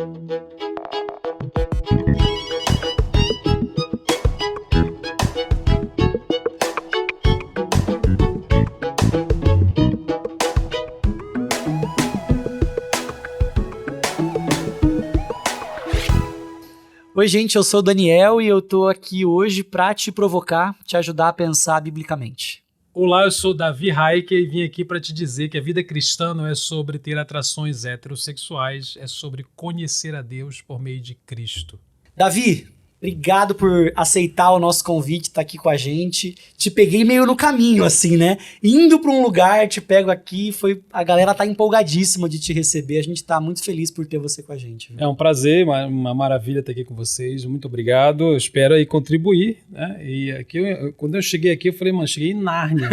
Oi, gente, eu sou o Daniel e eu tô aqui hoje para te provocar, te ajudar a pensar biblicamente. Olá, eu sou Davi Raiker e vim aqui para te dizer que a vida cristã não é sobre ter atrações heterossexuais, é sobre conhecer a Deus por meio de Cristo. Davi, obrigado por aceitar o nosso convite, estar aqui com a gente. Te peguei meio no caminho, assim, né? Indo para um lugar, te pego aqui, a galera tá empolgadíssima de te receber, a gente tá muito feliz por ter você com a gente. É um prazer, uma maravilha estar aqui com vocês, muito obrigado, eu espero aí contribuir, né? E aqui, quando eu cheguei aqui, eu falei, mano, cheguei em Nárnia.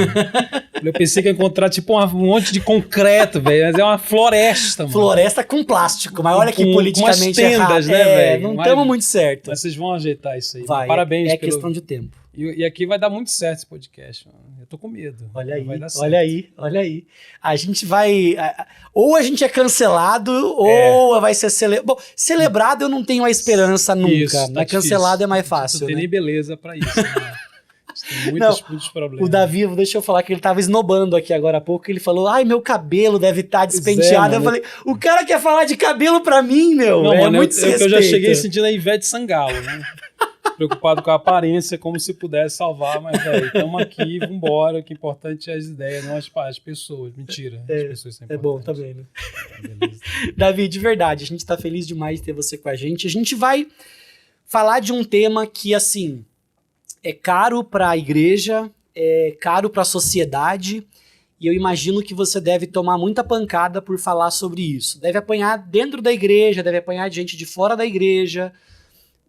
Eu pensei que ia encontrar tipo um monte de concreto, velho, mas é uma floresta, mano. Floresta com plástico, mas olha que politicamente com umas tendas, né, velho? Não estamos muito certo. Mas vocês vão ajeitar isso aí. Vai, parabéns. É questão de tempo. E aqui vai dar muito certo esse podcast, mano. Eu tô com medo. Olha aí, vai dar certo. olha aí. A gente vai... Ou a gente é cancelado, ou vai ser celebrado. Bom, celebrado eu não tenho a esperança nunca. Isso, mas cancelado é mais fácil, não tem né? nem beleza pra isso, né? Tem muitos problemas. O Davi, deixa eu falar que ele tava esnobando aqui agora há pouco, ele falou, ai, meu cabelo deve estar despenteado. Eu falei, o cara quer falar de cabelo pra mim, meu. Não, mano, muito eu já cheguei sentindo a Ivete Sangalo, né? Preocupado com a aparência, como se pudesse salvar, mas, velho, estamos aqui, vambora, o que é importante é as ideias, não as pessoas. Mentira, as pessoas são importantes. É bom, tá vendo? Beleza. Davi, de verdade, a gente tá feliz demais de ter você com a gente. A gente vai falar de um tema que, assim, é caro para a igreja, é caro para a sociedade, e eu imagino que você deve tomar muita pancada por falar sobre isso. Deve apanhar dentro da igreja, deve apanhar de gente de fora da igreja,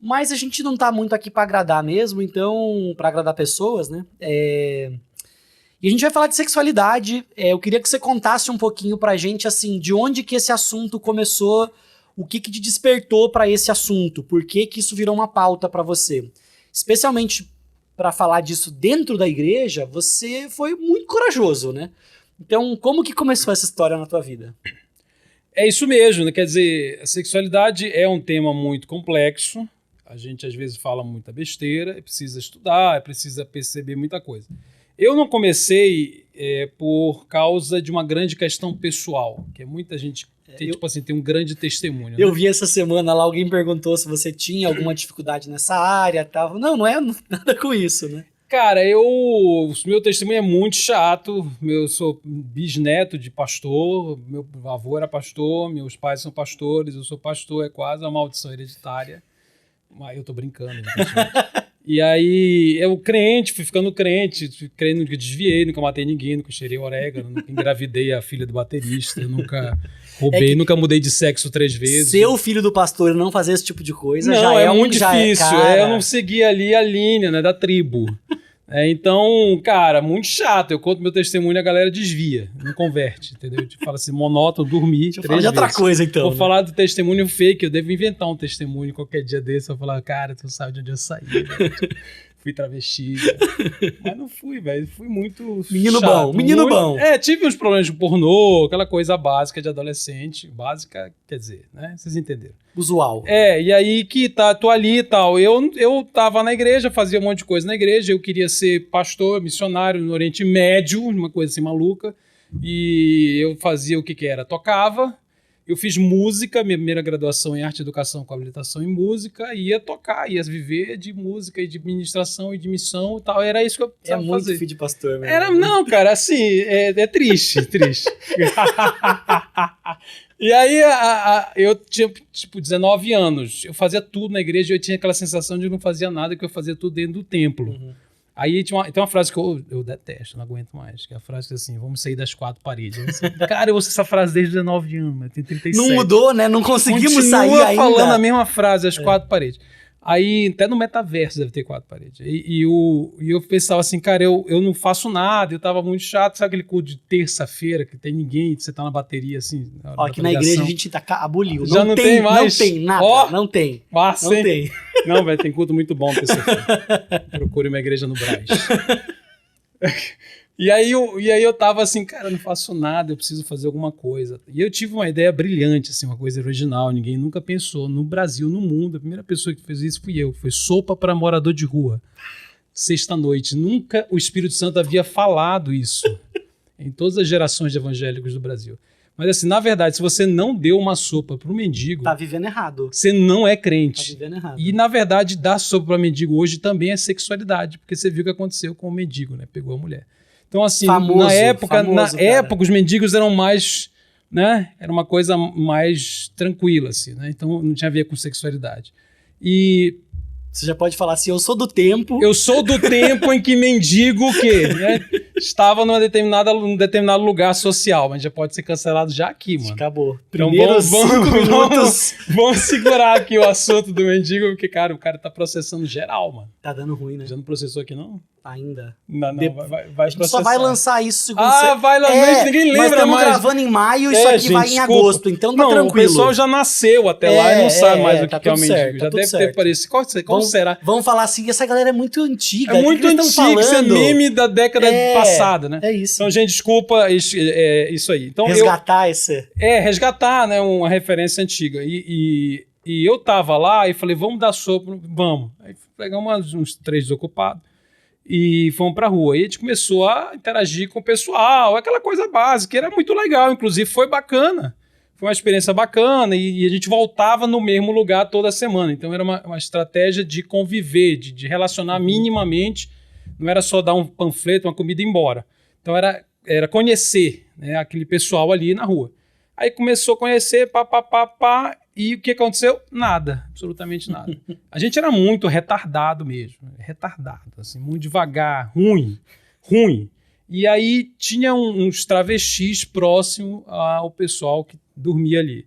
mas a gente não tá muito aqui para agradar mesmo, então, para agradar pessoas, né? E a gente vai falar de sexualidade. Eu queria que você contasse um pouquinho pra gente, assim, de onde que esse assunto começou, o que te despertou para esse assunto, por que que isso virou uma pauta para você. Especialmente para falar disso dentro da igreja, você foi muito corajoso, né? Então, como que começou essa história na tua vida? É isso mesmo, né? Quer dizer, a sexualidade é um tema muito complexo, a gente às vezes fala muita besteira, precisa estudar, precisa perceber muita coisa. Eu não comecei por causa de uma grande questão pessoal, que muita gente tem um grande testemunho. Eu né? vi essa semana lá, alguém perguntou se você tinha alguma dificuldade nessa área, tal. Não é nada com isso, né? Cara, o meu testemunho é muito chato. Eu sou bisneto de pastor, meu avô era pastor, meus pais são pastores, eu sou pastor, é quase uma maldição hereditária. Mas eu tô brincando, né? E aí, eu crente, fui ficando crente, crendo que desviei, nunca matei ninguém, nunca cheirei orégano, nunca engravidei a filha do baterista, nunca roubei, nunca mudei de sexo 3 vezes. Ser o filho do pastor e não fazer esse tipo de coisa não, já é muito difícil, cara... eu não segui ali a linha, né, da tribo. Então, cara, muito chato. Eu conto meu testemunho e a galera desvia, não converte, entendeu? Tipo, fala assim, monótono, dormir. Deixa eu falar de outra coisa, então. Vou falar do testemunho fake, eu devo inventar um testemunho qualquer dia desse. Eu vou falar, cara, tu sabe de onde eu saí, velho. Fui travesti, mas não fui, velho. Fui muito menino chato. Menino bom. Tive uns problemas de pornô, aquela coisa básica de adolescente. Básica, quer dizer, né? Vocês entenderam. Usual. E aí que tô ali e tal. Eu tava na igreja, fazia um monte de coisa na igreja. Eu queria ser pastor, missionário no Oriente Médio, uma coisa assim maluca. E eu fazia o que era? Tocava. Eu fiz música, minha primeira graduação em arte e educação com habilitação em música, ia tocar, ia viver de música e de ministração e de missão e tal. Era isso que eu precisava fazer. É muito filho de pastor mesmo. Não, cara, assim, é triste, triste. E aí, eu tinha, tipo, 19 anos. Eu fazia tudo na igreja e eu tinha aquela sensação de que não fazia nada, que eu fazia tudo dentro do templo. Uhum. Aí tem uma frase que eu detesto, não aguento mais, que é a frase que é assim, vamos sair das 4 paredes. Assim, cara, eu ouço essa frase desde 19 anos, mas tem 37. Não mudou, né? Não conseguimos sair ainda. Falando a mesma frase, as 4 paredes. Aí, até no metaverso deve ter 4 paredes. E eu pensava assim, cara, eu não faço nada, eu tava muito chato. Sabe aquele culto de terça-feira, que tem ninguém, você tá na bateria, assim... Ó, aqui na igreja a gente aboliu. Já não tem mais? Não tem nada, não tem. Massa, não tem. Não, velho, tem culto muito bom terça-feira. Procure uma igreja no Brás. E aí eu tava assim, cara, eu não faço nada, eu preciso fazer alguma coisa. E eu tive uma ideia brilhante, assim, uma coisa original, ninguém nunca pensou. No Brasil, no mundo, a primeira pessoa que fez isso fui eu. Foi sopa para morador de rua. Sexta-noite. Nunca o Espírito Santo havia falado isso em todas as gerações de evangélicos do Brasil. Mas assim, na verdade, se você não deu uma sopa para um mendigo... Tá vivendo errado. Você não é crente. Tá vivendo errado. E, na verdade, dar sopa para mendigo hoje também é sexualidade, porque você viu o que aconteceu com o mendigo, né? Pegou a mulher. Então, assim, na época, os mendigos eram mais, né? Era uma coisa mais tranquila, assim, né? Então, não tinha a ver com sexualidade. E... Você já pode falar assim, eu sou do tempo... Eu sou do tempo em que mendigo o quê? Né? Estava num determinado lugar social, mas já pode ser cancelado já aqui, mano. Acabou. Então, Primeiros 5 minutos... Vamos segurar aqui o assunto do mendigo, porque, cara, o cara tá processando geral, mano. Tá dando ruim, né? Já não processou aqui, não? Ainda. Não, vai a gente só vai lançar isso segundo vai lançar, ninguém lembra mais. Nós estamos gravando em maio, isso aqui vai em agosto, então tá tranquilo. O pessoal já nasceu até lá e não sabe mais o que é o mendigo. Já deve ter parecido. Qual será? Vamos falar assim, essa galera é muito antiga. É muito antiga, isso é meme da década passada, né? É isso. Então, gente, desculpa isso aí. Então, resgatar né, uma referência antiga. E eu tava lá e falei, vamos dar sopa, vamos. Aí pegamos uns 3 desocupados. E fomos pra rua. E a gente começou a interagir com o pessoal, aquela coisa básica, que era muito legal, inclusive foi bacana. Foi uma experiência bacana e a gente voltava no mesmo lugar toda semana. Então era uma estratégia de conviver, de relacionar minimamente. Não era só dar um panfleto, uma comida e ir embora. Então era conhecer, né, aquele pessoal ali na rua. Aí começou a conhecer, e o que aconteceu? Nada, absolutamente nada. A gente era muito retardado mesmo, assim, muito devagar, ruim. E aí tinha uns travestis próximos ao pessoal que dormia ali.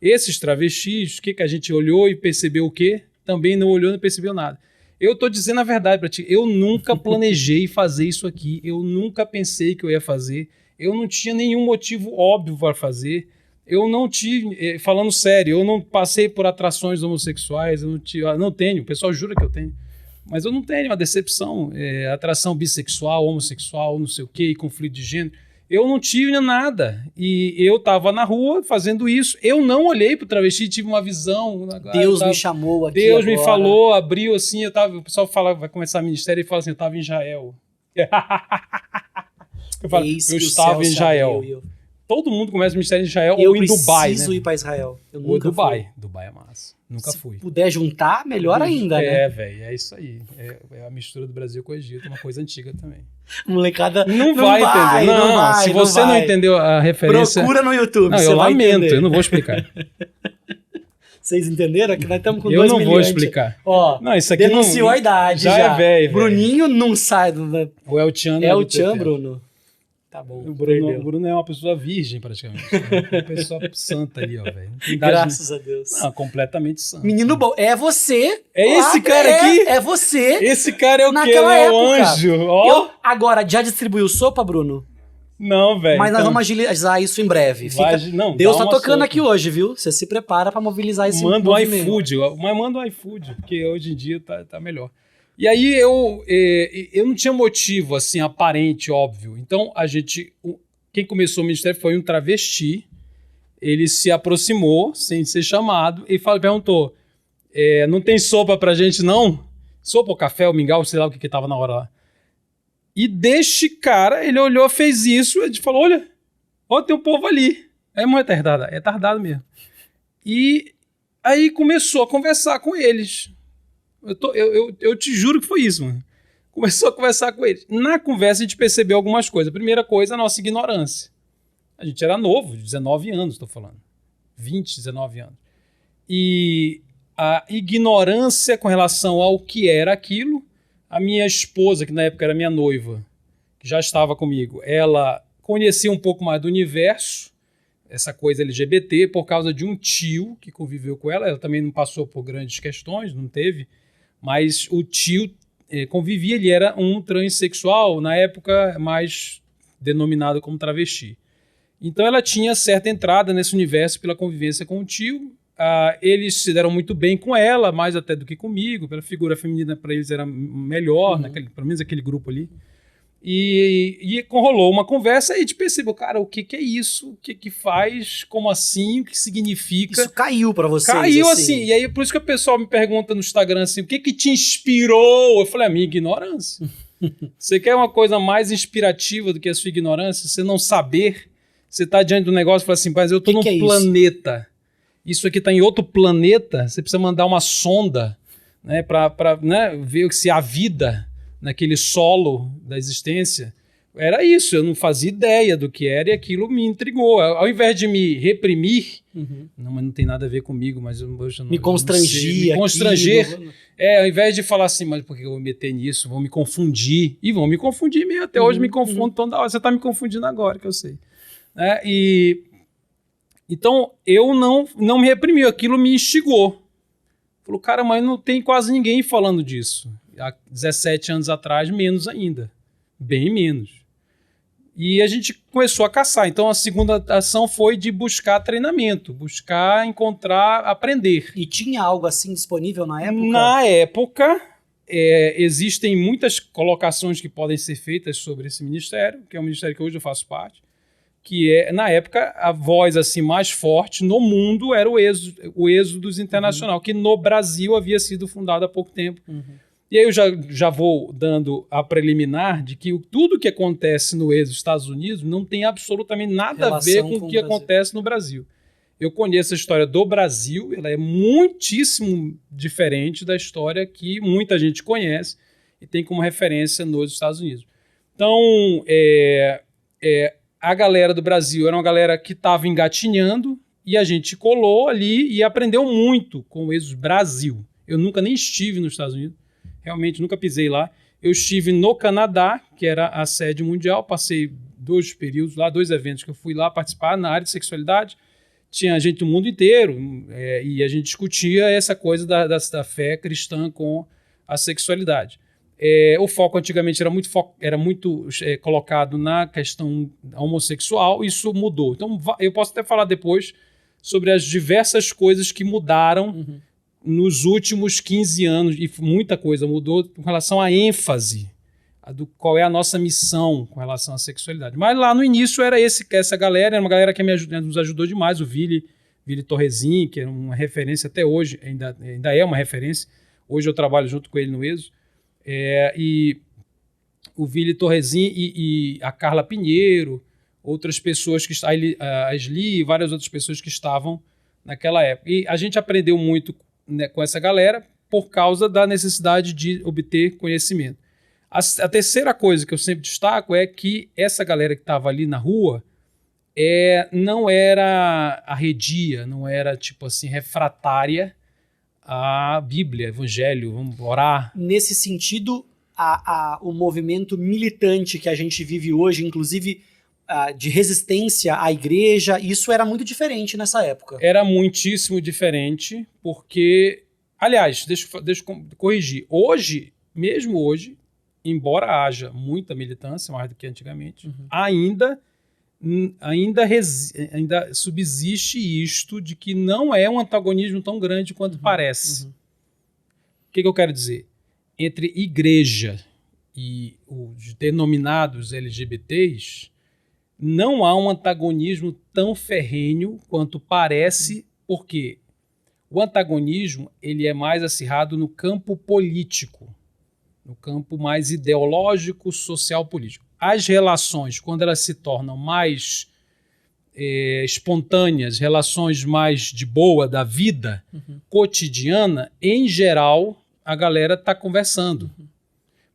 Esses travestis, o que a gente olhou e percebeu o quê? Também não olhou e não percebeu nada. Eu tô dizendo a verdade para ti, eu nunca planejei fazer isso aqui, eu nunca pensei que eu ia fazer, eu não tinha nenhum motivo óbvio para fazer. Eu não tive, falando sério, eu não passei por atrações homossexuais, eu não tenho, o pessoal jura que eu tenho, mas eu não tenho uma decepção, atração bissexual, homossexual, não sei o quê, conflito de gênero. Eu não tive nada. E eu estava na rua fazendo isso. Eu não olhei para o travesti, tive uma visão. Deus me chamou aqui. Deus agora me falou, abriu assim. O pessoal fala, vai começar ministério e fala assim: eu estava em Israel. Eu estava em Israel. Todo mundo começa o ministério em Israel ou em Dubai. Eu preciso ir para Israel. Eu ou nunca Dubai. Fui. Dubai é massa. Nunca fui. Se puder juntar, melhor ainda, né? Velho. É isso aí. É a mistura do Brasil com o Egito. Uma coisa antiga também. Molecada não vai entender. Não, se você não entendeu a referência... Procura no YouTube, não, eu lamento. Eu não vou explicar. Vocês entenderam? Que nós estamos com 2 milhões. Eu não vou explicar. Ó, não, isso aqui denunciou a idade já. É velho. Bruninho não sai do... O El Chan. É o Chan, Bruno. Tá bom. O Bruno é uma pessoa virgem, praticamente. Uma pessoa santa ali, ó, velho. Graças a Deus. Não, completamente santo. Menino bom. É você. É esse cara aqui? É você. Esse cara é o quê? Naquela É época. o anjo. Ó. Agora, já distribuiu sopa, Bruno? Não, velho. Mas nós vamos agilizar isso em breve. Deus tá tocando sopa aqui hoje, viu? Você se prepara pra mobilizar esse movimento. Manda o iFood. Mas manda o iFood, porque hoje em dia tá melhor. E aí eu não tinha motivo, assim, aparente, óbvio. Então, quem começou o ministério foi um travesti. Ele se aproximou, sem ser chamado, e perguntou, não tem sopa pra gente, não? Sopa ou café, ou mingau, sei lá o que tava na hora lá. E deste cara, ele olhou, fez isso, a gente falou, olha, tem um povo ali. É muito retardado, é tardado mesmo. E aí começou a conversar com eles. Eu te juro que foi isso, mano. Começou a conversar com eles. Na conversa a gente percebeu algumas coisas. A primeira coisa, a nossa ignorância. A gente era novo, 19 anos, estou falando. 20, 19 anos. E a ignorância com relação ao que era aquilo. A minha esposa, que na época era minha noiva, que já estava comigo, ela conhecia um pouco mais do universo, essa coisa LGBT, por causa de um tio que conviveu com ela. Ela também não passou por grandes questões, não teve. Mas o tio convivia, ele era um transexual, na época mais denominado como travesti. Então ela tinha certa entrada nesse universo pela convivência com o tio. Eles se deram muito bem com ela, mais até do que comigo, pela figura feminina para eles era melhor, pelo menos aquele grupo ali. E rolou uma conversa e a gente percebeu, cara, o que é isso? O que faz? Como assim? O que significa? Isso caiu pra vocês? Caiu assim. E aí, por isso que o pessoal me pergunta no Instagram assim, o que te inspirou? Eu falei, a minha ignorância. Você quer uma coisa mais inspirativa do que a sua ignorância? Você não saber? Você tá diante do negócio e fala assim, mas eu tô num planeta. Isso aqui tá em outro planeta. Você precisa mandar uma sonda, né, pra né, ver se há vida naquele solo da existência. Era isso, eu não fazia ideia do que era e aquilo me intrigou. Ao invés de me reprimir, não, mas não tem nada a ver comigo, mas eu não, me constrangia. Me constranger. Ao invés de falar assim, mas por que eu vou me meter nisso? Vão me confundir. E vão me confundir mesmo. Até hoje me confundem toda hora. Você está me confundindo agora, que eu sei. Então, eu não me reprimi. Aquilo me instigou. Falou, cara, mas não tem quase ninguém falando disso. Há 17 anos atrás, menos ainda. Bem menos. E a gente começou a caçar. Então, a segunda ação foi de buscar treinamento, buscar encontrar, aprender. E tinha algo assim disponível na época? Na época, existem muitas colocações que podem ser feitas sobre esse ministério, que é um ministério que hoje eu faço parte, que na época, a voz assim, mais forte no mundo era o Êxodos Internacional, que no Brasil havia sido fundado há pouco tempo. E aí eu já vou dando a preliminar de que tudo que acontece no Êxodo dos Estados Unidos não tem absolutamente nada a ver com o que acontece no Brasil. Eu conheço a história do Brasil, ela é muitíssimo diferente da história que muita gente conhece e tem como referência nos Estados Unidos. Então, a galera do Brasil era uma galera que estava engatinhando e a gente colou ali e aprendeu muito com o Êxodo Brasil. Eu nunca nem estive nos Estados Unidos. Realmente nunca pisei lá. Eu estive no Canadá, que era a sede mundial, passei 2 períodos lá, 2 eventos que eu fui lá participar na área de sexualidade. Tinha gente do mundo inteiro e a gente discutia essa coisa da fé cristã com a sexualidade. O foco antigamente era muito colocado na questão homossexual, isso mudou. Então eu posso até falar depois sobre as diversas coisas que mudaram nos últimos 15 anos, e muita coisa mudou com relação à ênfase, qual é a nossa missão com relação à sexualidade. Mas lá no início era essa galera, era uma galera que nos ajudou demais, o Vili Torresin, que é uma referência até hoje, ainda é uma referência, hoje eu trabalho junto com ele no Êxodo, e o Vili Torresin e a Carla Pinheiro, outras pessoas, a Esli e várias outras pessoas que estavam naquela época. E a gente aprendeu muito com essa galera por causa da necessidade de obter conhecimento. A terceira coisa que eu sempre destaco é que essa galera que estava ali na rua não era arredia, não era tipo assim refratária à Bíblia, Evangelho, vamos orar. Nesse sentido, o movimento militante que a gente vive hoje, inclusive de resistência à igreja, isso era muito diferente nessa época. Era muitíssimo diferente, porque, aliás, deixa eu corrigir, mesmo hoje, embora haja muita militância, mais do que antigamente, ainda subsiste isto de que não é um antagonismo tão grande quanto parece. O que eu quero dizer? Entre igreja e os denominados LGBTs, não há um antagonismo tão ferrenho quanto parece, porque o antagonismo ele é mais acirrado no campo político, no campo mais ideológico, social, político. As relações, quando elas se tornam mais espontâneas, relações mais de boa da vida cotidiana, em geral, a galera está conversando.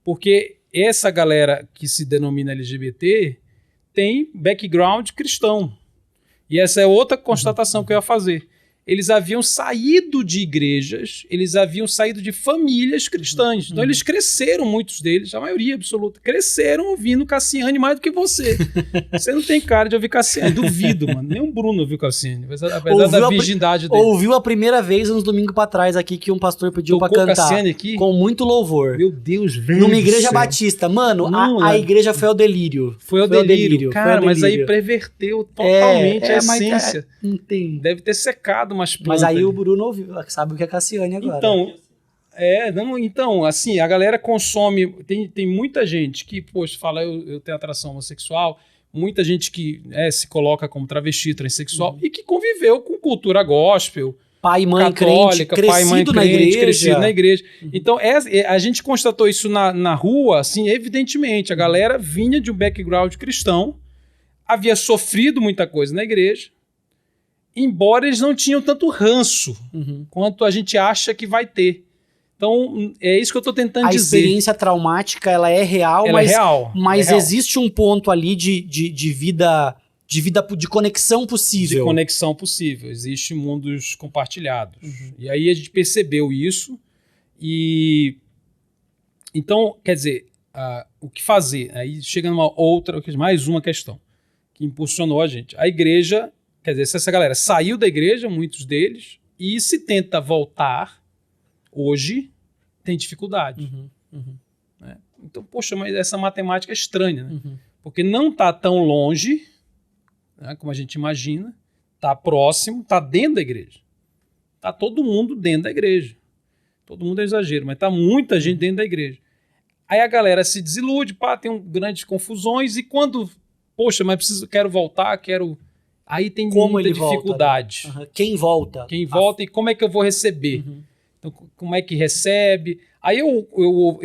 Porque essa galera que se denomina LGBT tem background cristão. E essa é outra constatação que eu ia fazer. Eles haviam saído de igrejas, eles haviam saído de famílias cristãs. Então eles cresceram, muitos deles, a maioria absoluta, cresceram ouvindo Cassiane mais do que você. Você não tem cara de ouvir Cassiane, duvido, mano. Nem o Bruno ouviu Cassiane, apesar da virgindade dele. Ouviu a primeira vez, uns domingos pra trás, aqui, que um pastor pediu pra cantar. Cassiane aqui? Com muito louvor. Meu Deus, velho. Numa igreja batista. Mano, a igreja foi ao delírio. Foi ao delírio. Cara, mas aí perverteu totalmente a essência. Não tem. Deve ter secado umas plantas. Mas aí o Bruno ouviu, sabe o que é Cassiane agora. Então, Não, então, assim, a galera consome... Tem muita gente que, poxa, fala, eu tenho atração homossexual, muita gente que se coloca como travesti, transexual, e que conviveu com cultura gospel, pai e mãe católica, crente, pai e mãe crente, crescido na igreja. Uhum. Então, a gente constatou isso na rua, assim, evidentemente. A galera vinha de um background cristão, havia sofrido muita coisa na igreja, embora eles não tinham tanto ranço quanto a gente acha que vai ter. Então, é isso que eu estou tentando dizer. A experiência traumática, ela é real, mas existe um ponto ali de vida... de conexão possível. De conexão possível. Existem mundos compartilhados. E aí a gente percebeu isso. E então, quer dizer, o que fazer? Aí chega mais uma questão que impulsionou a gente. A igreja, quer dizer, se essa galera saiu da igreja, muitos deles, e se tenta voltar, hoje tem dificuldade. Né? Então, poxa, mas essa matemática é estranha, né? Porque não está tão longe... como a gente imagina, está próximo, está dentro da igreja. Está todo mundo dentro da igreja. Todo mundo é exagero, mas está muita gente dentro da igreja. Aí a galera se desilude, tem grandes confusões, e quando, poxa, mas quero voltar, Aí tem muita dificuldade. Volta, né? Quem volta? Quem volta e como é que eu vou receber? Então, como é que recebe? Aí eu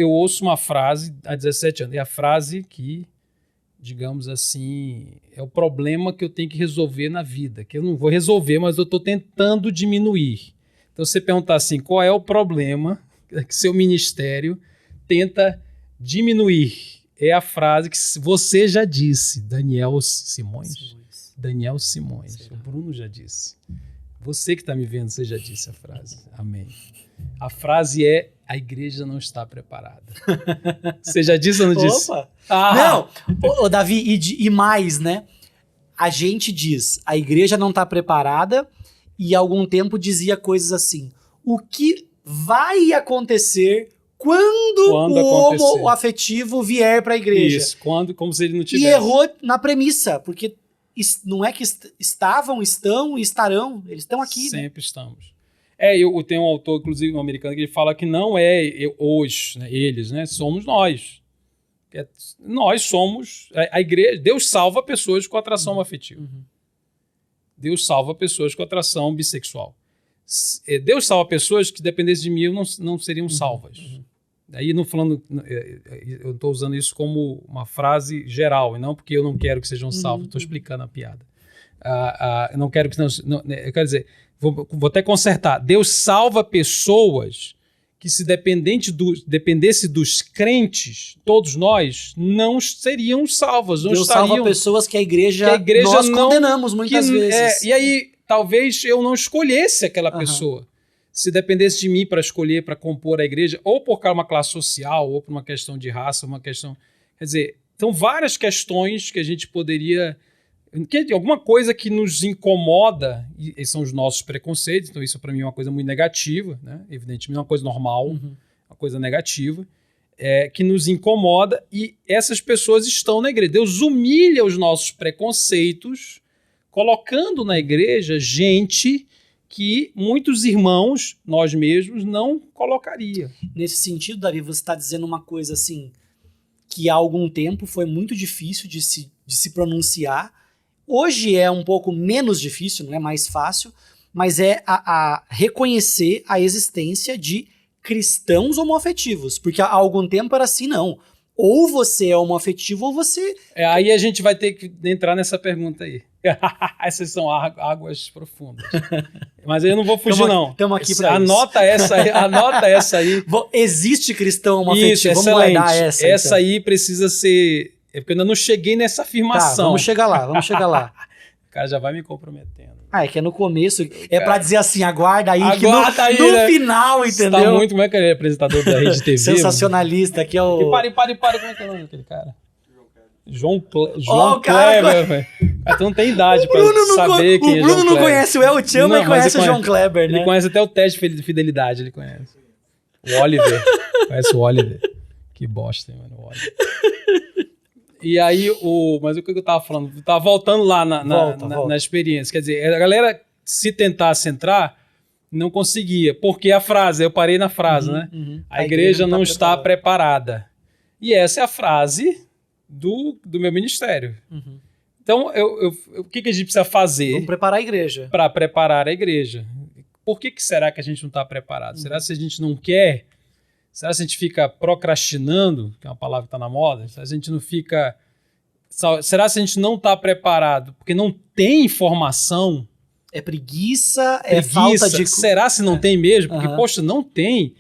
ouço uma frase há 17 anos, é a frase que... digamos assim, é o problema que eu tenho que resolver na vida, que eu não vou resolver, mas eu estou tentando diminuir. Então, você perguntar assim, qual é o problema que seu ministério tenta diminuir? É a frase que você já disse, Daniel Simões. Daniel Simões, o Bruno já disse. Você que está me vendo, você já disse a frase. Amém. A frase é: a igreja não está preparada. Você já disse ou não disse? Opa! Não, Davi, e mais, né? A gente diz, a igreja não está preparada, e há algum tempo dizia coisas assim: o que vai acontecer quando o homoafetivo vier para a igreja? Isso, como se ele não tivesse. E errou na premissa, porque não é que estavam, estão e estarão, eles estão aqui. Sempre estamos. Eu tenho um autor, inclusive um americano, que ele fala que não é hoje, né, eles, né, somos nós. Nós somos a igreja. Deus salva pessoas com atração afetiva. Deus salva pessoas com atração bissexual. Deus salva pessoas que, dependessem de mim, não seriam salvas. Aí, não falando, eu estou usando isso como uma frase geral, e não porque eu não quero que sejam salvos. Estou explicando a piada. Eu não quero que não, eu quero dizer, vou até consertar. Deus salva pessoas que, se dependesse dos crentes, todos nós, não seriam salvas. Deus salva pessoas que a igreja nós condenamos muitas vezes. E aí, talvez eu não escolhesse aquela pessoa. Se dependesse de mim para escolher, para compor a igreja, ou por uma classe social, ou por uma questão de raça, uma questão... Quer dizer, são várias questões que a gente poderia... Alguma coisa que nos incomoda, e são os nossos preconceitos, então isso para mim é uma coisa muito negativa, né? Evidentemente é uma coisa normal, uma coisa negativa, que nos incomoda, e essas pessoas estão na igreja. Deus humilha os nossos preconceitos, colocando na igreja gente que muitos irmãos, nós mesmos, não colocaria. Nesse sentido, Davi, você está dizendo uma coisa assim, que há algum tempo foi muito difícil de se pronunciar. Hoje é um pouco menos difícil, não é mais fácil, mas é a reconhecer a existência de cristãos homoafetivos, porque há algum tempo era assim, não. Ou você é homoafetivo ou você... Aí a gente vai ter que entrar nessa pergunta aí. Essas são águas profundas. Mas eu não vou fugir, não. Estamos aqui para isso. Anota essa aí. Existe cristão homoafetivo? Isso, vamos excelente. guardar essa. Essa então. Aí precisa ser... porque eu ainda não cheguei nessa afirmação. Tá, vamos chegar lá. O cara já vai me comprometendo. É que é no começo. Pra dizer assim, aguarda aí, aguarda que no final, entendeu? Tá muito... Como é que ele é apresentador da Rede TV? Sensacionalista, que é o... Pare. Como é que é o nome daquele cara? João Kleber, velho. Tu não tem idade pra saber quem é João Kleber. O Bruno não conhece o El Chan, mas conhece o João Kleber, né? Ele conhece até o teste de fidelidade, ele conhece. O Oliver. Conhece o Oliver. Que bosta, mano, o Oliver. E aí, mas o que eu tava falando? Eu tava voltando lá na experiência. Quer dizer, a galera, se tentasse entrar, Não conseguia. Porque a frase, eu parei na frase, né? A igreja não está preparada. E essa é a frase do meu ministério. Então, o que a gente precisa fazer? Vamos preparar a igreja. Para preparar a igreja. Por que será que a gente não está preparado? Será que a gente não quer? Será que a gente fica procrastinando, que é uma palavra que está na moda? Será que a gente não fica... Será que a gente não está preparado porque não tem informação? É preguiça, é falta de... Será se não tem mesmo? Porque, poxa, não tem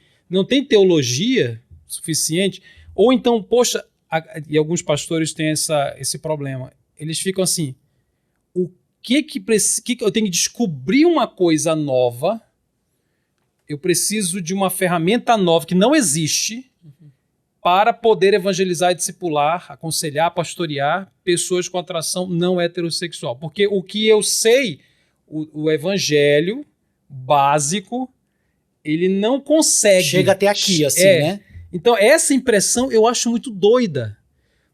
teologia suficiente. Ou então, poxa, e alguns pastores têm esse problema. Eles ficam assim, o que eu tenho que descobrir uma coisa nova, eu preciso de uma ferramenta nova que não existe para poder evangelizar e discipular, aconselhar, pastorear pessoas com atração não heterossexual. Porque o que eu sei, o evangelho básico, ele não consegue... Chega até aqui, assim, né? Então, essa impressão eu acho muito doida.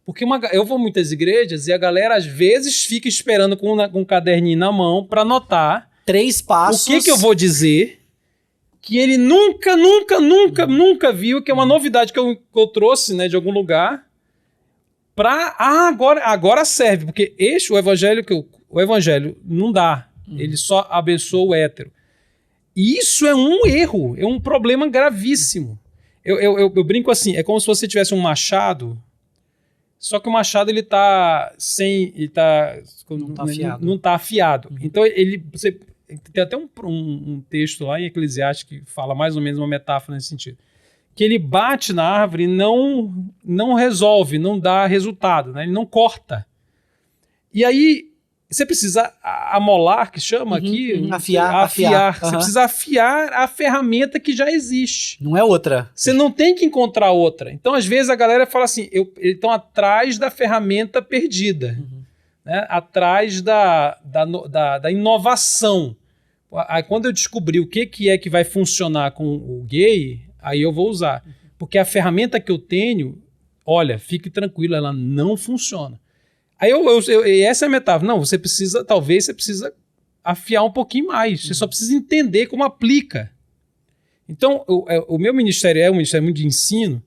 Porque eu vou a muitas igrejas e a galera, às vezes, fica esperando com um caderninho na mão para anotar 3 passos. O que eu vou dizer que ele nunca viu, que é uma novidade que eu trouxe, né, de algum lugar, agora serve. Porque o evangelho não dá. Ele só abençoa o hétero. E isso é um erro, é um problema gravíssimo. Eu brinco assim, é como se você tivesse um machado, só que o machado ele tá sem... Não tá afiado. Então você tem até um texto lá em Eclesiastes que fala mais ou menos uma metáfora nesse sentido. Que ele bate na árvore e não resolve, não dá resultado, né? Ele não corta. E aí você precisa amolar, que chama aqui? Afiar. Você precisa afiar a ferramenta que já existe. Não é outra. Você não tem que encontrar outra. Então, às vezes, a galera fala assim, eles estão atrás da ferramenta perdida. Né? Atrás da inovação. Aí, quando eu descobrir o que é que vai funcionar com o gay, aí eu vou usar. Porque a ferramenta que eu tenho, olha, fique tranquilo, ela não funciona. Aí essa é a metáfora. Não, talvez você precisa afiar um pouquinho mais. Você só precisa entender como aplica. Então, o meu ministério é um ministério muito de ensino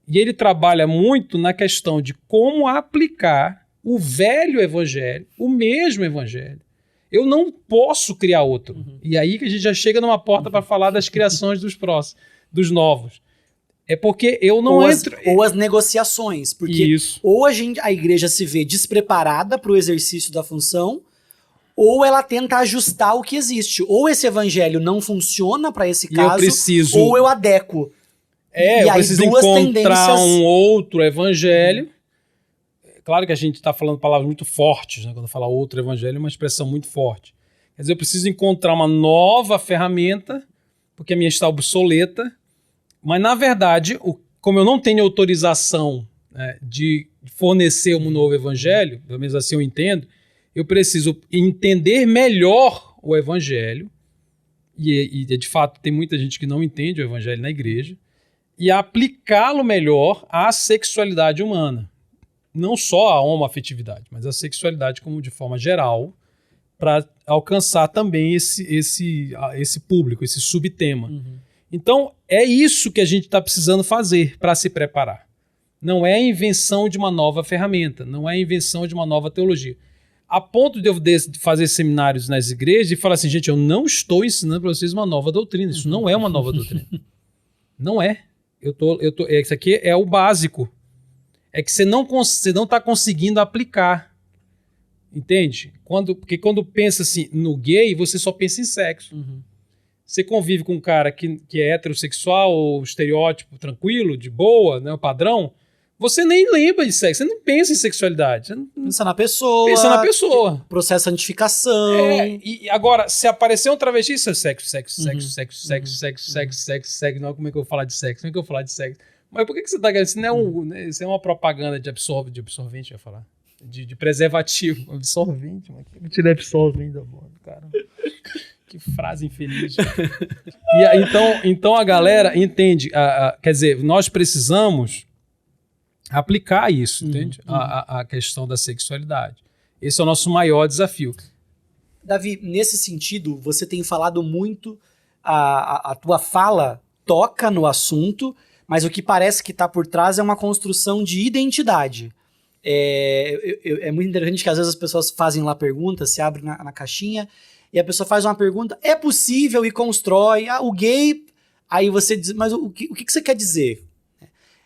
e ele trabalha muito na questão de como aplicar o velho evangelho, o mesmo evangelho. Eu não posso criar outro. E aí que a gente já chega numa porta para falar das criações dos novos. É porque eu não entro... Ou as negociações. Porque ou a igreja se vê despreparada para o exercício da função, ou ela tenta ajustar o que existe. Ou esse evangelho não funciona para esse caso, ou eu adequo. Eu preciso encontrar um outro evangelho. Claro que a gente está falando palavras muito fortes, né? Quando fala outro evangelho, é uma expressão muito forte. Quer dizer, eu preciso encontrar uma nova ferramenta, porque a minha está obsoleta. Mas, na verdade, como eu não tenho autorização, né, de fornecer um novo evangelho, pelo menos assim eu entendo, eu preciso entender melhor o evangelho, e de fato tem muita gente que não entende o evangelho na igreja, e aplicá-lo melhor à sexualidade humana. Não só a homoafetividade, mas a sexualidade como de forma geral, para alcançar também esse público, esse subtema. Então, é isso que a gente está precisando fazer para se preparar. Não é a invenção de uma nova ferramenta, não é a invenção de uma nova teologia. A ponto de eu fazer seminários nas igrejas e falar assim, gente, eu não estou ensinando para vocês uma nova doutrina. Isso não é uma nova doutrina. Não é. Isso aqui é o básico. É que você não está conseguindo aplicar. Entende? Porque quando pensa assim no gay, você só pensa em sexo. Você convive com um cara que é heterossexual, ou estereótipo tranquilo, de boa, né, o padrão, você nem lembra de sexo, você não pensa em sexualidade. Pensa na pessoa. Pensa na pessoa. Processo de santificação. E agora, se aparecer um travesti, isso é sexo. Não, como é que eu vou falar de sexo? Como é que eu vou falar de sexo? Mas por que você está ganhando? Isso é uma propaganda de absorvente, eu ia falar. De preservativo. Absorvente, mas que tirar absorvente da bola, cara. Que frase infeliz. Então a galera entende. Quer dizer, nós precisamos aplicar isso, entende? A questão da sexualidade. Esse é o nosso maior desafio. Davi, nesse sentido, você tem falado muito a tua fala toca no assunto, mas o que parece que está por trás é uma construção de identidade. É muito interessante que às vezes as pessoas fazem lá perguntas, se abre na caixinha, e a pessoa faz uma pergunta, é possível, e constrói, o gay, aí você diz, mas o que você quer dizer?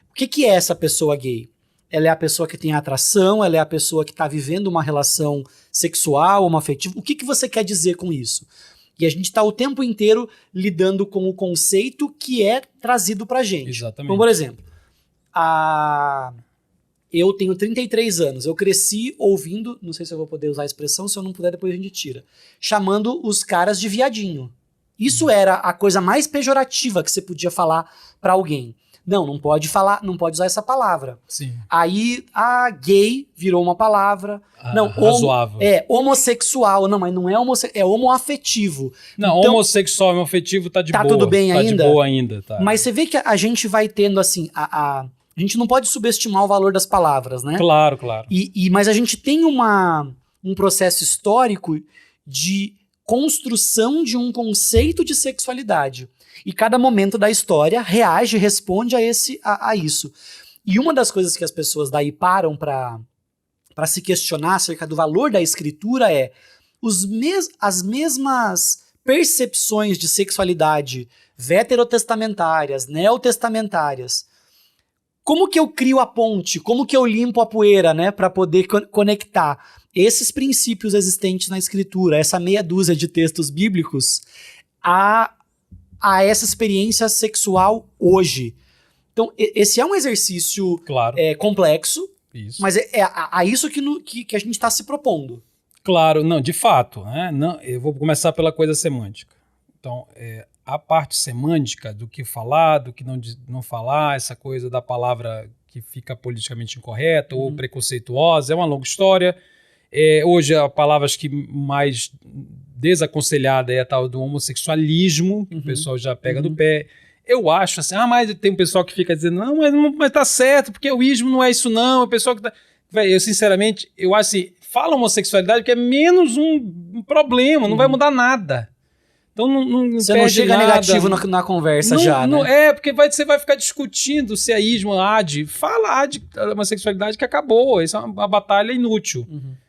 O que é essa pessoa gay? Ela é a pessoa que tem atração, ela é a pessoa que está vivendo uma relação sexual, homoafetiva, o que você quer dizer com isso? E a gente está o tempo inteiro lidando com o conceito que é trazido pra gente. Exatamente. Então, por exemplo, eu tenho 33 anos, eu cresci ouvindo, não sei se eu vou poder usar a expressão, se eu não puder depois a gente tira, chamando os caras de viadinho. Isso era a coisa mais pejorativa que você podia falar pra alguém. Não pode falar, não pode usar essa palavra. Sim. Aí gay virou uma palavra. Razoável. Homossexual. Não, mas não é homossexual, é homoafetivo. Não, então, homossexual e homoafetivo tá de boa. Tá tudo bem ainda? ainda? Tá de boa ainda, tá. Mas você vê que a gente vai tendo assim, a gente não pode subestimar o valor das palavras, né? Claro. Mas a gente tem um processo histórico de construção de um conceito de sexualidade. E cada momento da história reage, responde a isso. E uma das coisas que as pessoas daí param para se questionar acerca do valor da escritura é as mesmas percepções de sexualidade veterotestamentárias, neotestamentárias. Como que eu crio a ponte? Como que eu limpo a poeira, né, para poder conectar esses princípios existentes na escritura, essa meia dúzia de textos bíblicos, a essa experiência sexual hoje? Então, esse é um exercício complexo, isso. mas é a isso que a gente está se propondo. Claro, não, de fato. Né? Não, eu vou começar pela coisa semântica. Então, a parte semântica do que falar, do que não falar, essa coisa da palavra que fica politicamente incorreta ou preconceituosa, é uma longa história. Hoje, a palavra que mais desaconselhada é a tal do homossexualismo, que o pessoal já pega no pé. Eu acho assim, mas tem um pessoal que fica dizendo, mas tá certo, porque o ismo não é isso não, o pessoal que tá... Eu, sinceramente, eu acho assim, fala homossexualidade porque é menos um problema, não vai mudar nada. Então não você não chega nada. Negativo na conversa né? Porque você vai ficar discutindo se é ismo, ad. Fala ad, uma sexualidade que acabou. Isso é uma batalha inútil.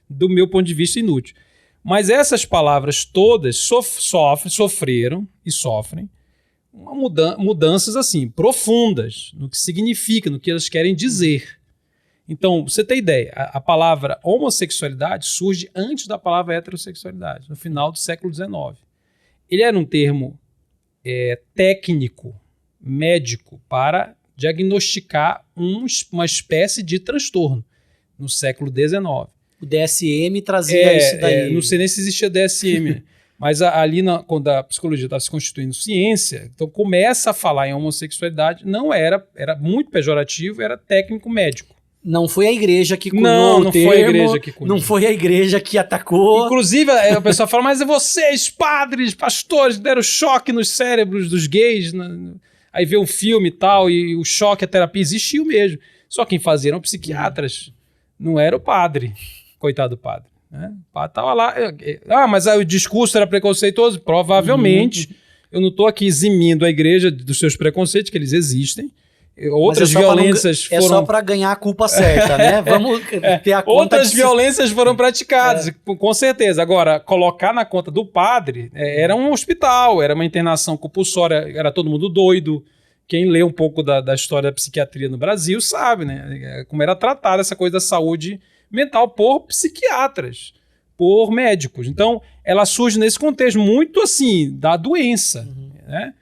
Do meu ponto de vista, inútil. Mas essas palavras todas sofreram e sofrem mudanças assim, profundas no que significa, no que elas querem dizer. Então, você tem ideia, a palavra homossexualidade surge antes da palavra heterossexualidade, no final do século XIX. Ele era um termo técnico, médico, para diagnosticar uma espécie de transtorno no século XIX. O DSM trazia isso daí. Não sei nem se existia DSM, mas ali quando a psicologia estava se constituindo ciência, então começa a falar em homossexualidade, era muito pejorativo, era técnico médico. Não foi a igreja que cunhou o termo. Foi a igreja que cunhou. Não foi a igreja que atacou. Inclusive, a pessoa fala, mas vocês, padres, pastores, deram choque nos cérebros dos gays. Aí vê um filme e tal, e o choque, a terapia existiu mesmo. Só quem fazia eram psiquiatras. Não era o padre. Coitado do padre. Né? O padre estava lá. Mas aí o discurso era preconceituoso? Provavelmente. Eu não estou aqui eximindo a igreja dos seus preconceitos, que eles existem. Outras violências foram... É só para ganhar a culpa certa, né? Vamos ter a conta... Outras violências foram praticadas, com certeza. Agora, colocar na conta do padre, era um hospital, era uma internação compulsória, era todo mundo doido. Quem lê um pouco da história da psiquiatria no Brasil sabe, né? Como era tratada essa coisa da saúde mental por psiquiatras, por médicos. Então, ela surge nesse contexto muito, assim, da doença, né?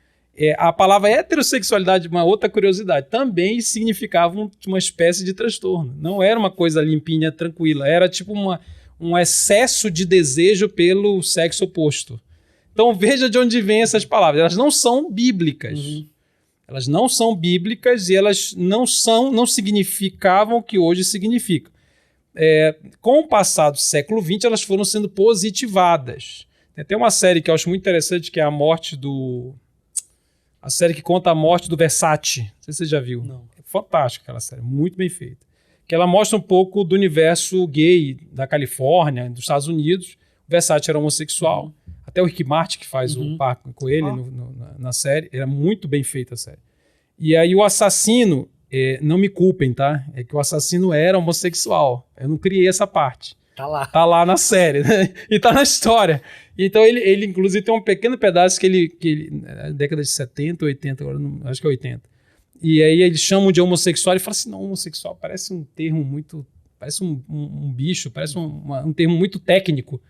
A palavra heterossexualidade, uma outra curiosidade, também significava uma espécie de transtorno. Não era uma coisa limpinha, tranquila. Era tipo um excesso de desejo pelo sexo oposto. Então veja de onde vêm essas palavras. Elas não são bíblicas. Elas não são bíblicas e elas não significavam o que hoje significam. Com o passar do século XX, elas foram sendo positivadas. Tem até uma série que eu acho muito interessante, que é a série que conta a morte do Versace. Não sei se você já viu. Não. É fantástica aquela série, muito bem feita. Que ela mostra um pouco do universo gay da Califórnia, dos Estados Unidos. O Versace era homossexual. até o Rick Martin que faz o par com ele na série, era muito bem feita a série. E aí o assassino, não me culpem, tá? É que o assassino era homossexual. Eu não criei essa parte. Tá lá na série, né? E tá na história. Então ele inclusive tem um pequeno pedaço que ele década de 70, 80, agora não, acho que é 80. E aí eles chamam de homossexual e falam assim, não, homossexual parece um termo muito, parece um bicho, parece um termo muito técnico.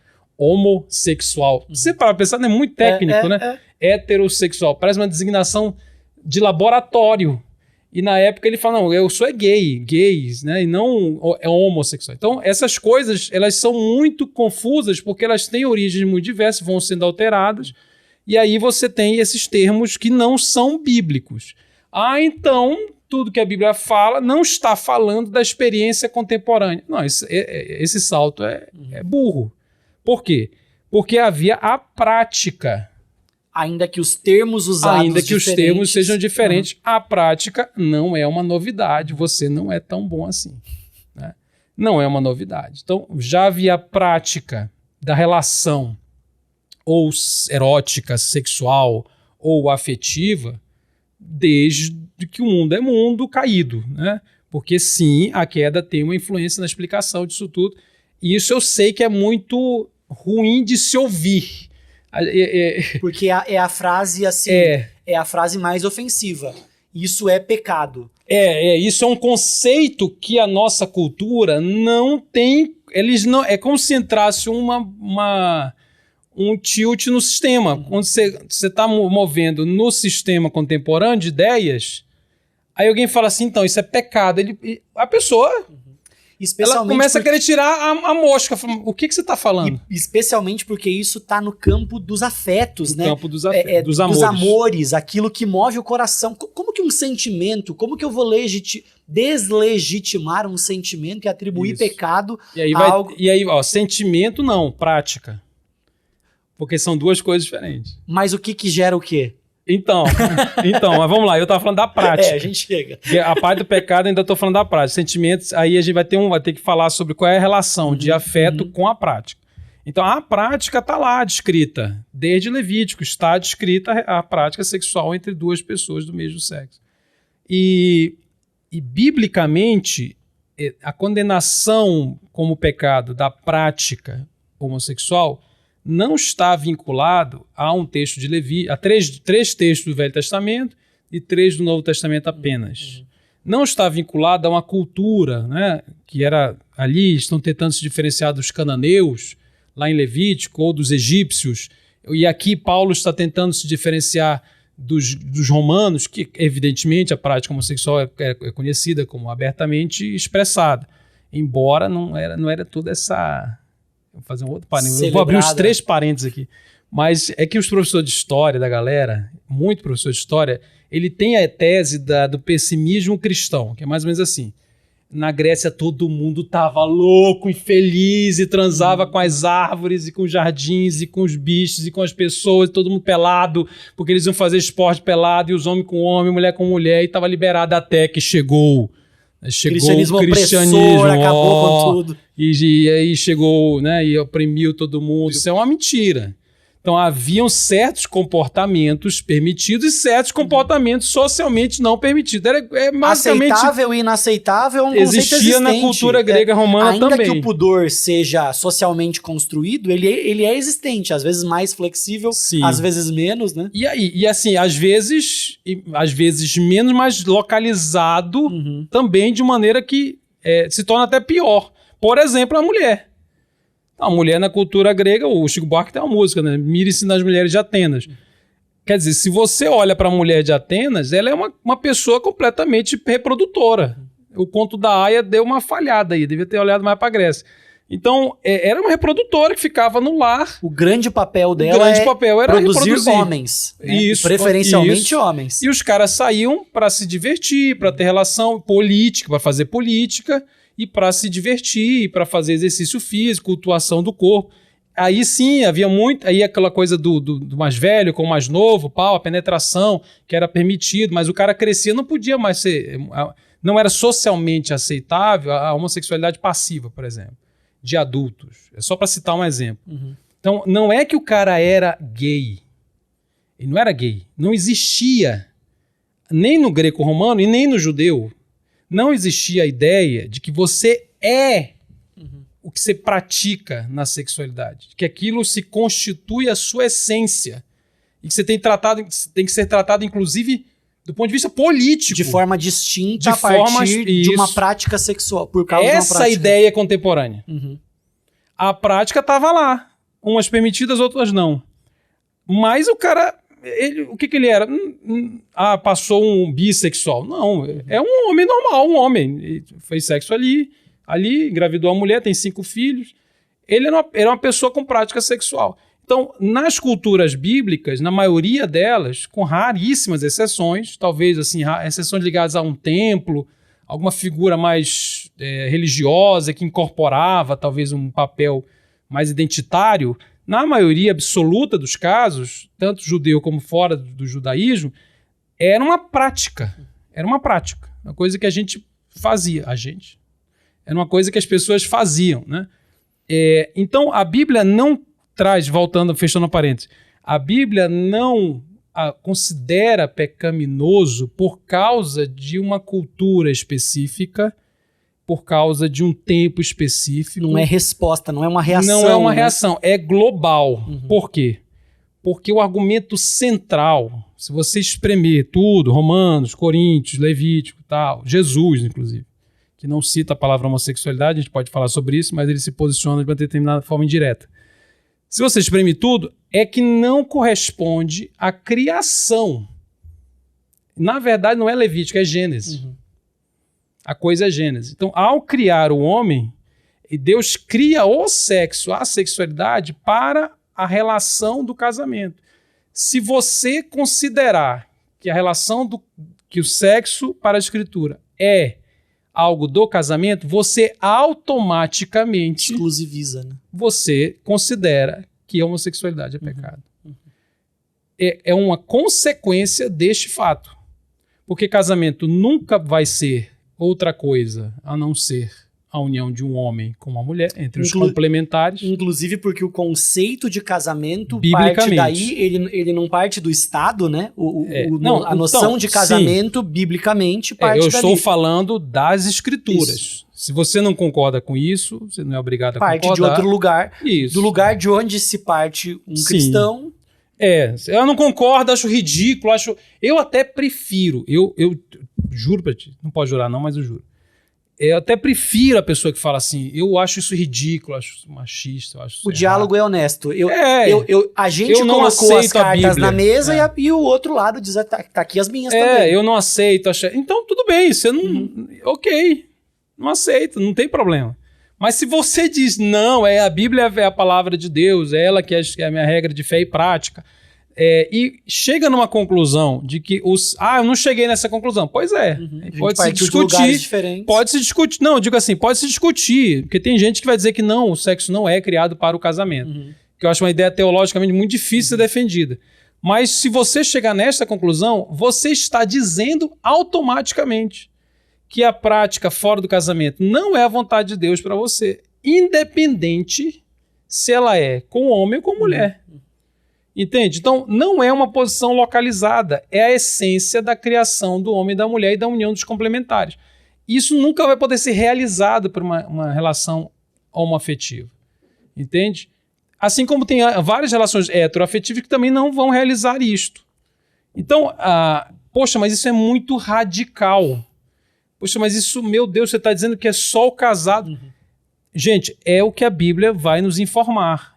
Homossexual. Você para pensar, é muito técnico, né? Heterossexual, parece uma designação de laboratório. E na época ele fala, não, eu sou gays, né? E não é homossexual. Então essas coisas, elas são muito confusas porque elas têm origens muito diversas, vão sendo alteradas. E aí você tem esses termos que não são bíblicos. Então tudo que a Bíblia fala não está falando da experiência contemporânea. Não, esse salto é burro. Por quê? Porque havia a prática. Ainda que os termos usados Ainda que os termos sejam diferentes, a prática não é uma novidade. Você não é tão bom assim. Né? Não é uma novidade. Então, já havia a prática da relação ou erótica, sexual ou afetiva desde que o mundo é mundo caído. Né? Porque, sim, a queda tem uma influência na explicação disso tudo. E isso eu sei que é muito ruim de se ouvir. Porque é a frase assim, é a frase mais ofensiva. Isso é pecado. Isso é um conceito que a nossa cultura não tem. Eles não. É como se entrasse um tilt no sistema. Quando você está movendo no sistema contemporâneo de ideias, aí alguém fala assim, então, isso é pecado. A pessoa. Ela começa a querer tirar a mosca. O que você está falando? Especialmente porque isso está no campo dos afetos, né? No campo dos afetos, dos amores, aquilo que move o coração. Como que um sentimento, como que eu vou deslegitimar um sentimento e atribuir pecado a algo... E aí, sentimento não, prática. Porque são duas coisas diferentes. Mas o que gera o quê? Então, mas vamos lá, eu tava falando da prática. A gente chega. A parte do pecado ainda tô falando da prática. Sentimentos, aí a gente vai ter que falar sobre qual é a relação de afeto com a prática. Então, a prática tá lá descrita, desde Levítico, está descrita a prática sexual entre duas pessoas do mesmo sexo. E biblicamente, a condenação como pecado da prática homossexual não está vinculado a um texto de Levítico, a três textos do Velho Testamento e 3 do Novo Testamento apenas. Não está vinculado a uma cultura, né, que era ali, estão tentando se diferenciar dos cananeus, lá em Levítico, ou dos egípcios, e aqui Paulo está tentando se diferenciar dos romanos, que evidentemente a prática homossexual é conhecida como abertamente expressada, embora não era toda essa... Vou fazer um outro parênteses. Eu vou abrir uns 3 parênteses aqui. Mas é que os professores de história da galera, muito professor de história, ele tem a tese do pessimismo cristão, que é mais ou menos assim. Na Grécia todo mundo tava louco e feliz e transava com as árvores e com os jardins e com os bichos e com as pessoas, todo mundo pelado, porque eles iam fazer esporte pelado e os homens com homem, mulher com mulher, e tava liberado até que chegou o cristianismo opressor, acabou com tudo. E aí chegou, né, e oprimiu todo mundo. Isso é uma mentira. Então haviam certos comportamentos permitidos e certos comportamentos socialmente não permitidos. Basicamente, aceitável e inaceitável é um conceito existia na cultura grega romana ainda também. Ainda que o pudor seja socialmente construído, ele é existente, às vezes mais flexível, sim, às vezes menos, né? E assim, às vezes menos, mas localizado também de maneira que se torna até pior. Por exemplo, a mulher. A mulher na cultura grega, o Chico Buarque tem uma música, né? Mire-se nas mulheres de Atenas. Quer dizer, se você olha para a mulher de Atenas, ela é uma pessoa completamente reprodutora. O conto da Aia deu uma falhada aí, devia ter olhado mais para a Grécia. Então, era uma reprodutora que ficava no lar. O grande papel dela era produzir homens. Né? Isso, preferencialmente homens. E os caras saíam para se divertir, para ter relação política, para fazer política, e para se divertir, para fazer exercício físico, cultuação do corpo. Aí sim, havia muito... Aí aquela coisa do mais velho com o mais novo, a penetração, que era permitido, mas o cara crescia, não podia mais ser... Não era socialmente aceitável a homossexualidade passiva, por exemplo, de adultos. É só para citar um exemplo. Então Então, não é que o cara era gay. Ele não era gay. Não existia, nem no greco-romano e nem no judeu, não existia a ideia de que você é o que você pratica na sexualidade. Que aquilo se constitui a sua essência. E que você tem que ser tratado, inclusive, do ponto de vista político. De forma distinta a partir de uma prática sexual. Por causa de uma prática. Essa ideia contemporânea. A prática estava lá. Umas permitidas, outras não. Mas o cara... o que ele era? Passou um bissexual. Não, é um homem normal, um homem. Ele fez sexo ali, engravidou uma mulher, tem 5 filhos. Ele era uma pessoa com prática sexual. Então, nas culturas bíblicas, na maioria delas, com raríssimas exceções, talvez assim, exceções ligadas a um templo, alguma figura mais religiosa que incorporava talvez um papel mais identitário, na maioria absoluta dos casos, tanto judeu como fora do judaísmo, era uma prática. Era uma prática. Uma coisa que a gente fazia. Era uma coisa que as pessoas faziam, né? Então, a Bíblia não traz, voltando, fechando parênteses, a Bíblia não considera pecaminoso por causa de uma cultura específica, por causa de um tempo específico. Não é resposta, não é uma reação. Não é uma reação, é global. Por quê? Porque o argumento central, se você espremer tudo, Romanos, Coríntios, Levítico, tal, Jesus, inclusive, que não cita a palavra homossexualidade, a gente pode falar sobre isso, mas ele se posiciona de uma determinada forma indireta. Se você espreme tudo, é que não corresponde à criação. Na verdade, não é Levítico, é Gênesis. A coisa é Gênesis. Então, ao criar o homem, Deus cria o sexo, a sexualidade, para a relação do casamento. Se você considerar que a relação que o sexo para a Escritura é algo do casamento, você automaticamente exclusiviza, né? Você considera que a homossexualidade é pecado. É uma consequência deste fato. Porque casamento nunca vai ser outra coisa a não ser a união de um homem com uma mulher, entre os complementares. Inclusive porque o conceito de casamento parte daí, ele não parte do Estado, né? A noção de casamento, sim, biblicamente, parte eu dali. Estou falando das Escrituras. Isso. Se você não concorda com isso, você não é obrigado a concordar. Parte de outro lugar. Isso. Do lugar de onde se parte um cristão. Eu não concordo, acho ridículo, eu até prefiro, eu juro pra ti, não pode jurar não, mas eu juro. Eu até prefiro a pessoa que fala assim, eu acho isso ridículo, acho machista, eu acho isso O diálogo é honesto. A gente eu não colocou as cartas na mesa e o outro lado diz, tá aqui as minhas também. Eu não aceito. Então, tudo bem, você não... Ok, não aceito, não tem problema. Mas se você diz, não, a Bíblia é a palavra de Deus, é ela que é a minha regra de fé e prática, e chega numa conclusão de que eu não cheguei nessa conclusão. Pois é, pode se discutir. Pode se discutir. Não, eu digo assim, pode se discutir, porque tem gente que vai dizer que não, o sexo não é criado para o casamento. Que eu acho uma ideia teologicamente muito difícil de ser defendida. Mas se você chegar nessa conclusão, você está dizendo automaticamente que a prática fora do casamento não é a vontade de Deus para você, independente se ela é com homem ou com mulher. Entende? Então, não é uma posição localizada, é a essência da criação do homem e da mulher e da união dos complementares. Isso nunca vai poder ser realizado por uma relação homoafetiva. Entende? Assim como tem várias relações heteroafetivas que também não vão realizar isto. Então, poxa, mas isso é muito radical. Poxa, mas isso, meu Deus, você está dizendo que é só o casado. Gente, é o que a Bíblia vai nos informar.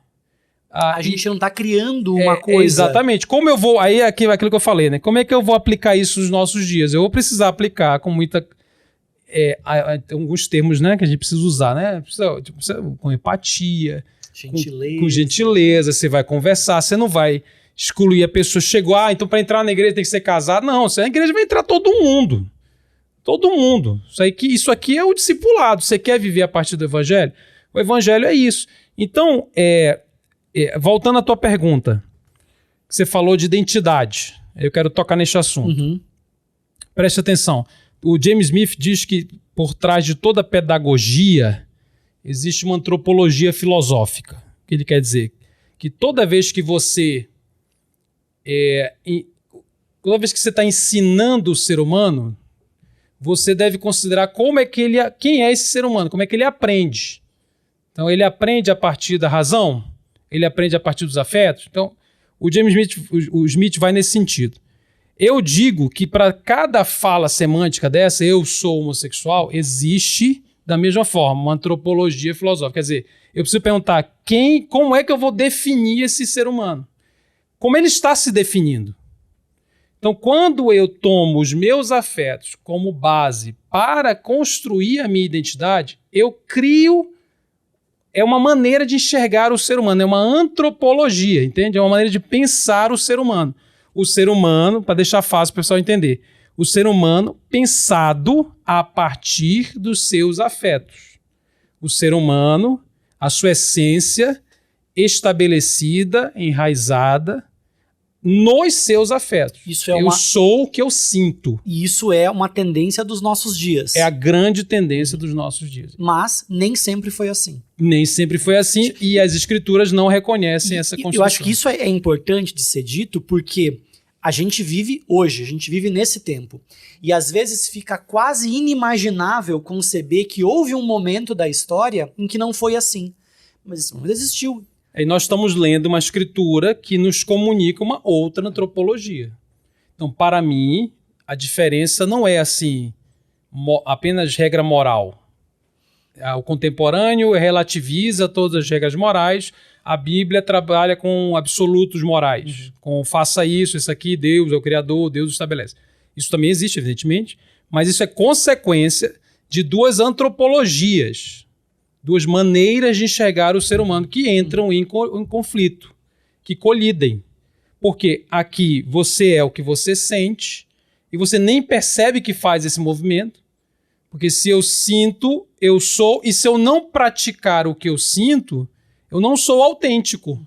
A gente não está criando uma coisa. Exatamente. Como eu vou... Aí é aquilo que eu falei, né? Como é que eu vou aplicar isso nos nossos dias? Eu vou precisar aplicar com muita... alguns termos, né, que a gente precisa usar, né? Com empatia, com gentileza. Você vai conversar, você não vai excluir a pessoa. Chegou, então para entrar na igreja tem que ser casado. Não, na igreja vai entrar todo mundo. Todo mundo. Isso aqui é o discipulado. Você quer viver a partir do evangelho? O evangelho é isso. Então, voltando à tua pergunta, que você falou de identidade. Eu quero tocar neste assunto. Preste atenção. O James Smith diz que por trás de toda pedagogia existe uma antropologia filosófica. O que ele quer dizer? que toda vez que você toda vez que você está ensinando o ser humano, você deve considerar quem é esse ser humano, como é que ele aprende. Então, ele aprende a partir da razão, ele aprende a partir dos afetos. Então, o Smith vai nesse sentido. Eu digo que para cada fala semântica dessa, eu sou homossexual, existe da mesma forma uma antropologia filosófica. Quer dizer, eu preciso perguntar como é que eu vou definir esse ser humano? Como ele está se definindo? Então, quando eu tomo os meus afetos como base para construir a minha identidade, eu crio... É uma maneira de enxergar o ser humano, é uma antropologia, entende? É uma maneira de pensar o ser humano. O ser humano, para deixar fácil o pessoal entender, o ser humano pensado a partir dos seus afetos. O ser humano, a sua essência estabelecida, enraizada nos seus afetos. Eu sou o que eu sinto. E isso é uma tendência dos nossos dias. É a grande tendência dos nossos dias. Mas nem sempre foi assim. Nem sempre foi assim e as escrituras não reconhecem essa construção. Eu acho que isso é importante de ser dito porque a gente vive hoje, a gente vive nesse tempo. E às vezes fica quase inimaginável conceber que houve um momento da história em que não foi assim. Mas esse momento existiu. E nós estamos lendo uma escritura que nos comunica uma outra antropologia. Então, para mim, a diferença não é assim, apenas regra moral. O contemporâneo relativiza todas as regras morais, a Bíblia trabalha com absolutos morais, com faça isso aqui, Deus é o Criador, Deus estabelece. Isso também existe, evidentemente, mas isso é consequência de duas antropologias, duas maneiras de enxergar o ser humano que entram em conflito, que colidem. Porque aqui você é o que você sente e você nem percebe que faz esse movimento, porque se eu sinto, eu sou, e se eu não praticar o que eu sinto, eu não sou autêntico,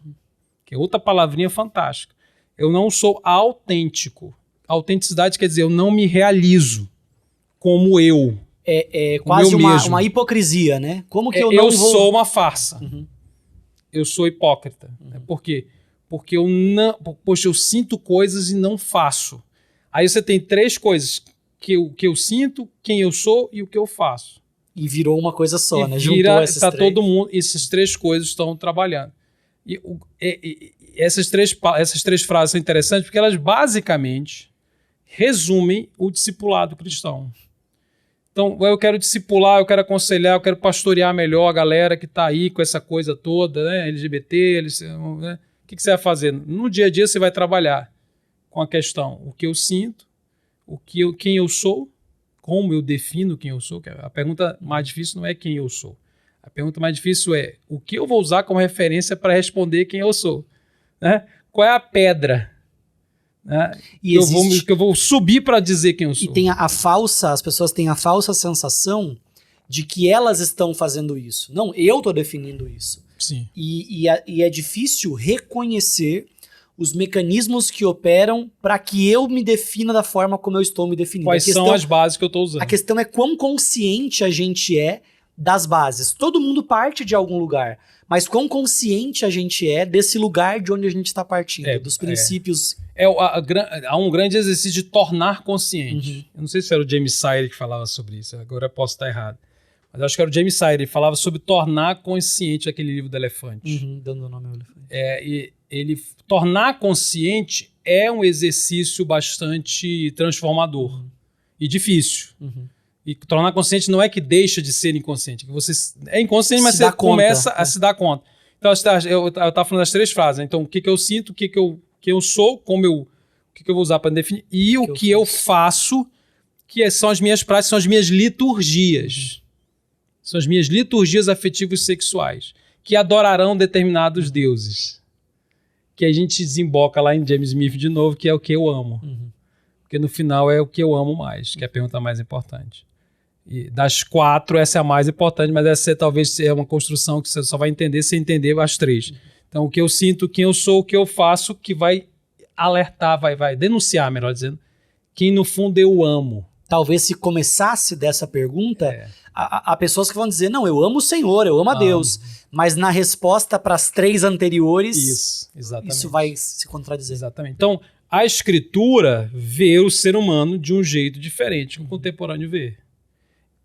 que é outra palavrinha fantástica. Eu não sou autêntico. Autenticidade quer dizer, eu não me realizo como eu. É quase uma hipocrisia, né? Como que eu sou uma farsa. Eu sou hipócrita. Por quê? Porque eu sinto coisas e não faço. Aí você tem três coisas, que eu sinto, quem eu sou e o que eu faço. E virou uma coisa só, né? Juntou esses três. Todo mundo, essas três coisas estão trabalhando. E essas três frases são interessantes porque elas basicamente resumem o discipulado cristão. Então, eu quero discipular, eu quero aconselhar, eu quero pastorear melhor a galera que está aí com essa coisa toda, né? LGBT, né? O que você vai fazer? No dia a dia você vai trabalhar com a questão, o que eu sinto, quem eu sou, como eu defino quem eu sou. A pergunta mais difícil não é quem eu sou. A pergunta mais difícil é o que eu vou usar como referência para responder quem eu sou. Né? Qual é a pedra? Né? Que eu vou subir para dizer quem eu sou. E tem as pessoas têm a falsa sensação de que elas estão fazendo isso. Não, eu estou definindo isso. Sim. E é difícil reconhecer os mecanismos que operam para que eu me defina da forma como eu estou me definindo. Quais são as bases que eu estou usando? A questão é quão consciente a gente é das bases. Todo mundo parte de algum lugar, mas quão consciente a gente é desse lugar de onde a gente está partindo, dos princípios. Há um grande exercício de tornar consciente. Eu não sei se era o James Sire que falava sobre isso, agora eu posso estar errado. Mas eu acho que era o James Sire, ele falava sobre tornar consciente aquele livro do elefante. Dando o nome ao elefante. Ele tornar consciente é um exercício bastante transformador e difícil. E tornar consciente não é que deixa de ser inconsciente, que você é inconsciente, mas você começa a se dar conta. Então, eu estava falando das três frases. Então, o que eu sinto, o que eu sou, o que eu vou usar para definir, e o que eu faço, que são as minhas práticas, são as minhas liturgias. São as minhas liturgias afetivos sexuais, que adorarão determinados deuses. Que a gente desemboca lá em James Smith de novo, que é o que eu amo. Porque no final é o que eu amo mais, que é a pergunta mais importante. E das quatro, essa é a mais importante, mas essa talvez é uma construção que você só vai entender se entender as três. Então, o que eu sinto, quem eu sou, o que eu faço, que vai alertar, vai denunciar, melhor dizendo, quem no fundo eu amo. talvez se começasse dessa pergunta, há pessoas que vão dizer, não, eu amo o Senhor, eu amo a Deus. Mas na resposta para as 3 anteriores, isso vai se contradizer. Exatamente. Então, a Escritura vê o ser humano de um jeito diferente que o contemporâneo vê.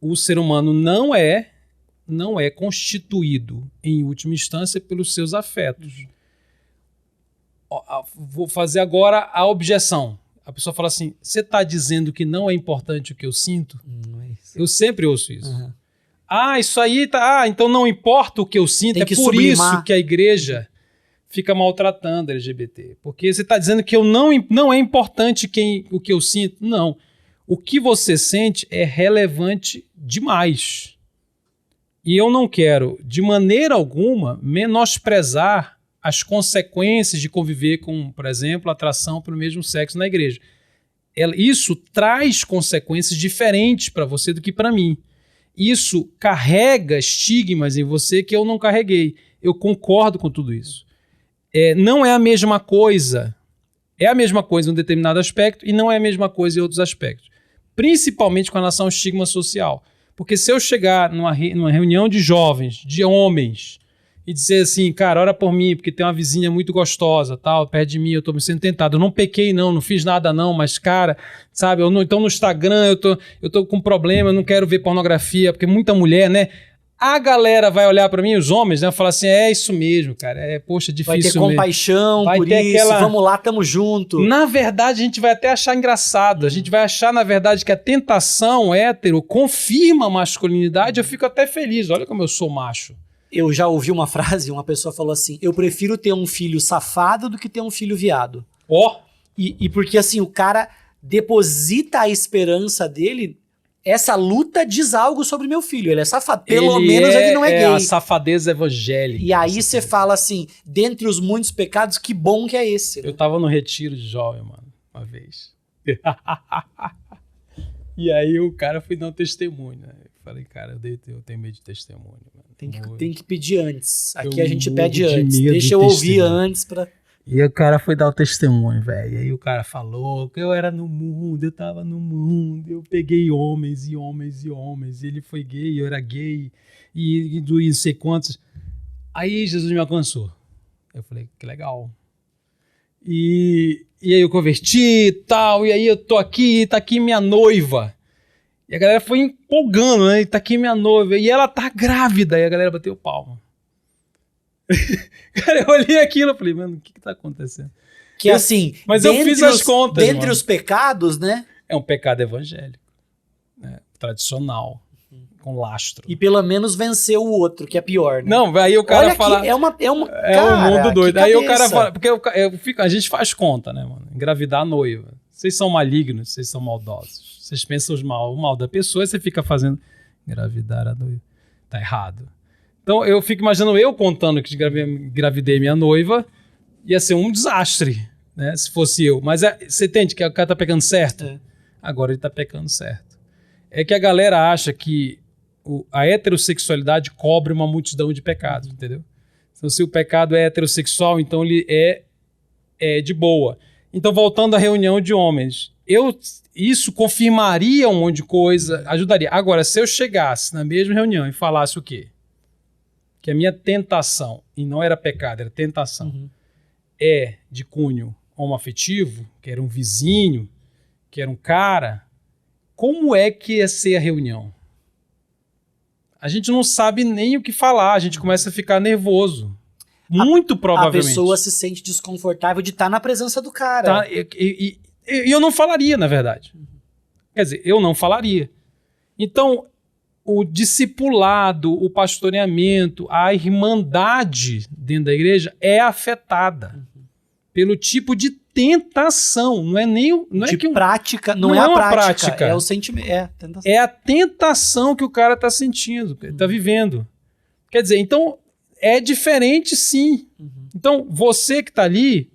O ser humano não é constituído, em última instância, pelos seus afetos. Vou fazer agora a objeção. A pessoa fala assim, você está dizendo que não é importante o que eu sinto? Não é isso. Eu sempre ouço isso. Isso aí tá... então não importa o que eu sinto, tem que por sublimar. isso que a igreja fica maltratando a LGBT. Porque você está dizendo que não é importante o que eu sinto. Não. O que você sente é relevante demais. E eu não quero, de maneira alguma, menosprezar as consequências de conviver com, por exemplo, atração pelo mesmo sexo na igreja. Isso traz consequências diferentes para você do que para mim. Isso carrega estigmas em você que eu não carreguei. Eu concordo com tudo isso. Não é a mesma coisa. É a mesma coisa em um determinado aspecto e não é a mesma coisa em outros aspectos. Principalmente com relação ao estigma social. Porque se eu chegar numa reunião de jovens, de homens, e dizer assim, cara, ora por mim, porque tem uma vizinha muito gostosa, tal, perto de mim, eu tô me sendo tentado. Eu não pequei não fiz nada não, mas cara, sabe, então no Instagram eu tô com problema, eu não quero ver pornografia, porque muita mulher, né? A galera vai olhar pra mim, os homens, né, falar assim, é isso mesmo, cara, poxa, difícil mesmo. Vai ter compaixão por isso, vamos lá, tamo junto. Na verdade, a gente vai até achar engraçado, a gente vai achar, na verdade, que a tentação hétero confirma a masculinidade, eu fico até feliz, olha como eu sou macho. Eu já ouvi uma frase, uma pessoa falou assim, eu prefiro ter um filho safado do que ter um filho viado. E porque assim, o cara deposita a esperança dele, essa luta diz algo sobre meu filho, ele é safado, pelo menos ele não é gay. A safadez evangélica. E aí você fala assim, dentre os muitos pecados, que bom que é esse. Né? Eu tava no retiro de jovem, mano, uma vez. E aí o cara foi dar um testemunho, né? Falei, cara, eu tenho medo de testemunho. Mano. Tem que pedir antes. Aqui a gente pede antes. Deixa eu ouvir antes pra... E o cara foi dar o testemunho, velho. E aí o cara falou que eu era no mundo, eu tava no mundo, eu peguei homens e homens e homens. E ele foi gay, eu era gay, e não sei quantos. Aí Jesus me alcançou. Eu falei, que legal. E aí eu converti e tal, e aí eu tô aqui, tá aqui minha noiva. E a galera foi empolgando, né? E tá aqui minha noiva. E ela tá grávida. E a galera bateu palma. Cara, eu olhei aquilo e falei, mano, o que tá acontecendo? Que assim... Mas eu fiz as contas, dentre os pecados, né? É um pecado evangélico. Né? Tradicional. Com lastro. E pelo menos venceu o outro, que é pior, né? Não, aí o cara olha fala... É um mundo doido. Aí o cara fala... Porque a gente faz conta, né, mano? Engravidar a noiva. Vocês são malignos, vocês são maldosos. Vocês pensam o mal da pessoa e você fica fazendo engravidar a noiva. Tá errado. Então eu fico imaginando eu contando que engravidei minha noiva, ia ser um desastre, né? Se fosse eu. Mas você entende que o cara tá pecando certo? Agora ele tá pecando certo. É que a galera acha que a heterossexualidade cobre uma multidão de pecados, entendeu? Então se o pecado é heterossexual, então ele é de boa. Então voltando à reunião de homens, isso confirmaria um monte de coisa, ajudaria. Agora, se eu chegasse na mesma reunião e falasse o quê? Que a minha tentação, e não era pecado, era tentação, é de cunho homoafetivo, que era um vizinho, que era um cara, como é que ia ser a reunião? A gente não sabe nem o que falar, a gente começa a ficar nervoso. Muito provavelmente. A pessoa se sente desconfortável de estar na presença do cara. E eu não falaria, na verdade. Quer dizer, eu não falaria. Então, o discipulado, o pastoreamento, a irmandade dentro da igreja é afetada pelo tipo de tentação. Não é nem... prática, não é a prática. É o sentimento. É a tentação que o cara está sentindo, está vivendo. Quer dizer, então, é diferente sim. Então, você que está ali,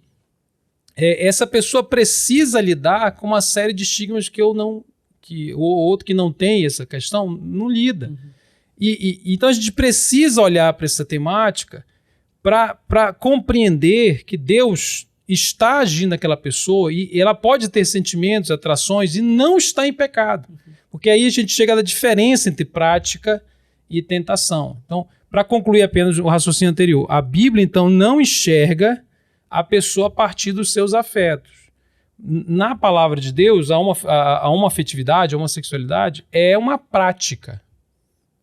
essa pessoa precisa lidar com uma série de estigmas que o outro que não tem essa questão não lida. Então a gente precisa olhar para essa temática para compreender que Deus está agindo naquela pessoa e ela pode ter sentimentos, atrações e não está em pecado. Porque aí a gente chega à diferença entre prática e tentação. Então, para concluir apenas o raciocínio anterior, a Bíblia, então, não enxerga a pessoa a partir dos seus afetos. Na palavra de Deus, a homoafetividade, a homossexualidade é uma prática.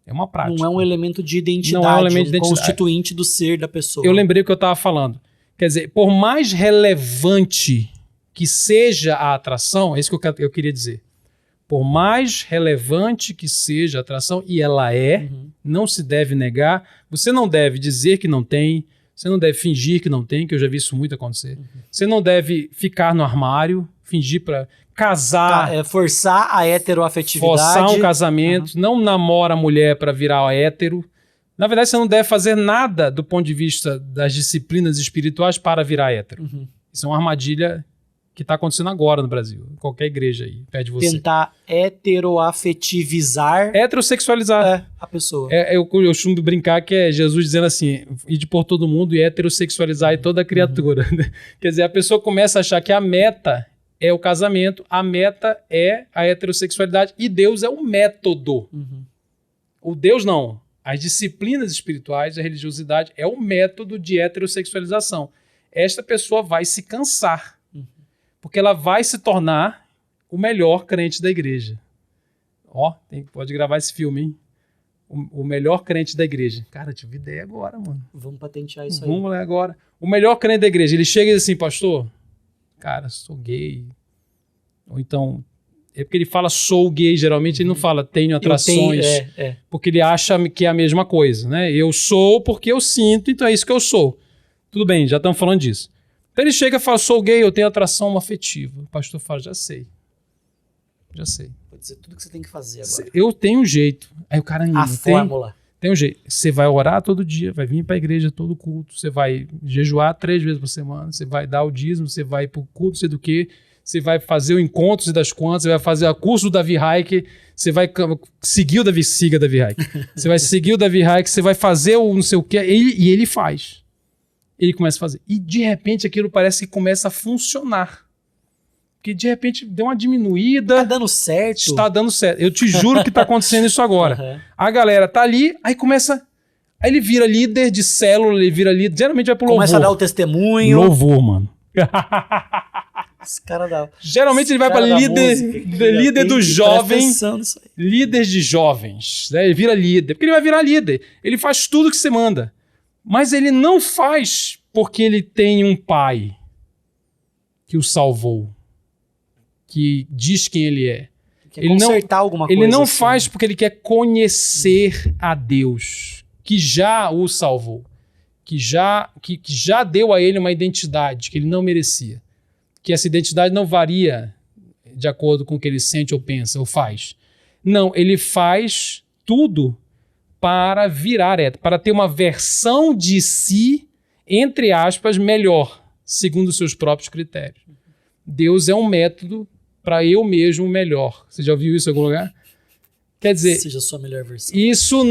É uma prática. Não é um elemento de identidade, não é um elemento de identidade. Constituinte do ser da pessoa. Eu lembrei o que eu estava falando. Quer dizer, por mais relevante que seja a atração, é isso que eu queria dizer. Por mais relevante que seja a atração, e ela é, não se deve negar, você não deve dizer que não tem, você não deve fingir que não tem, que eu já vi isso muito acontecer. Você não deve ficar no armário, fingir para casar. Forçar a heteroafetividade. Forçar um casamento, não namora a mulher para virar hétero. Na verdade, você não deve fazer nada do ponto de vista das disciplinas espirituais para virar hétero. Isso é uma armadilha que está acontecendo agora no Brasil. Qualquer igreja aí pede você. Tentar heteroafetivizar. Heterossexualizar. A pessoa. Eu costumo brincar que é Jesus dizendo assim, ide por todo mundo e heterossexualizar toda a criatura. Quer dizer, a pessoa começa a achar que a meta é o casamento, a meta é a heterossexualidade e Deus é o método. O Deus não. As disciplinas espirituais, a religiosidade é o método de heterossexualização. Esta pessoa vai se cansar, porque ela vai se tornar o melhor crente da igreja. Pode gravar esse filme, hein? O melhor crente da igreja. Cara, tive ideia agora, mano. Vamos patentear isso aí. Vamos lá agora. O melhor crente da igreja. Ele chega e diz assim, pastor, cara, sou gay. Ou então... É porque ele fala sou gay, geralmente ele não fala tenho atrações, porque ele acha que é a mesma coisa, né? Eu sou porque eu sinto, então é isso que eu sou. Tudo bem, já estamos falando disso. Então ele chega e fala, sou gay, eu tenho atração afetiva. O pastor fala, já sei. Pode dizer tudo que você tem que fazer agora. Eu tenho um jeito. Aí o cara anima. Fórmula. Tem um jeito. Você vai orar todo dia, vai vir para a igreja todo culto, você vai jejuar 3 vezes por semana, você vai dar o dízimo, você vai para o culto, sei do quê. Você vai fazer o encontro e das quantas, você vai fazer o curso do Davi Haik, você vai seguir o Davi, siga o Davi Haik. Você vai seguir o Davi Haik, você vai fazer o não sei o que, e ele faz. Ele começa a fazer. E de repente aquilo parece que começa a funcionar. Porque de repente deu uma diminuída. Tá dando certo. Está dando certo. Eu te juro que está acontecendo isso agora. A galera tá ali, aí começa... Aí ele vira líder de célula, ele vira líder, geralmente vai pro louvor. Começa a dar o testemunho. Louvor, mano. Geralmente ele vai para líder dos jovens, líder de jovens, né? Ele vira líder, porque ele vai virar líder, ele faz tudo que você manda, mas ele não faz porque ele tem um pai que o salvou, que diz quem ele é. Quer consertar alguma coisa. Ele não faz porque ele quer conhecer a Deus, que já o salvou, que já deu a ele uma identidade que ele não merecia. Que essa identidade não varia de acordo com o que ele sente ou pensa ou faz. Não, ele faz tudo para virar hétero, para ter uma versão de si, entre aspas, melhor, segundo os seus próprios critérios. Deus é um método para eu mesmo melhor. Você já ouviu isso em algum lugar? Quer dizer, seja a sua melhor versão. Isso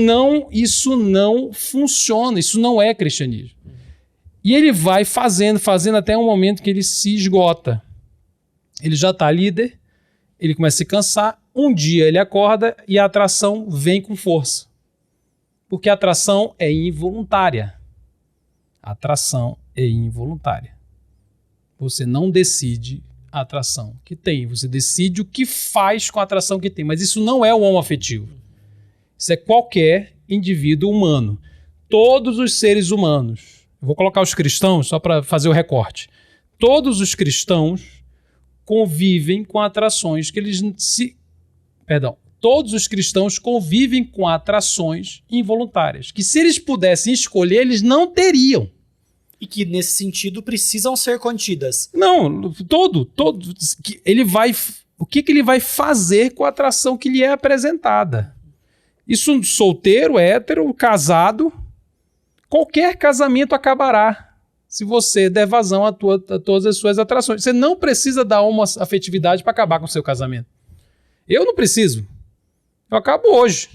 não funciona, isso não é cristianismo. E ele vai fazendo até um momento que ele se esgota. Ele já está líder, ele começa a se cansar, um dia ele acorda e a atração vem com força. Porque a atração é involuntária. A atração é involuntária. Você não decide a atração que tem, você decide o que faz com a atração que tem. Mas isso não é o homoafetivo. Isso é qualquer indivíduo humano. Todos os seres humanos. Vou colocar os cristãos só para fazer o recorte. Todos os cristãos convivem com atrações que eles todos os cristãos convivem com atrações involuntárias, que se eles pudessem escolher, eles não teriam. E que, nesse sentido, precisam ser contidas. Não, o que ele vai fazer com a atração que lhe é apresentada? Isso solteiro, hétero, casado... Qualquer casamento acabará se você der vazão a todas as suas atrações. Você não precisa dar uma afetividade para acabar com o seu casamento. Eu não preciso. Eu acabo hoje.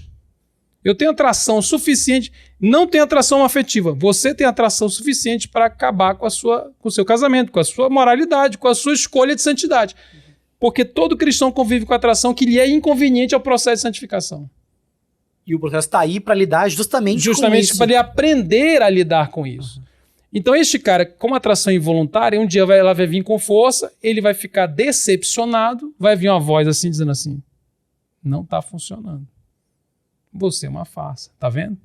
Eu tenho atração suficiente, não tenho atração afetiva. Você tem atração suficiente para acabar com o seu casamento, com a sua moralidade, com a sua escolha de santidade. Porque todo cristão convive com a atração que lhe é inconveniente ao processo de santificação. E o processo está aí para lidar justamente com isso. Para ele aprender a lidar com isso. Então este cara, como atração involuntária, um dia ela vai vir com força, ele vai ficar decepcionado, vai vir uma voz assim, dizendo assim, não está funcionando. Você é uma farsa, tá vendo?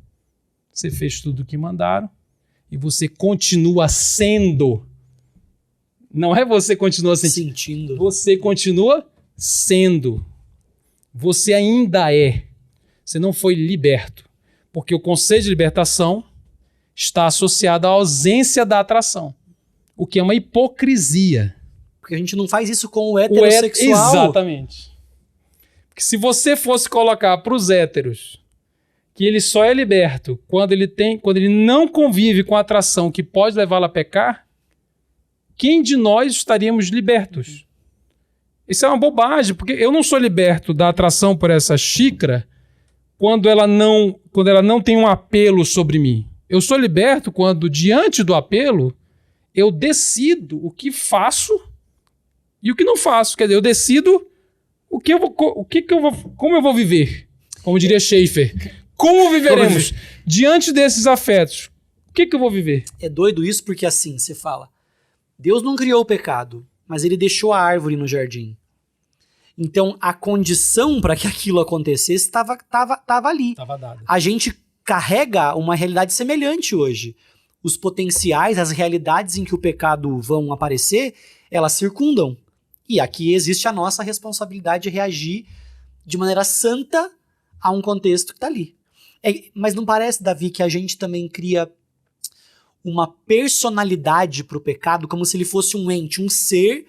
Você fez tudo o que mandaram e você continua sendo. Não é você continua sentindo. Você continua sendo. Você ainda é. Você não foi liberto. Porque o conceito de libertação está associado à ausência da atração. O que é uma hipocrisia. Porque a gente não faz isso com o heterossexual. Exatamente. Porque se você fosse colocar para os héteros que ele só é liberto quando ele não convive com a atração que pode levá-lo a pecar, quem de nós estaríamos libertos? Isso é uma bobagem, porque eu não sou liberto da atração por essa xícara quando ela não tem um apelo sobre mim. Eu sou liberto quando, diante do apelo, eu decido o que faço e o que não faço. Quer dizer, eu decido como eu vou viver. Como diria Schaeffer. Como viveremos diante desses afetos? O que eu vou viver? É doido isso porque assim, você fala, Deus não criou o pecado, mas ele deixou a árvore no jardim. Então, a condição para que aquilo acontecesse estava ali. Estava dada. A gente carrega uma realidade semelhante hoje. Os potenciais, as realidades em que o pecado vão aparecer, elas circundam. E aqui existe a nossa responsabilidade de reagir de maneira santa a um contexto que está ali. Mas não parece, Davi, que a gente também cria uma personalidade para o pecado, como se ele fosse um ente, um ser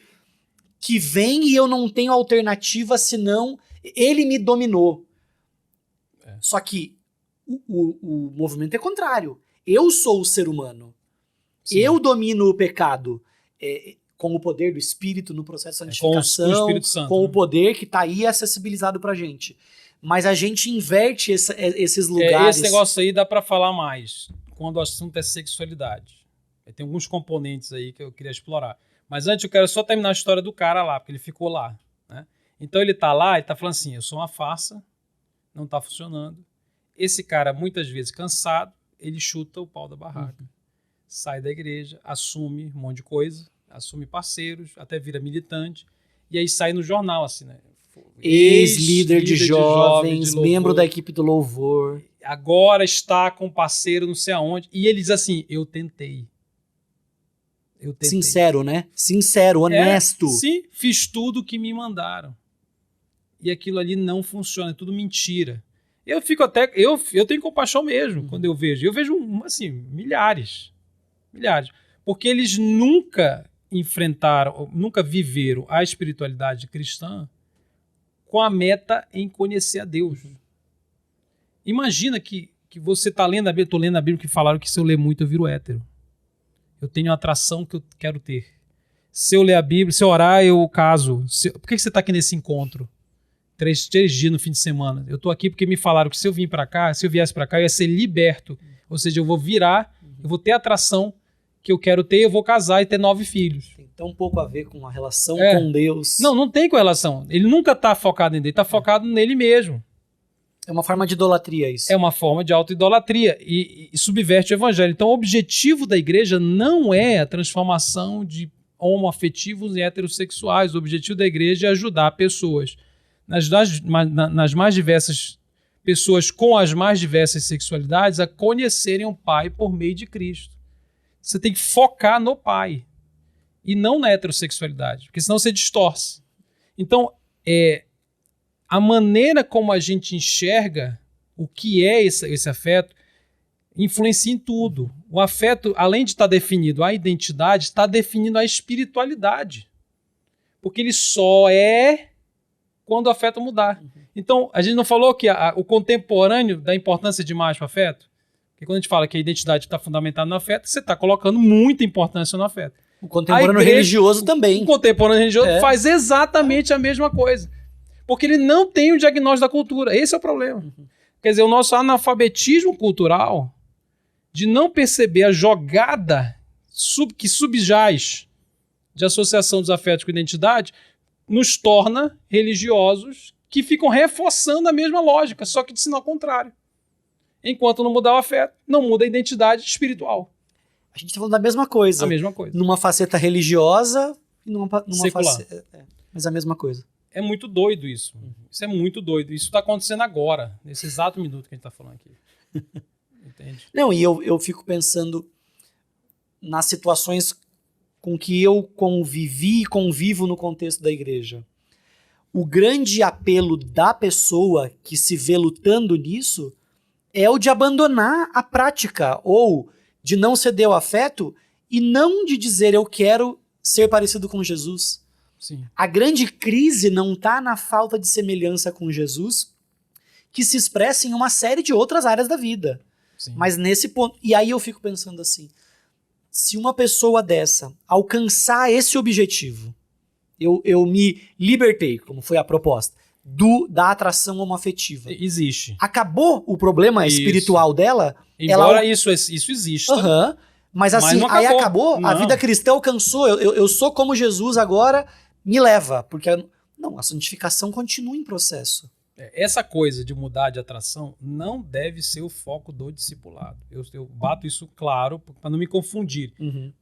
que vem e eu não tenho alternativa senão ele me dominou. Só que o movimento é contrário. Eu sou o ser humano. Sim. Eu domino o pecado com o poder do Espírito no processo de santificação, com o Espírito Santo, com o poder que está aí acessibilizado para a gente. Mas a gente inverte esses lugares. Esse negócio aí dá para falar mais quando o assunto é sexualidade. Tem alguns componentes aí que eu queria explorar. Mas antes eu quero só terminar a história do cara lá, porque ele ficou lá. Né? Então ele tá lá e tá falando assim, eu sou uma farsa, não tá funcionando. Esse cara, muitas vezes cansado, ele chuta o pau da barraca. Sai da igreja, assume um monte de coisa, assume parceiros, até vira militante, e aí sai no jornal, assim, né? Ex-líder de jovens, membro da equipe do louvor. Agora está com parceiro não sei aonde. E ele diz assim, eu tentei. Sincero, né? Sincero, honesto. Sim, fiz tudo o que me mandaram. E aquilo ali não funciona, é tudo mentira. Eu fico até... Eu tenho compaixão mesmo quando eu vejo. Eu vejo, assim, milhares. Porque eles nunca enfrentaram, nunca viveram a espiritualidade cristã com a meta em conhecer a Deus. Imagina que você está lendo a Bíblia, estou lendo a Bíblia que falaram que se eu ler muito eu viro hétero. Eu tenho a atração que eu quero ter. Se eu ler a Bíblia, se eu orar, eu caso. Por que você está aqui nesse encontro? 3 dias no fim de semana. Eu estou aqui porque me falaram que se eu viesse para cá, eu ia ser liberto. Ou seja, eu vou virar, eu vou ter a atração que eu quero ter, eu vou casar e ter 9 filhos. Tem tão pouco a ver com a relação com Deus. Não tem correlação. Ele nunca está focado em Deus, está focado nele mesmo. É uma forma de idolatria isso. É uma forma de auto-idolatria e subverte o evangelho. Então o objetivo da igreja não é a transformação de homoafetivos em heterossexuais. O objetivo da igreja é ajudar pessoas nas mais diversas pessoas com as mais diversas sexualidades a conhecerem o Pai por meio de Cristo. Você tem que focar no Pai e não na heterossexualidade, porque senão você distorce. Então, a maneira como a gente enxerga o que é esse afeto influencia em tudo. O afeto, além de estar definido a identidade, está definindo a espiritualidade. Porque ele só é quando o afeto mudar. Então, a gente não falou que o contemporâneo da importância demais para o afeto? Porque quando a gente fala que a identidade está fundamentada no afeto, você está colocando muita importância no afeto. O contemporâneo religioso também. O contemporâneo religioso faz exatamente a mesma coisa. Porque ele não tem o diagnóstico da cultura. Esse é o problema. Quer dizer, o nosso analfabetismo cultural de não perceber a jogada que subjaz de associação dos afetos com identidade nos torna religiosos que ficam reforçando a mesma lógica, só que de sinal contrário. Enquanto não mudar o afeto, não muda a identidade espiritual. A gente está falando da mesma coisa. A mesma coisa. Numa faceta religiosa e numa secular. faceta... Mas a mesma coisa. É muito doido isso. Isso é muito doido. Isso está acontecendo agora, nesse exato minuto que a gente está falando aqui. Entende? Não, e eu fico pensando nas situações com que eu convivi e convivo no contexto da igreja. O grande apelo da pessoa que se vê lutando nisso é o de abandonar a prática ou de não ceder ao afeto e não de dizer eu quero ser parecido com Jesus. Sim. A grande crise não está na falta de semelhança com Jesus, que se expressa em uma série de outras áreas da vida. Sim. Mas nesse ponto... E aí eu fico pensando assim, se uma pessoa dessa alcançar esse objetivo, eu me libertei, como foi a proposta, da atração homoafetiva. Existe. Acabou o problema espiritual dela? Embora isso exista. Mas assim, não aí acabou. a vida cristã alcançou, eu sou como Jesus agora, me leva. Porque, não, a santificação continua em processo. Essa coisa de mudar de atração não deve ser o foco do discipulado. Eu bato isso claro para não me confundir.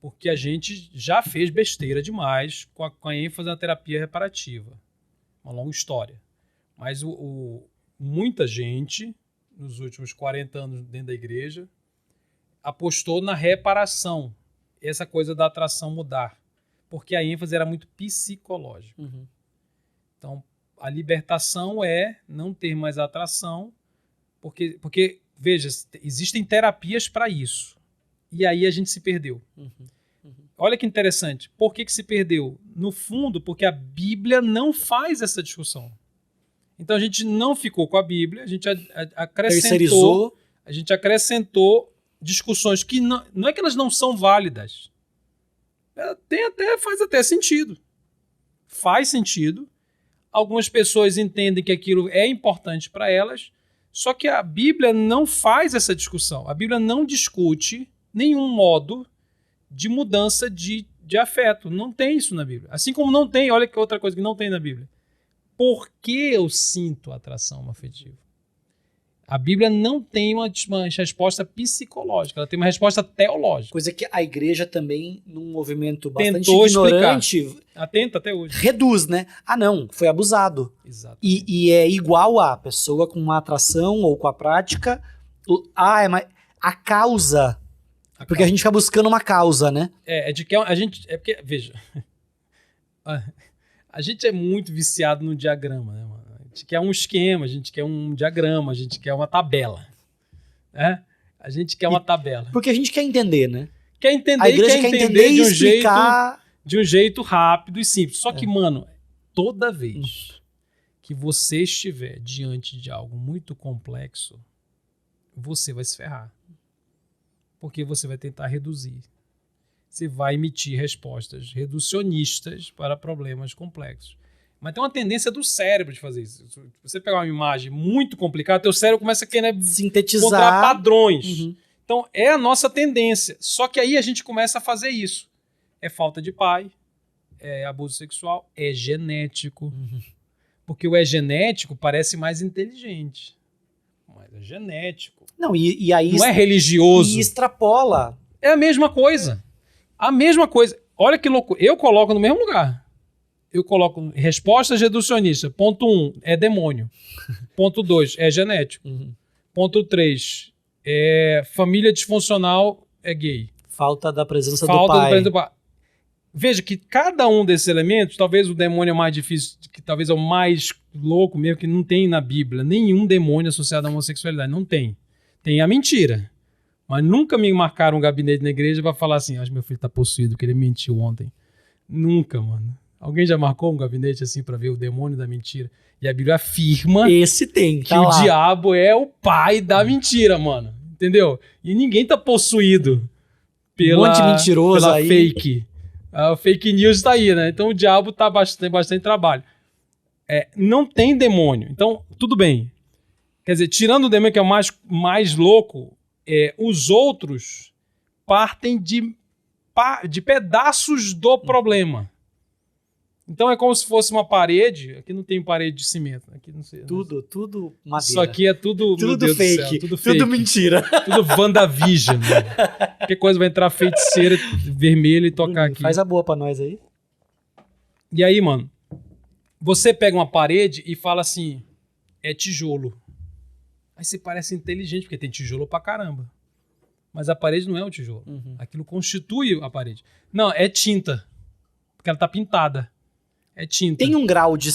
Porque a gente já fez besteira demais com a ênfase na terapia reparativa. Uma longa história. Mas muita gente, nos últimos 40 anos dentro da igreja, apostou na reparação. Essa coisa da atração mudar. Porque a ênfase era muito psicológica. Então, a libertação é não ter mais atração, porque, veja, existem terapias para isso. E aí a gente se perdeu. Olha que interessante. Por que se perdeu? No fundo, porque a Bíblia não faz essa discussão. Então a gente não ficou com a Bíblia, a gente acrescentou discussões que não é que elas não são válidas. Faz até sentido. Faz sentido. Algumas pessoas entendem que aquilo é importante para elas, só que a Bíblia não faz essa discussão. A Bíblia não discute nenhum modo de mudança de afeto. Não tem isso na Bíblia. Assim como não tem, olha que outra coisa que não tem na Bíblia. Por que eu sinto atração afetiva? A Bíblia não tem uma resposta psicológica, ela tem uma resposta teológica. Coisa que a igreja também, num movimento bastante tentou ignorante... explicar. Tenta até hoje. Reduz, né? Ah, não, foi abusado. Exatamente. E é igual a pessoa com uma atração ou com a prática... mas a causa... Porque a gente fica buscando uma causa, né? Porque, veja... A gente é muito viciado no diagrama, né, mano? A gente quer um esquema, a gente quer um diagrama, a gente quer uma tabela. Né? A gente quer uma tabela. Porque a gente quer entender, né? Quer entender, a igreja quer entender e explicar... de um jeito rápido e simples. Só que, mano, toda vez que você estiver diante de algo muito complexo, você vai se ferrar. Porque você vai tentar reduzir. Você vai emitir respostas reducionistas para problemas complexos. Mas tem uma tendência do cérebro de fazer isso. Se você pegar uma imagem muito complicada, teu cérebro começa a querer sintetizar, encontrar padrões. Então, é a nossa tendência. Só que aí a gente começa a fazer isso. É falta de pai, é abuso sexual, é genético. Porque o genético parece mais inteligente. Mas é genético. Não, e aí não é religioso. E extrapola. É a mesma coisa. A mesma coisa. Olha que loucura. Eu coloco no mesmo lugar. Eu coloco respostas reducionistas. Ponto 1 é demônio. Ponto 2 é genético. Ponto 3 é família disfuncional, é gay. Falta da presença do pai. Veja que cada um desses elementos, talvez o demônio é mais difícil, que talvez é o mais louco mesmo, que não tem na Bíblia. Nenhum demônio associado à homossexualidade. Não tem. Tem a mentira. Mas nunca me marcaram um gabinete na igreja para falar assim, acho que meu filho tá possuído, que ele mentiu ontem. Nunca, mano. Alguém já marcou um gabinete assim para ver o demônio da mentira? E a Bíblia afirma que o diabo é o pai da mentira, mano. Entendeu? E ninguém tá possuído pela, um monte de mentiroso pela aí. fake. A fake news tá aí, né? Então o diabo tem bastante trabalho. Não tem demônio. Então, tudo bem. Quer dizer, tirando o demônio que é o mais louco, os outros partem de pedaços do problema. Então é como se fosse uma parede. Aqui não tem parede de cimento. Aqui não sei. Tudo madeira. Isso aqui é tudo Tudo fake. Tudo mentira. Tudo WandaVision. Qualquer coisa vai entrar feiticeira vermelha e tocar aqui. Faz a boa pra nós aí. E aí, mano, você pega uma parede e fala assim, é tijolo. Aí você parece inteligente, porque tem tijolo pra caramba. Mas a parede não é um tijolo. Aquilo constitui a parede. Não, é tinta. Porque ela tá pintada. É tinta. Tem um grau de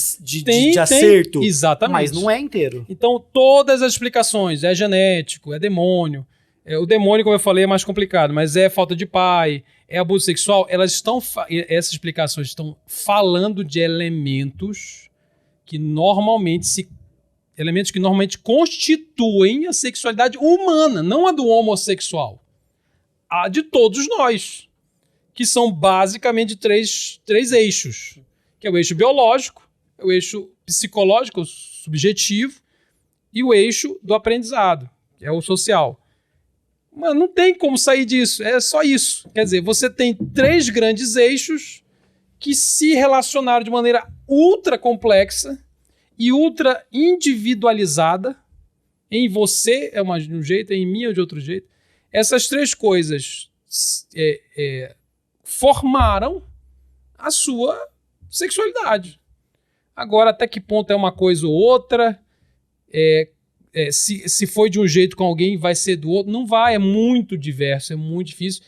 acerto. Exatamente. Mas não é inteiro. Então, todas as explicações, é genético, é demônio. O demônio, como eu falei, é mais complicado, mas é falta de pai, é abuso sexual. Essas explicações estão falando de elementos que normalmente constituem a sexualidade humana, não a do homossexual. A de todos nós, que são basicamente três eixos, que é o eixo biológico, o eixo psicológico, o subjetivo, e o eixo do aprendizado, que é o social. Mas não tem como sair disso, é só isso. Quer dizer, você tem 3 grandes eixos que se relacionaram de maneira ultra complexa e ultra individualizada. Em você é de um jeito, em mim é de outro jeito. Essas 3 coisas formaram a sua sexualidade. Agora, até que ponto é uma coisa ou outra, se foi de um jeito com alguém, vai ser do outro. Não vai, é muito diverso, é muito difícil,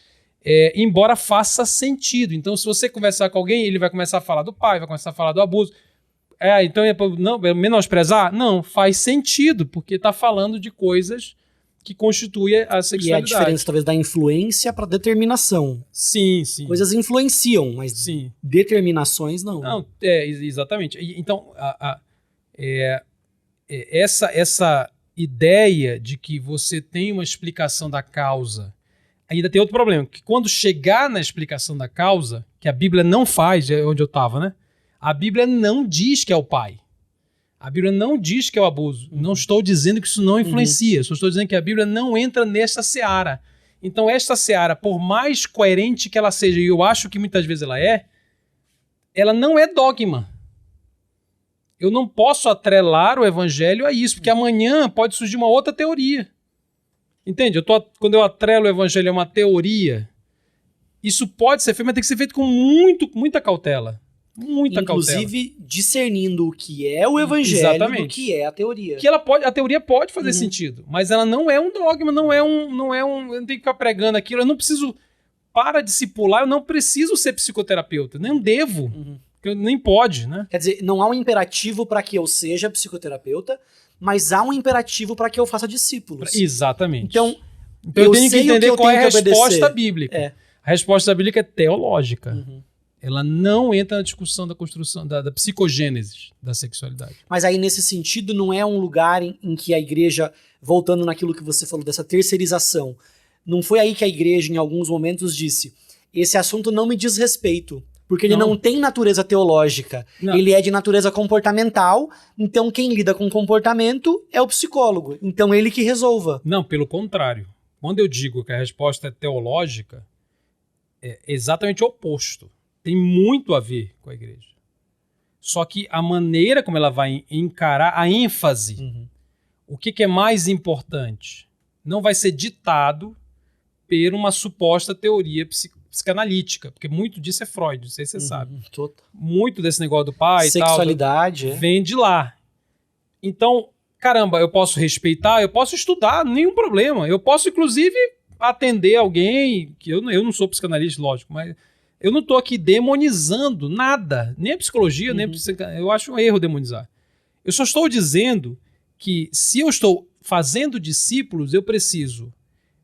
embora faça sentido. Então, se você conversar com alguém, ele vai começar a falar do pai, vai começar a falar do abuso. Então, não, menosprezar? Não, faz sentido, porque está falando de coisas que constituem a sexualidade. E a diferença, talvez, da influência para determinação. Sim, sim. Coisas influenciam, mas sim. Determinações não. Não, exatamente. Então, essa ideia de que você tem uma explicação da causa, ainda tem outro problema, que quando chegar na explicação da causa, que a Bíblia não faz, é onde eu estava, né? A Bíblia não diz que é o pai. A Bíblia não diz que é o abuso. Não estou dizendo que isso não influencia. Só estou dizendo que a Bíblia não entra nessa seara. Então, esta seara, por mais coerente que ela seja, e eu acho que muitas vezes ela não é dogma. Eu não posso atrelar o evangelho a isso, porque amanhã pode surgir uma outra teoria. Entende? Quando eu atrelo o evangelho a uma teoria, isso pode ser feito, mas tem que ser feito com muita cautela. Inclusive, discernindo o que é o evangelho do que é a teoria. A teoria pode fazer sentido, mas ela não é um dogma, eu não tenho que ficar pregando aquilo, eu não preciso, para discipular, eu não preciso ser psicoterapeuta, nem devo, nem pode, né? Quer dizer, não há um imperativo para que eu seja psicoterapeuta, mas há um imperativo para que eu faça discípulos. Exatamente. Então eu tenho que entender qual é a resposta bíblica. A resposta bíblica é teológica. Ela não entra na discussão da construção, da psicogênese da sexualidade. Mas aí, nesse sentido, não é um lugar em que a igreja, voltando naquilo que você falou, dessa terceirização, não foi aí que a igreja, em alguns momentos, disse: esse assunto não me diz respeito, porque ele não tem natureza teológica, ele é de natureza comportamental, então quem lida com comportamento é o psicólogo, então ele que resolva. Não, pelo contrário. Quando eu digo que a resposta é teológica, é exatamente o oposto. Tem muito a ver com a igreja. Só que a maneira como ela vai encarar, a ênfase, o que é mais importante, não vai ser ditado por uma suposta teoria psicanalítica, porque muito disso é Freud, não sei se você sabe. Muito desse negócio do pai sexualidade, e tal, vem de lá. Então, caramba, eu posso respeitar, eu posso estudar, nenhum problema. Eu posso, inclusive, atender alguém, que eu não sou psicanalista, lógico, mas eu não estou aqui demonizando nada, nem a psicologia, nem a psicanálise. Eu acho um erro demonizar. Eu só estou dizendo que se eu estou fazendo discípulos, eu preciso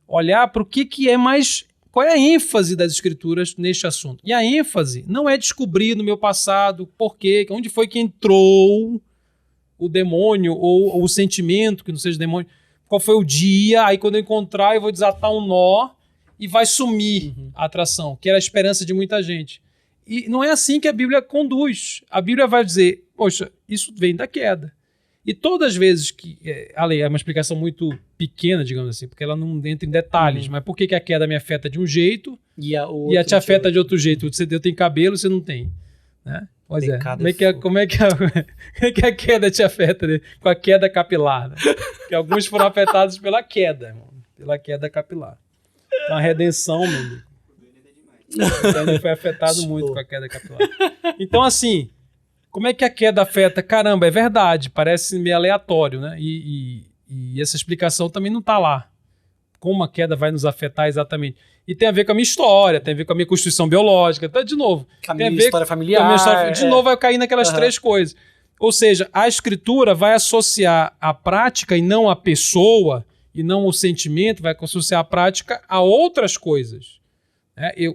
olhar para o que é mais... Qual é a ênfase das escrituras neste assunto? E a ênfase não é descobrir no meu passado por quê, onde foi que entrou o demônio ou o sentimento, que não seja demônio, qual foi o dia, aí quando eu encontrar eu vou desatar um nó e vai sumir a atração, que era a esperança de muita gente. E não é assim que a Bíblia conduz. A Bíblia vai dizer, poxa, isso vem da queda. E todas as vezes que... é uma explicação muito pequena, digamos assim, porque ela não entra em detalhes, mas por que a queda me afeta de um jeito e a te afeta de outro jeito? Eu tenho cabelo, você não tem. Né? Pois é. Como é que a queda te afeta, né? Com a queda capilar? Né? Porque alguns foram afetados pela queda, irmão, pela queda capilar. Então a redenção, meu amigo. Então, ele foi afetado muito com a queda capilar. Então, assim, como é que a queda afeta? Caramba, é verdade, parece meio aleatório, né? E essa explicação também não está lá. Como a queda vai nos afetar exatamente. E tem a ver com a minha história, tem a ver com a minha constituição biológica, tá, de novo. Com a minha história familiar. De novo vai cair naquelas três coisas. Ou seja, a escritura vai associar a prática e não a pessoa, e não o sentimento, vai associar a prática a outras coisas.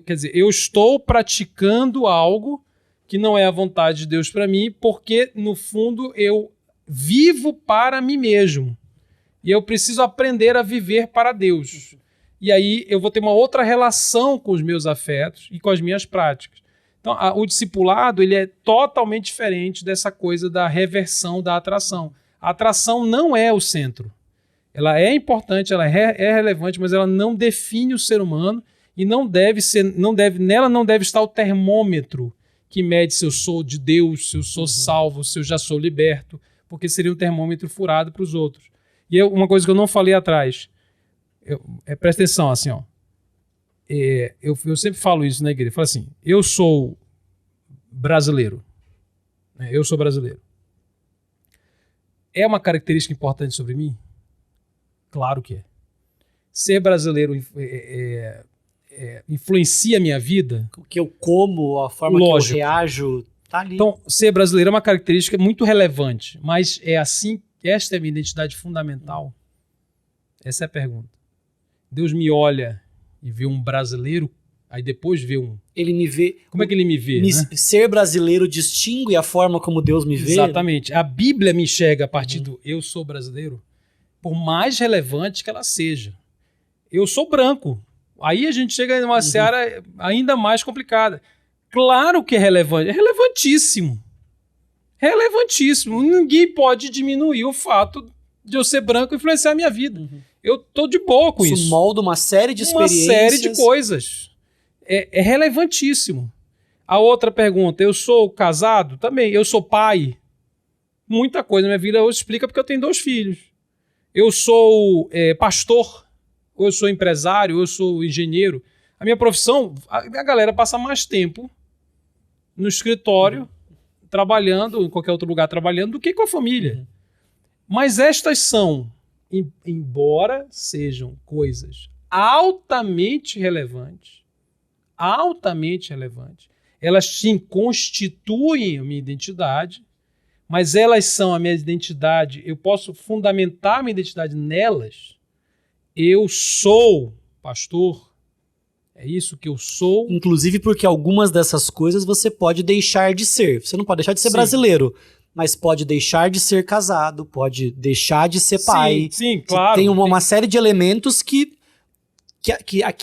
Quer dizer, eu estou praticando algo que não é a vontade de Deus para mim, porque, no fundo, eu vivo para mim mesmo. E eu preciso aprender a viver para Deus. E aí eu vou ter uma outra relação com os meus afetos e com as minhas práticas. Então, o discipulado ele é totalmente diferente dessa coisa da reversão da atração. A atração não é o centro. Ela é importante, ela é relevante, mas ela não define o ser humano e nela não deve estar o termômetro que mede se eu sou de Deus, se eu sou salvo, se eu já sou liberto, porque seria um termômetro furado para os outros. E uma coisa que eu não falei atrás, presta atenção, assim, ó. Eu sempre falo isso na igreja, eu falo assim, eu sou brasileiro. Eu sou brasileiro. É uma característica importante sobre mim? Claro que é. Ser brasileiro influencia a minha vida? O que eu como, a forma Lógico. que eu reajo, tá ali. Então, ser brasileiro é uma característica muito relevante, mas é assim, esta é a minha identidade fundamental? Essa é a pergunta. Deus me olha e vê um brasileiro, aí depois vê um... Ele me vê... Como é que ele me vê? Né? Ser brasileiro distingue a forma como Deus me vê? Exatamente. A Bíblia me enxerga a partir do eu sou brasileiro, por mais relevante que ela seja. Eu sou branco. Aí a gente chega numa seara ainda mais complicada. Claro que é relevante. É relevantíssimo. Relevantíssimo. Ninguém pode diminuir o fato de eu ser branco e influenciar a minha vida. Eu tô de boa com isso. Isso molda uma série de experiências. Uma série de coisas. É relevantíssimo. A outra pergunta, eu sou casado? Também. Eu sou pai? Muita coisa na minha vida hoje explica porque eu tenho 2 filhos. Eu sou pastor? Ou eu sou empresário? Ou eu sou engenheiro? A minha profissão, a galera passa mais tempo no escritório, trabalhando, em qualquer outro lugar trabalhando, do que com a família. Mas estas são, embora sejam coisas altamente relevantes, elas sim constituem a minha identidade, mas elas são a minha identidade, eu posso fundamentar a minha identidade nelas. Eu sou pastor, é isso que eu sou. Inclusive porque algumas dessas coisas você pode deixar de ser. Você não pode deixar de ser brasileiro, mas pode deixar de ser casado, pode deixar de ser pai. Sim, claro. Tem uma série de elementos que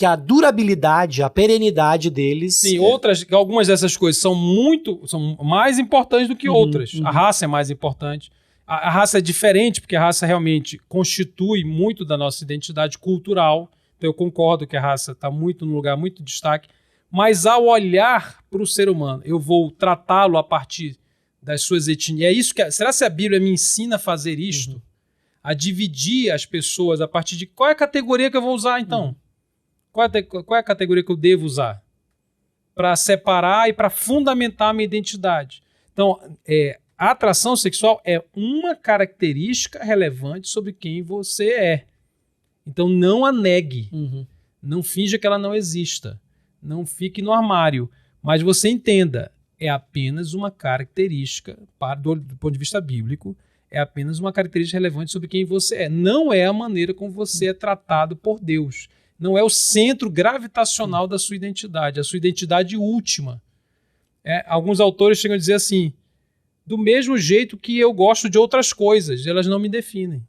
a durabilidade, a perenidade deles... Sim, algumas dessas coisas são mais importantes do que outras. A raça é mais importante. A raça é diferente, porque a raça realmente constitui muito da nossa identidade cultural. Então eu concordo que a raça está muito num lugar muito destaque. Mas ao olhar para o ser humano, eu vou tratá-lo a partir das suas etnias. Será que a Bíblia me ensina a fazer isto? A dividir as pessoas a partir de... Qual é a categoria que eu vou usar, então? Qual é a categoria que eu devo usar? Para separar e para fundamentar a minha identidade. Então, a atração sexual é uma característica relevante sobre quem você é. Então, não a negue. Não finja que ela não exista. Não fique no armário. Mas você entenda, é apenas uma característica, do ponto de vista bíblico, é apenas uma característica relevante sobre quem você é. Não é a maneira como você é tratado por Deus. Não é o centro gravitacional da sua identidade, a sua identidade última. Alguns autores chegam a dizer assim, do mesmo jeito que eu gosto de outras coisas, elas não me definem.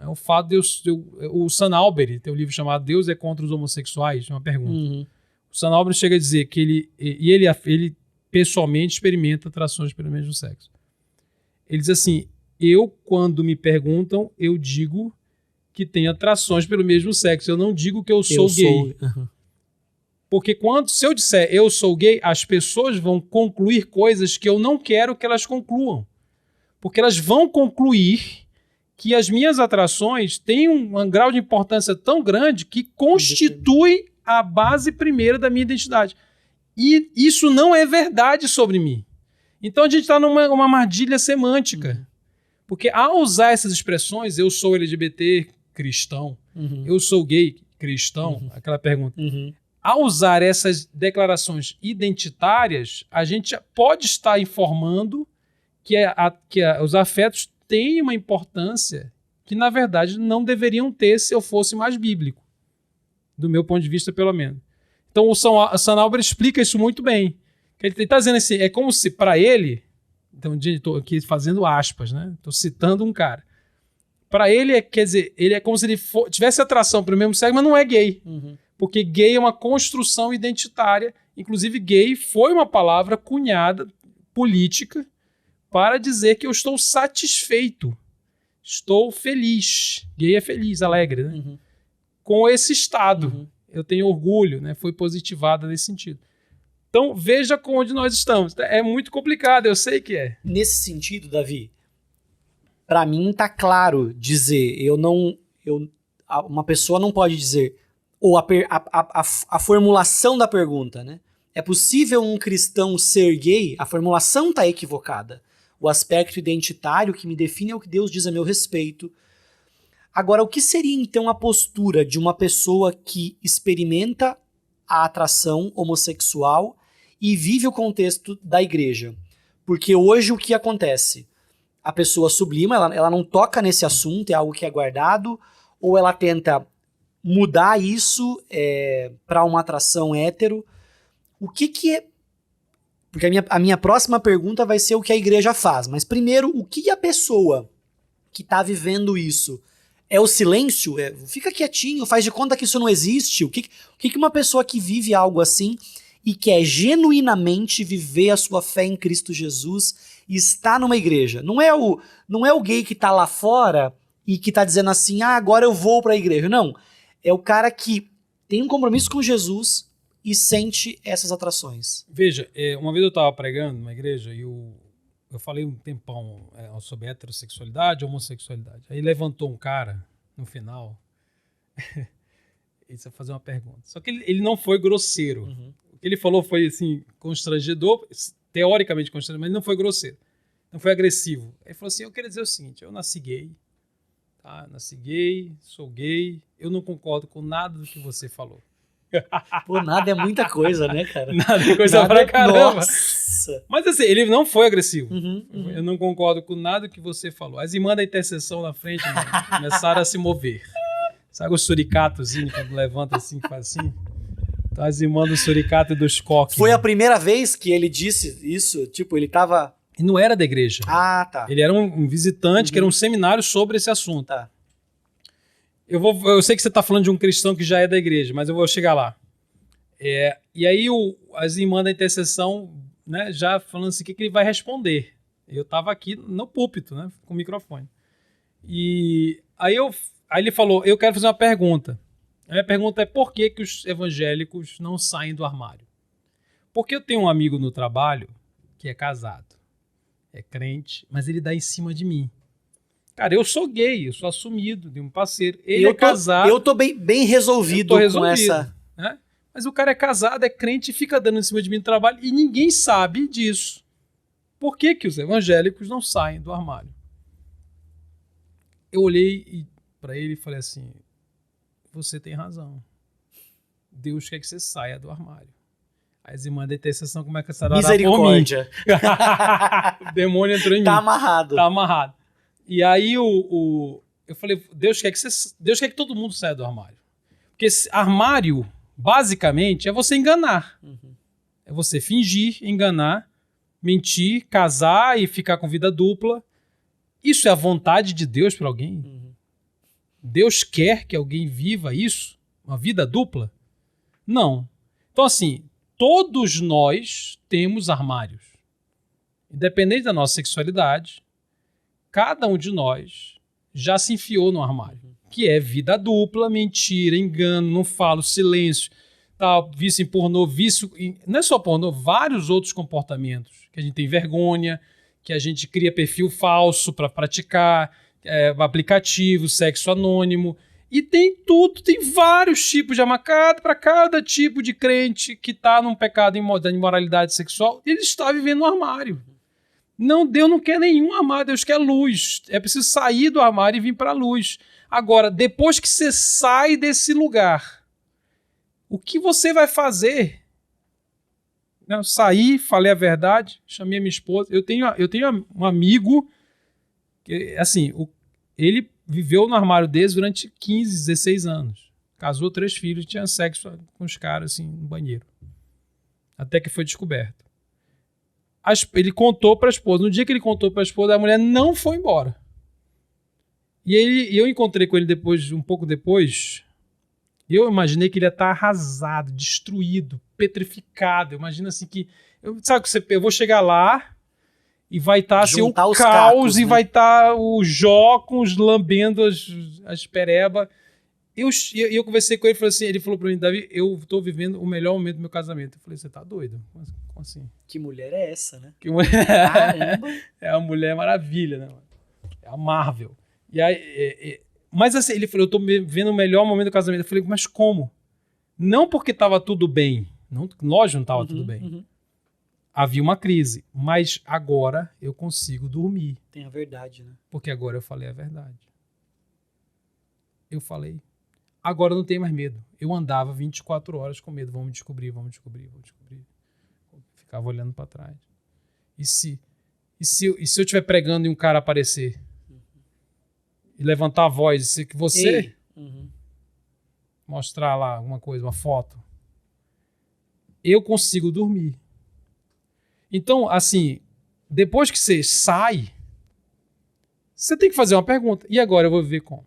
O fato de o Sam Allberry tem um livro chamado Deus é contra os homossexuais, uma pergunta. O Sam Allberry chega a dizer que ele pessoalmente experimenta atrações pelo mesmo sexo. Ele diz assim, quando me perguntam, eu digo que tenho atrações pelo mesmo sexo. Eu não digo que eu sou gay. Uhum. Porque se eu disser eu sou gay, as pessoas vão concluir coisas que eu não quero que elas concluam. Porque elas vão concluir que as minhas atrações têm um grau de importância tão grande que constitui a base primeira da minha identidade. E isso não é verdade sobre mim. Então a gente está numa armadilha semântica. Porque ao usar essas expressões, eu sou LGBT cristão, eu sou gay cristão, aquela pergunta. Ao usar essas declarações identitárias, a gente pode estar informando que os afetos têm uma importância que, na verdade, não deveriam ter se eu fosse mais bíblico, do meu ponto de vista, pelo menos. Então, o Sanalber explica isso muito bem. Ele está dizendo assim, é como se, para ele, então, estou aqui fazendo aspas, né? Estou citando um cara. Para ele, quer dizer, ele é como se ele tivesse atração pelo mesmo sexo, mas não é gay. Porque gay é uma construção identitária. Inclusive, gay foi uma palavra cunhada política para dizer que eu estou satisfeito, estou feliz. Gay é feliz, alegre, né? Com esse estado. Eu tenho orgulho, né? Foi positivada nesse sentido. Então, veja onde nós estamos. É muito complicado, eu sei que é. Nesse sentido, Davi, para mim tá claro dizer, uma pessoa não pode dizer, ou a formulação da pergunta, né? É possível um cristão ser gay? A formulação tá equivocada. O aspecto identitário que me define é o que Deus diz a meu respeito. Agora, o que seria então a postura de uma pessoa que experimenta a atração homossexual e vive o contexto da igreja? Porque hoje o que acontece? A pessoa sublima, ela não toca nesse assunto, é algo que é guardado, ou ela tenta mudar isso para uma atração hétero. O que é... Porque a minha próxima pergunta vai ser o que a igreja faz. Mas primeiro, o que a pessoa que está vivendo isso... É o silêncio? Fica quietinho, faz de conta que isso não existe? O que uma pessoa que vive algo assim e quer genuinamente viver a sua fé em Cristo Jesus e está numa igreja? Não é o gay que está lá fora e que está dizendo assim, agora eu vou para a igreja. Não, é o cara que tem um compromisso com Jesus e sente essas atrações. Veja, uma vez eu estava pregando numa igreja e eu falei um tempão sobre heterossexualidade e homossexualidade. Aí levantou um cara no final e disse fazer uma pergunta. Só que ele não foi grosseiro. O que ele falou foi assim, constrangedor, teoricamente constrangedor, mas não foi grosseiro. Não foi agressivo. Ele falou assim, eu queria dizer o seguinte, eu nasci gay, tá? Nasci gay, sou gay, eu não concordo com nada do que você falou. Pô, nada é muita coisa, né, cara? Nada é coisa pra caramba. Nossa. Mas assim, ele não foi agressivo. Eu não concordo com nada que você falou. As irmãs da intercessão na frente, mano, começaram a se mover. Sabe o suricatozinho, quando levanta assim, faz assim? Então, as irmãs do suricato e dos coques. Foi a primeira vez que ele disse isso? Tipo, ele tava... E não era da igreja. Tá. Ele era um visitante, que era um seminário sobre esse assunto. Tá. Eu sei que você está falando de um cristão que já é da igreja, mas eu vou chegar lá. E aí as irmãs da intercessão, né, já falando assim, o que ele vai responder? Eu estava aqui no púlpito, né, com o microfone. E aí ele falou, eu quero fazer uma pergunta. A minha pergunta é por que os evangélicos não saem do armário? Porque eu tenho um amigo no trabalho que é casado, é crente, mas ele dá em cima de mim. Cara, eu sou gay, eu sou assumido, tenho um parceiro. Ele é casado. Eu tô bem resolvido com essa... Né? Mas o cara é casado, é crente e fica dando em cima de mim no trabalho e ninguém sabe disso. Por que os evangélicos não saem do armário? Eu olhei para ele e falei assim, você tem razão. Deus quer que você saia do armário. As irmãs da intercessão começam a sarar por mim. Misericórdia. O demônio entrou em mim. Tá amarrado. E aí eu falei, Deus quer que todo mundo saia do armário. Porque esse armário, basicamente, é você enganar. É você fingir, enganar, mentir, casar e ficar com vida dupla. Isso é a vontade de Deus para alguém? Deus quer que alguém viva isso? Uma vida dupla? Não. Então, assim, todos nós temos armários. Independente da nossa sexualidade, cada um de nós já se enfiou no armário, que é vida dupla, mentira, engano, não falo, silêncio, tal, vício em pornô, vício não é só pornô, vários outros comportamentos que a gente tem vergonha, que a gente cria perfil falso para praticar, aplicativo, sexo anônimo, e tem tudo, tem vários tipos de amacado para cada tipo de crente que está num pecado de imoralidade sexual, ele está vivendo no armário. Não, Deus não quer nenhum armário, Deus quer luz. É preciso sair do armário e vir para a luz. Agora, depois que você sai desse lugar, o que você vai fazer? Eu saí, falei a verdade, chamei a minha esposa. Eu tenho um amigo que, assim, ele viveu no armário durante 15, 16 anos. Casou 3 filhos, tinha sexo com os caras assim, no banheiro. Até que foi descoberto. Ele contou para a esposa. No dia que ele contou para a esposa, a mulher não foi embora. E eu encontrei com ele um pouco depois, e eu imaginei que ele ia estar arrasado, destruído, petrificado. Eu imagino assim que... eu vou chegar lá e vai estar assim, o caos, cacos, e né? Vai estar o Jócons lambendo as pereba. Eu conversei com ele, ele falou para mim, Davi, eu estou vivendo o melhor momento do meu casamento. Eu falei, você tá doido? Como assim? Que mulher é essa, né? Caramba! É a Mulher Maravilha, né? É a Marvel. E aí, mas assim, ele falou, eu tô vendo o melhor momento do casamento. Eu falei, mas como? Não porque tava tudo bem. Não, lógico, não tava tudo bem. Uhum. Havia uma crise. Mas agora eu consigo dormir. Tem a verdade, né? Porque agora eu falei a verdade. Eu falei. Agora eu não tenho mais medo. Eu andava 24 horas com medo. Vamos descobrir. Ficava olhando para trás. E se eu estiver pregando e um cara aparecer? E levantar a voz e que você mostrar lá alguma coisa, uma foto, eu consigo dormir. Então, assim, depois que você sai, você tem que fazer uma pergunta. E agora eu vou viver como?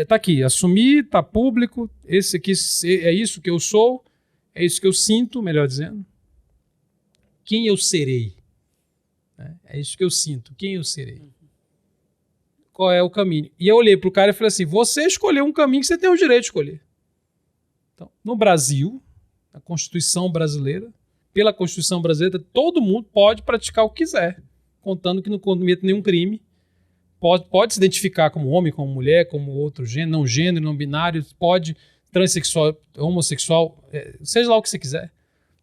Tá aqui, assumir, tá público, esse aqui é isso que eu sou, é isso que eu sinto, melhor dizendo. Quem eu serei? É isso que eu sinto, quem eu serei? Qual é o caminho? E eu olhei pro cara e falei assim, você escolheu um caminho que você tem o direito de escolher. Então, no Brasil, na Constituição brasileira, pela Constituição brasileira, todo mundo pode praticar o que quiser, contando que não cometa nenhum crime. Pode se identificar como homem, como mulher, como outro gênero, não binário, pode transexual, homossexual, seja lá o que você quiser.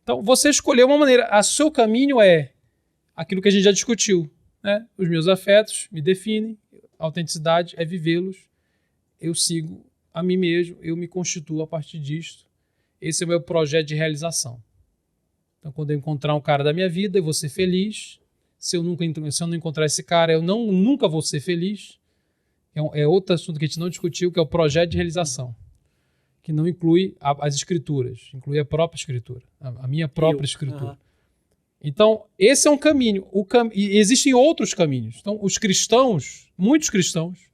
Então, você escolheu uma maneira. O seu caminho é aquilo que a gente já discutiu, né? Os meus afetos me definem, a autenticidade é vivê-los, eu sigo a mim mesmo, eu me constituo a partir disto. Esse é o meu projeto de realização. Então, quando eu encontrar um cara da minha vida, eu vou ser feliz. Se eu não encontrar esse cara, eu nunca vou ser feliz. É outro assunto que a gente não discutiu, que é o projeto de realização, que não inclui as escrituras, inclui a própria escritura, a minha própria escritura. Então, esse é um caminho. E existem outros caminhos. Então, os cristãos, muitos cristãos,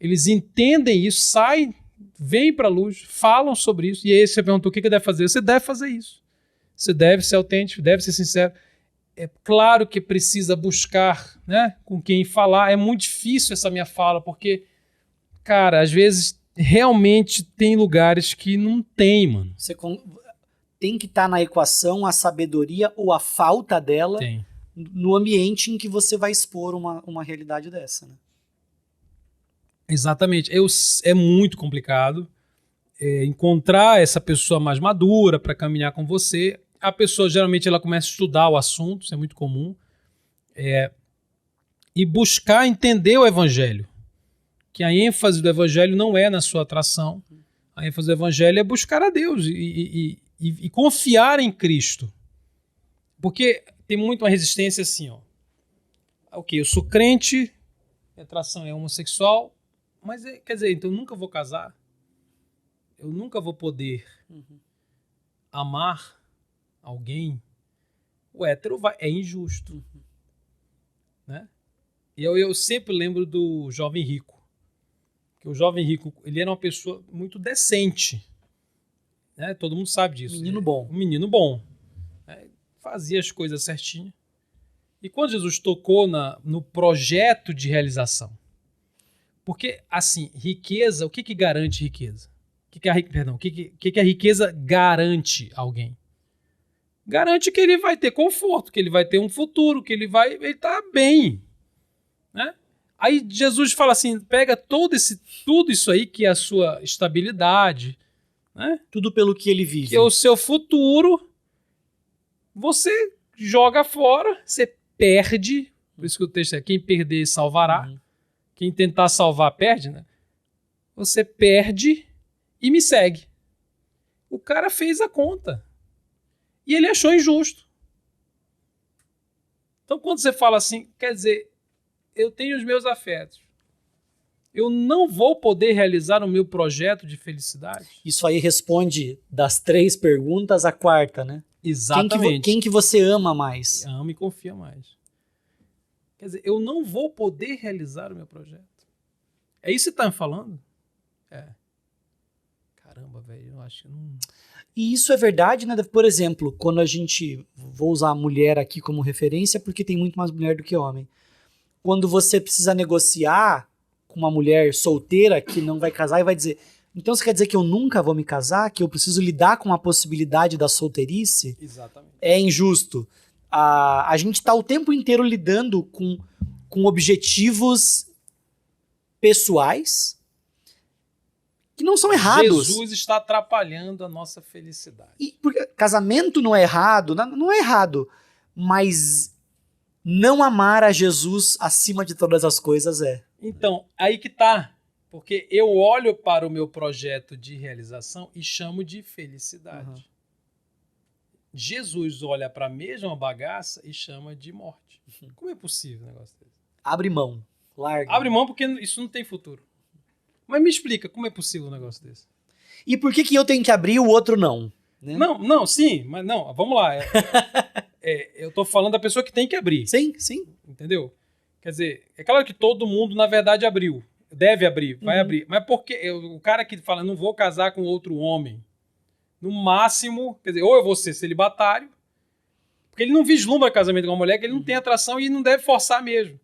eles entendem isso, saem, vêm para a luz, falam sobre isso, e aí você perguntou o que deve fazer. Você deve fazer isso. Você deve ser autêntico, deve ser sincero. É claro que precisa buscar, né, com quem falar. É muito difícil essa minha fala, porque, cara, às vezes realmente tem lugares que não tem, mano. Tem que estar na equação a sabedoria ou a falta dela no ambiente em que você vai expor uma realidade dessa, né? Exatamente. É muito complicado encontrar essa pessoa mais madura para caminhar com você. A pessoa, geralmente, ela começa a estudar o assunto, isso é muito comum, e buscar entender o evangelho. Que a ênfase do evangelho não é na sua atração. A ênfase do evangelho é buscar a Deus e confiar em Cristo. Porque tem muito uma resistência assim, ó. Ok, eu sou crente, minha atração é homossexual, mas quer dizer, então eu nunca vou casar, eu nunca vou poder amar alguém. O hétero é injusto. Né? E eu sempre lembro do Jovem Rico. Que o Jovem Rico, ele era uma pessoa muito decente. Né? Todo mundo sabe disso. Menino bom. Um menino bom. Fazia as coisas certinho. E quando Jesus tocou no projeto de realização, porque, assim, riqueza, o que garante riqueza? O que a riqueza garante a alguém? Garante que ele vai ter conforto, que ele vai ter um futuro, que ele tá bem, né? Aí Jesus fala assim, pega tudo isso aí que é a sua estabilidade, né? Tudo pelo que ele vive. Que é o seu futuro, você joga fora, você perde, por isso que o texto é quem perder salvará, quem tentar salvar perde, né? Você perde e me segue. O cara fez a conta. E ele achou injusto. Então, quando você fala assim, quer dizer, eu tenho os meus afetos. Eu não vou poder realizar o meu projeto de felicidade? Isso aí responde das 3 perguntas a 4ª, né? Exatamente. Quem que você ama mais? Ama e confia mais. Quer dizer, eu não vou poder realizar o meu projeto. É isso que você está me falando? É. Caramba, velho, eu acho que não... E isso é verdade, né? Por exemplo, quando a gente... Vou usar a mulher aqui como referência, porque tem muito mais mulher do que homem. Quando você precisa negociar com uma mulher solteira que não vai casar e vai dizer, então você quer dizer que eu nunca vou me casar? Que eu preciso lidar com a possibilidade da solteirice? Exatamente. É injusto. A gente está o tempo inteiro lidando com objetivos pessoais que não são errados. Jesus está atrapalhando a nossa felicidade. E porque casamento não é errado, não é errado, mas não amar a Jesus acima de todas as coisas é. Então, aí que tá. Porque eu olho para o meu projeto de realização e chamo de felicidade. Uhum. Jesus olha para a mesma bagaça e chama de morte. Como é possível um negócio desse? Abre mão, larga. Abre mão porque isso não tem futuro. Mas me explica, como é possível um negócio desse? E por que eu tenho que abrir e o outro não? Né? Não, sim, mas não, vamos lá. Eu tô falando da pessoa que tem que abrir. Sim, sim. Entendeu? Quer dizer, é claro que todo mundo, na verdade, abriu. Deve abrir, vai abrir. Mas por que o cara que fala, não vou casar com outro homem, no máximo, quer dizer, ou eu vou ser celibatário, porque ele não vislumbra casamento com uma mulher, que ele não tem atração e não deve forçar mesmo.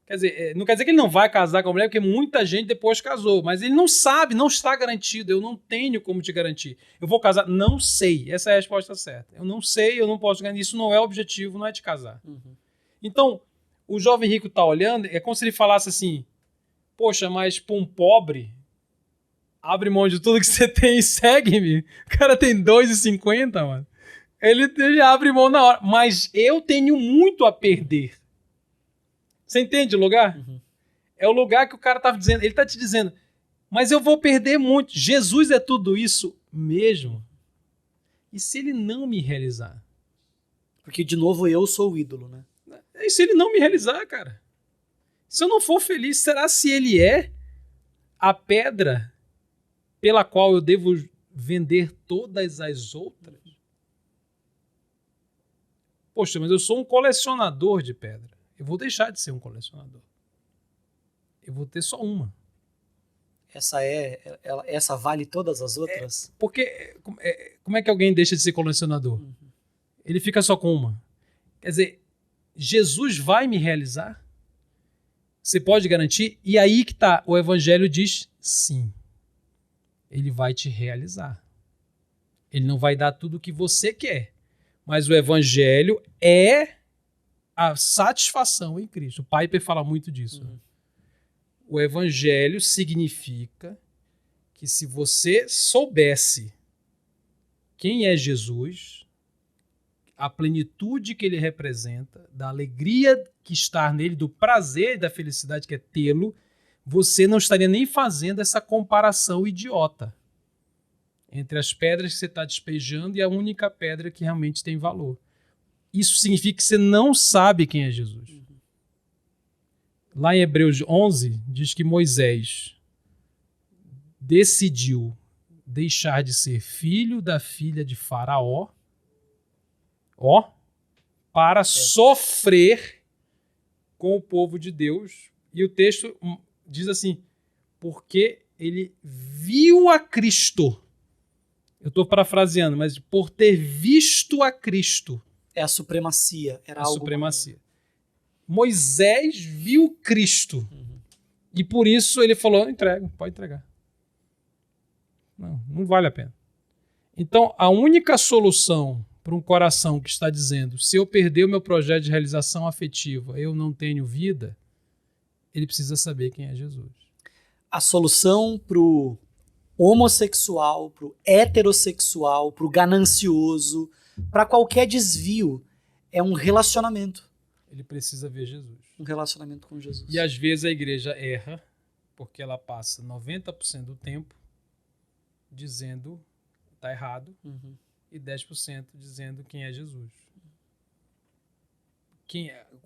Quer dizer, não quer dizer que ele não vai casar com a mulher, porque muita gente depois casou, mas ele não sabe, não está garantido, eu não tenho como te garantir. Eu vou casar? Não sei, essa é a resposta certa. Eu não sei, eu não posso garantir, isso não é o objetivo, não é de casar. Uhum. Então, o jovem rico está olhando, é como se ele falasse assim, poxa, mas para um pobre, abre mão de tudo que você tem e segue-me. O cara tem 2,50, mano. Ele abre mão na hora, mas eu tenho muito a perder. Você entende o lugar? Uhum. É o lugar que o cara tá dizendo. Ele tá te dizendo, mas eu vou perder muito. Jesus é tudo isso mesmo? E se ele não me realizar? Porque, de novo, eu sou o ídolo, né? E se ele não me realizar, cara? Se eu não for feliz, será se ele é a pedra pela qual eu devo vender todas as outras? Poxa, mas eu sou um colecionador de pedra. Eu vou deixar de ser um colecionador. Eu vou ter só uma. Essa vale todas as outras? Porque como é que alguém deixa de ser colecionador? Uhum. Ele fica só com uma. Quer dizer, Jesus vai me realizar? Você pode garantir? E aí que tá, o evangelho diz sim. Ele vai te realizar. Ele não vai dar tudo o que você quer. Mas o evangelho é a satisfação em Cristo. O Piper fala muito disso. Uhum. O evangelho significa que se você soubesse quem é Jesus, a plenitude que ele representa, da alegria que está nele, do prazer e da felicidade que é tê-lo, você não estaria nem fazendo essa comparação idiota entre as pedras que você está despejando e a única pedra que realmente tem valor. Isso significa que você não sabe quem é Jesus. Uhum. Lá em Hebreus 11, diz que Moisés decidiu deixar de ser filho da filha de Faraó, para sofrer com o povo de Deus. E o texto diz assim, porque ele viu a Cristo. Eu estou parafraseando, mas por ter visto a Cristo. É a supremacia. Era algo supremacia. Moisés viu Cristo. E por isso ele falou, entrega, pode entregar. Não vale a pena. Então, a única solução para um coração que está dizendo, se eu perder o meu projeto de realização afetiva, eu não tenho vida, ele precisa saber quem é Jesus. A solução pro homossexual, pro heterossexual, pro ganancioso, para qualquer desvio, é um relacionamento. Ele precisa ver Jesus. Um relacionamento com Jesus. E às vezes a igreja erra, porque ela passa 90% do tempo dizendo está errado e 10% dizendo quem é Jesus.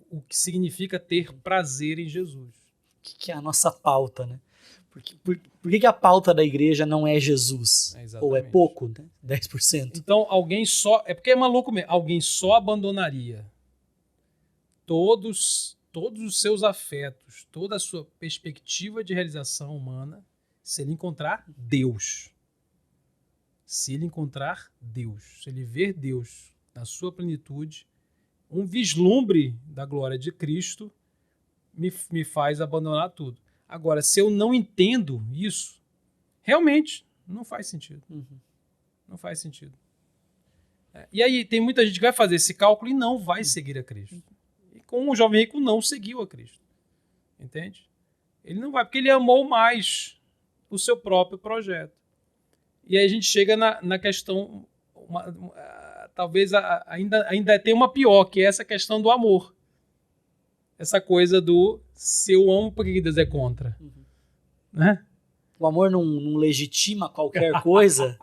O que significa ter prazer em Jesus. O que é a nossa pauta, né? Por que a pauta da igreja não é Jesus? Ou é pouco, né? 10%? Então, é porque é maluco mesmo. Alguém só abandonaria todos os seus afetos, toda a sua perspectiva de realização humana, se ele encontrar Deus. Se ele encontrar Deus, se ele ver Deus na sua plenitude, um vislumbre da glória de Cristo me faz abandonar tudo. Agora, se eu não entendo isso, realmente não faz sentido. Não faz sentido. E aí tem muita gente que vai fazer esse cálculo e não vai seguir a Cristo. E com o jovem rico não seguiu a Cristo. Entende? Ele não vai, porque ele amou mais o seu próprio projeto. E aí a gente chega na questão, talvez ainda tem uma pior, que é essa questão do amor. Essa coisa do se eu amo, por que Deus é contra? Né? O amor não legitima qualquer coisa?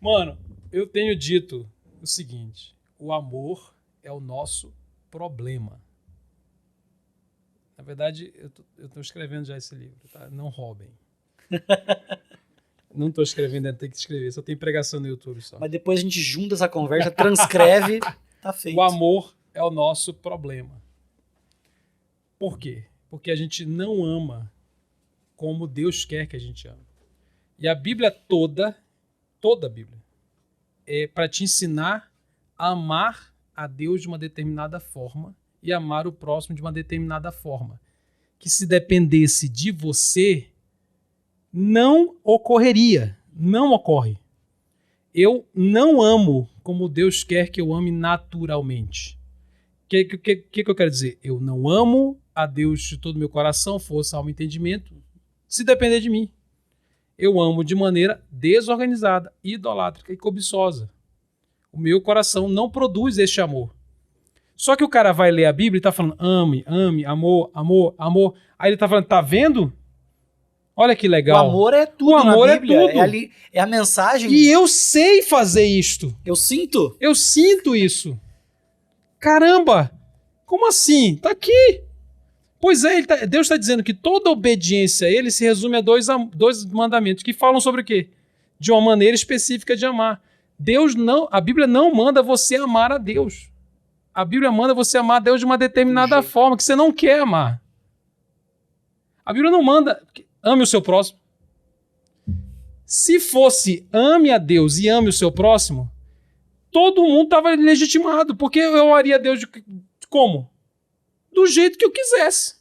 Mano, eu tenho dito o seguinte, o amor é o nosso problema. Na verdade, eu tô escrevendo já esse livro, tá? Não roubem. Não tô escrevendo, tem que escrever, só tem pregação no YouTube só. Mas depois a gente junta essa conversa, transcreve, tá feito. O amor é o nosso problema. Por quê? Porque a gente não ama como Deus quer que a gente ame. E a Bíblia toda a Bíblia, é para te ensinar a amar a Deus de uma determinada forma e amar o próximo de uma determinada forma. Que se dependesse de você, não ocorreria. Não ocorre. Eu não amo como Deus quer que eu ame naturalmente. O que eu quero dizer? Eu não amo a Deus de todo o meu coração, força, alma e entendimento, se depender de mim. Eu amo de maneira desorganizada, idolátrica e cobiçosa. O meu coração não produz este amor. Só que o cara vai ler a Bíblia e está falando ame, amor, amor, amor. Aí ele está falando, tá vendo? Olha que legal. O amor é tudo. O amor na Bíblia, é tudo. É a mensagem. E eu sei fazer isto. Eu sinto. Eu sinto isso. Caramba! Como assim? Tá aqui. Pois é, Deus está dizendo que toda obediência a ele se resume a dois mandamentos que falam sobre o quê? De uma maneira específica de amar. A Bíblia não manda você amar a Deus. A Bíblia manda você amar a Deus de uma determinada forma que você não quer amar. A Bíblia não manda ame o seu próximo. Se fosse ame a Deus e ame o seu próximo, todo mundo estava legitimado, porque eu amaria a Deus como? Do jeito que eu quisesse.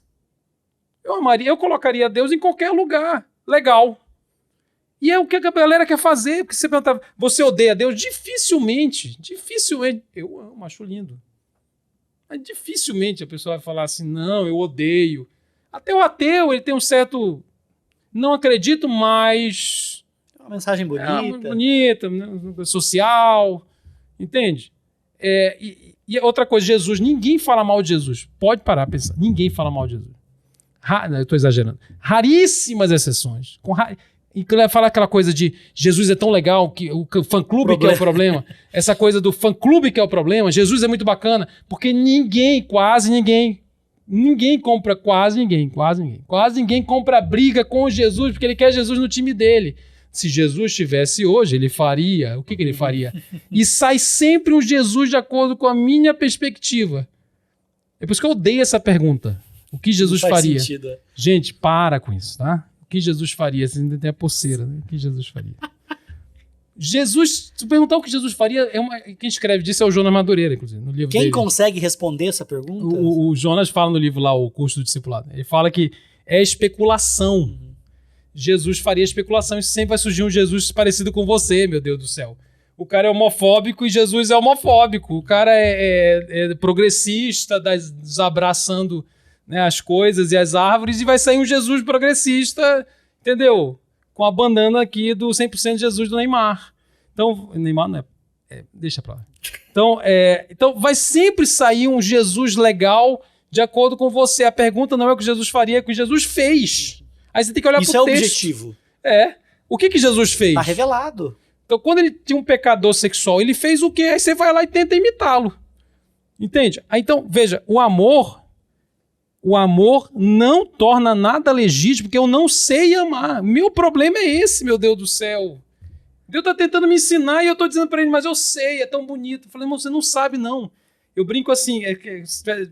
Eu colocaria Deus em qualquer lugar. Legal. E é o que a galera quer fazer. Porque você perguntava, você odeia Deus? Dificilmente. Eu amo, acho lindo. Mas dificilmente a pessoa vai falar assim, não, eu odeio. Até o ateu, ele tem um certo... Não acredito, mas... É uma mensagem bonita. Bonita, social. Entende? E outra coisa, Jesus, ninguém fala mal de Jesus. Pode parar, pensar. Ninguém fala mal de Jesus. Eu estou exagerando. Raríssimas exceções. E fala aquela coisa de Jesus é tão legal que o fã-clube que é o problema. Essa coisa do fã-clube que é o problema. Jesus é muito bacana. Porque quase ninguém compra briga com Jesus porque ele quer Jesus no time dele. Se Jesus estivesse hoje, ele faria... O que ele faria? E sai sempre um Jesus de acordo com a minha perspectiva. É por isso que eu odeio essa pergunta. O que Jesus faria? Sentido. Gente, para com isso, tá? O que Jesus faria? Você ainda tem a pulseira, né? O que Jesus faria? Jesus, se perguntar o que Jesus faria, quem escreve disso é o Jonas Madureira, inclusive, no livro dele. Quem consegue responder essa pergunta? O Jonas fala no livro lá, o Curso do Discipulado. Ele fala que é especulação. Jesus faria especulação e sempre vai surgir um Jesus parecido com você, meu Deus do céu. O cara é homofóbico e Jesus é homofóbico. O cara é progressista, desabraçando, né, as coisas e as árvores, e vai sair um Jesus progressista, entendeu? Com a bandana aqui do 100% Jesus do Neymar. Então, Neymar não deixa pra lá. Então vai sempre sair um Jesus legal de acordo com você. A pergunta não é o que Jesus faria, é o que Jesus fez. Aí você tem que olhar pro texto. Isso é o objetivo. O que Jesus fez? Tá revelado. Então, quando ele tinha um pecador sexual, ele fez o quê? Aí você vai lá e tenta imitá-lo. Entende? Aí, então, veja, o amor não torna nada legítimo, porque eu não sei amar. Meu problema é esse, meu Deus do céu. Deus tá tentando me ensinar e eu tô dizendo pra ele, mas eu sei, é tão bonito. Eu falei, irmão, você não sabe, não. Eu brinco assim,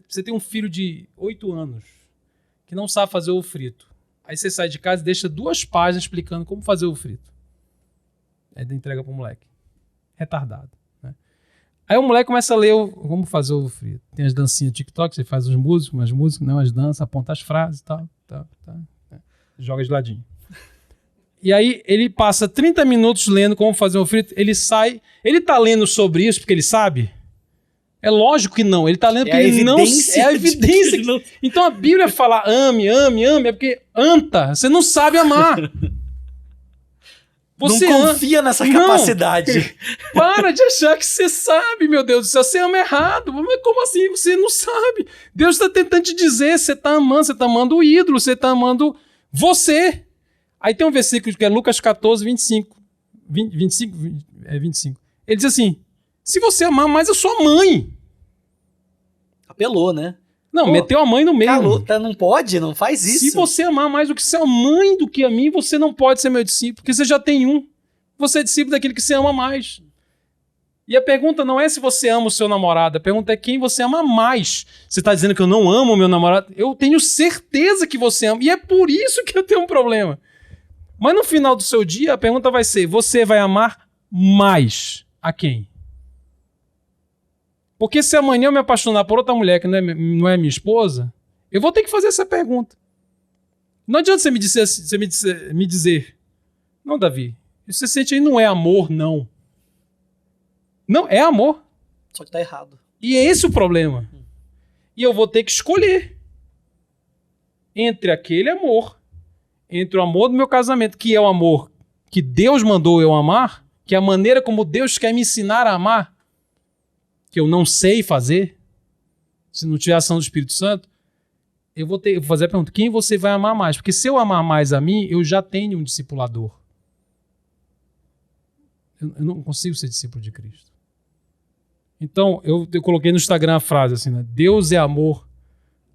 você tem um filho de 8 anos que não sabe fazer ovo frito. Aí você sai de casa e deixa 2 páginas explicando como fazer ovo frito. Aí entrega pro moleque. Retardado. Né? Aí o moleque começa a ler como fazer ovo frito. Tem as dancinhas do TikTok, você faz umas músicas, não, as danças, aponta as frases e tal. Joga de ladinho. E aí ele passa 30 minutos lendo como fazer um ovo frito, ele sai... Ele tá lendo sobre isso porque ele sabe? É lógico que não. Ele tá lendo porque ele não... É a evidência. Não... Então a Bíblia fala ame, é porque anta. Você não sabe amar. Você não confia nessa capacidade. Para de achar que você sabe, meu Deus do céu. Você ama errado. Mas como assim? Você não sabe. Deus está tentando te dizer. Você tá amando o ídolo. Você tá amando você. Aí tem um versículo que é Lucas 14, 25. 25. Ele diz assim, se você amar mais a sua mãe. Apelou, né? Não, meteu a mãe no meio. Calota, não pode, não faz isso. Se você amar mais do que sua mãe do que a mim, você não pode ser meu discípulo, porque você já tem um. Você é discípulo daquele que você ama mais. E a pergunta não é se você ama o seu namorado, a pergunta é quem você ama mais. Você está dizendo que eu não amo o meu namorado? Eu tenho certeza que você ama, e é por isso que eu tenho um problema. Mas no final do seu dia, a pergunta vai ser, você vai amar mais a quem? Porque se amanhã eu me apaixonar por outra mulher que não é minha esposa, eu vou ter que fazer essa pergunta. Não adianta você me dizer, não, Davi, isso que você sente aí não é amor, não. Não, é amor. Só que tá errado. E é esse o problema. E eu vou ter que escolher entre aquele amor, entre o amor do meu casamento, que é o amor que Deus mandou eu amar, que é a maneira como Deus quer me ensinar a amar, que eu não sei fazer, se não tiver ação do Espírito Santo, eu vou fazer a pergunta, quem você vai amar mais? Porque se eu amar mais a mim, eu já tenho um discipulador. Eu não consigo ser discípulo de Cristo. Então, eu coloquei no Instagram a frase assim, né? Deus é amor.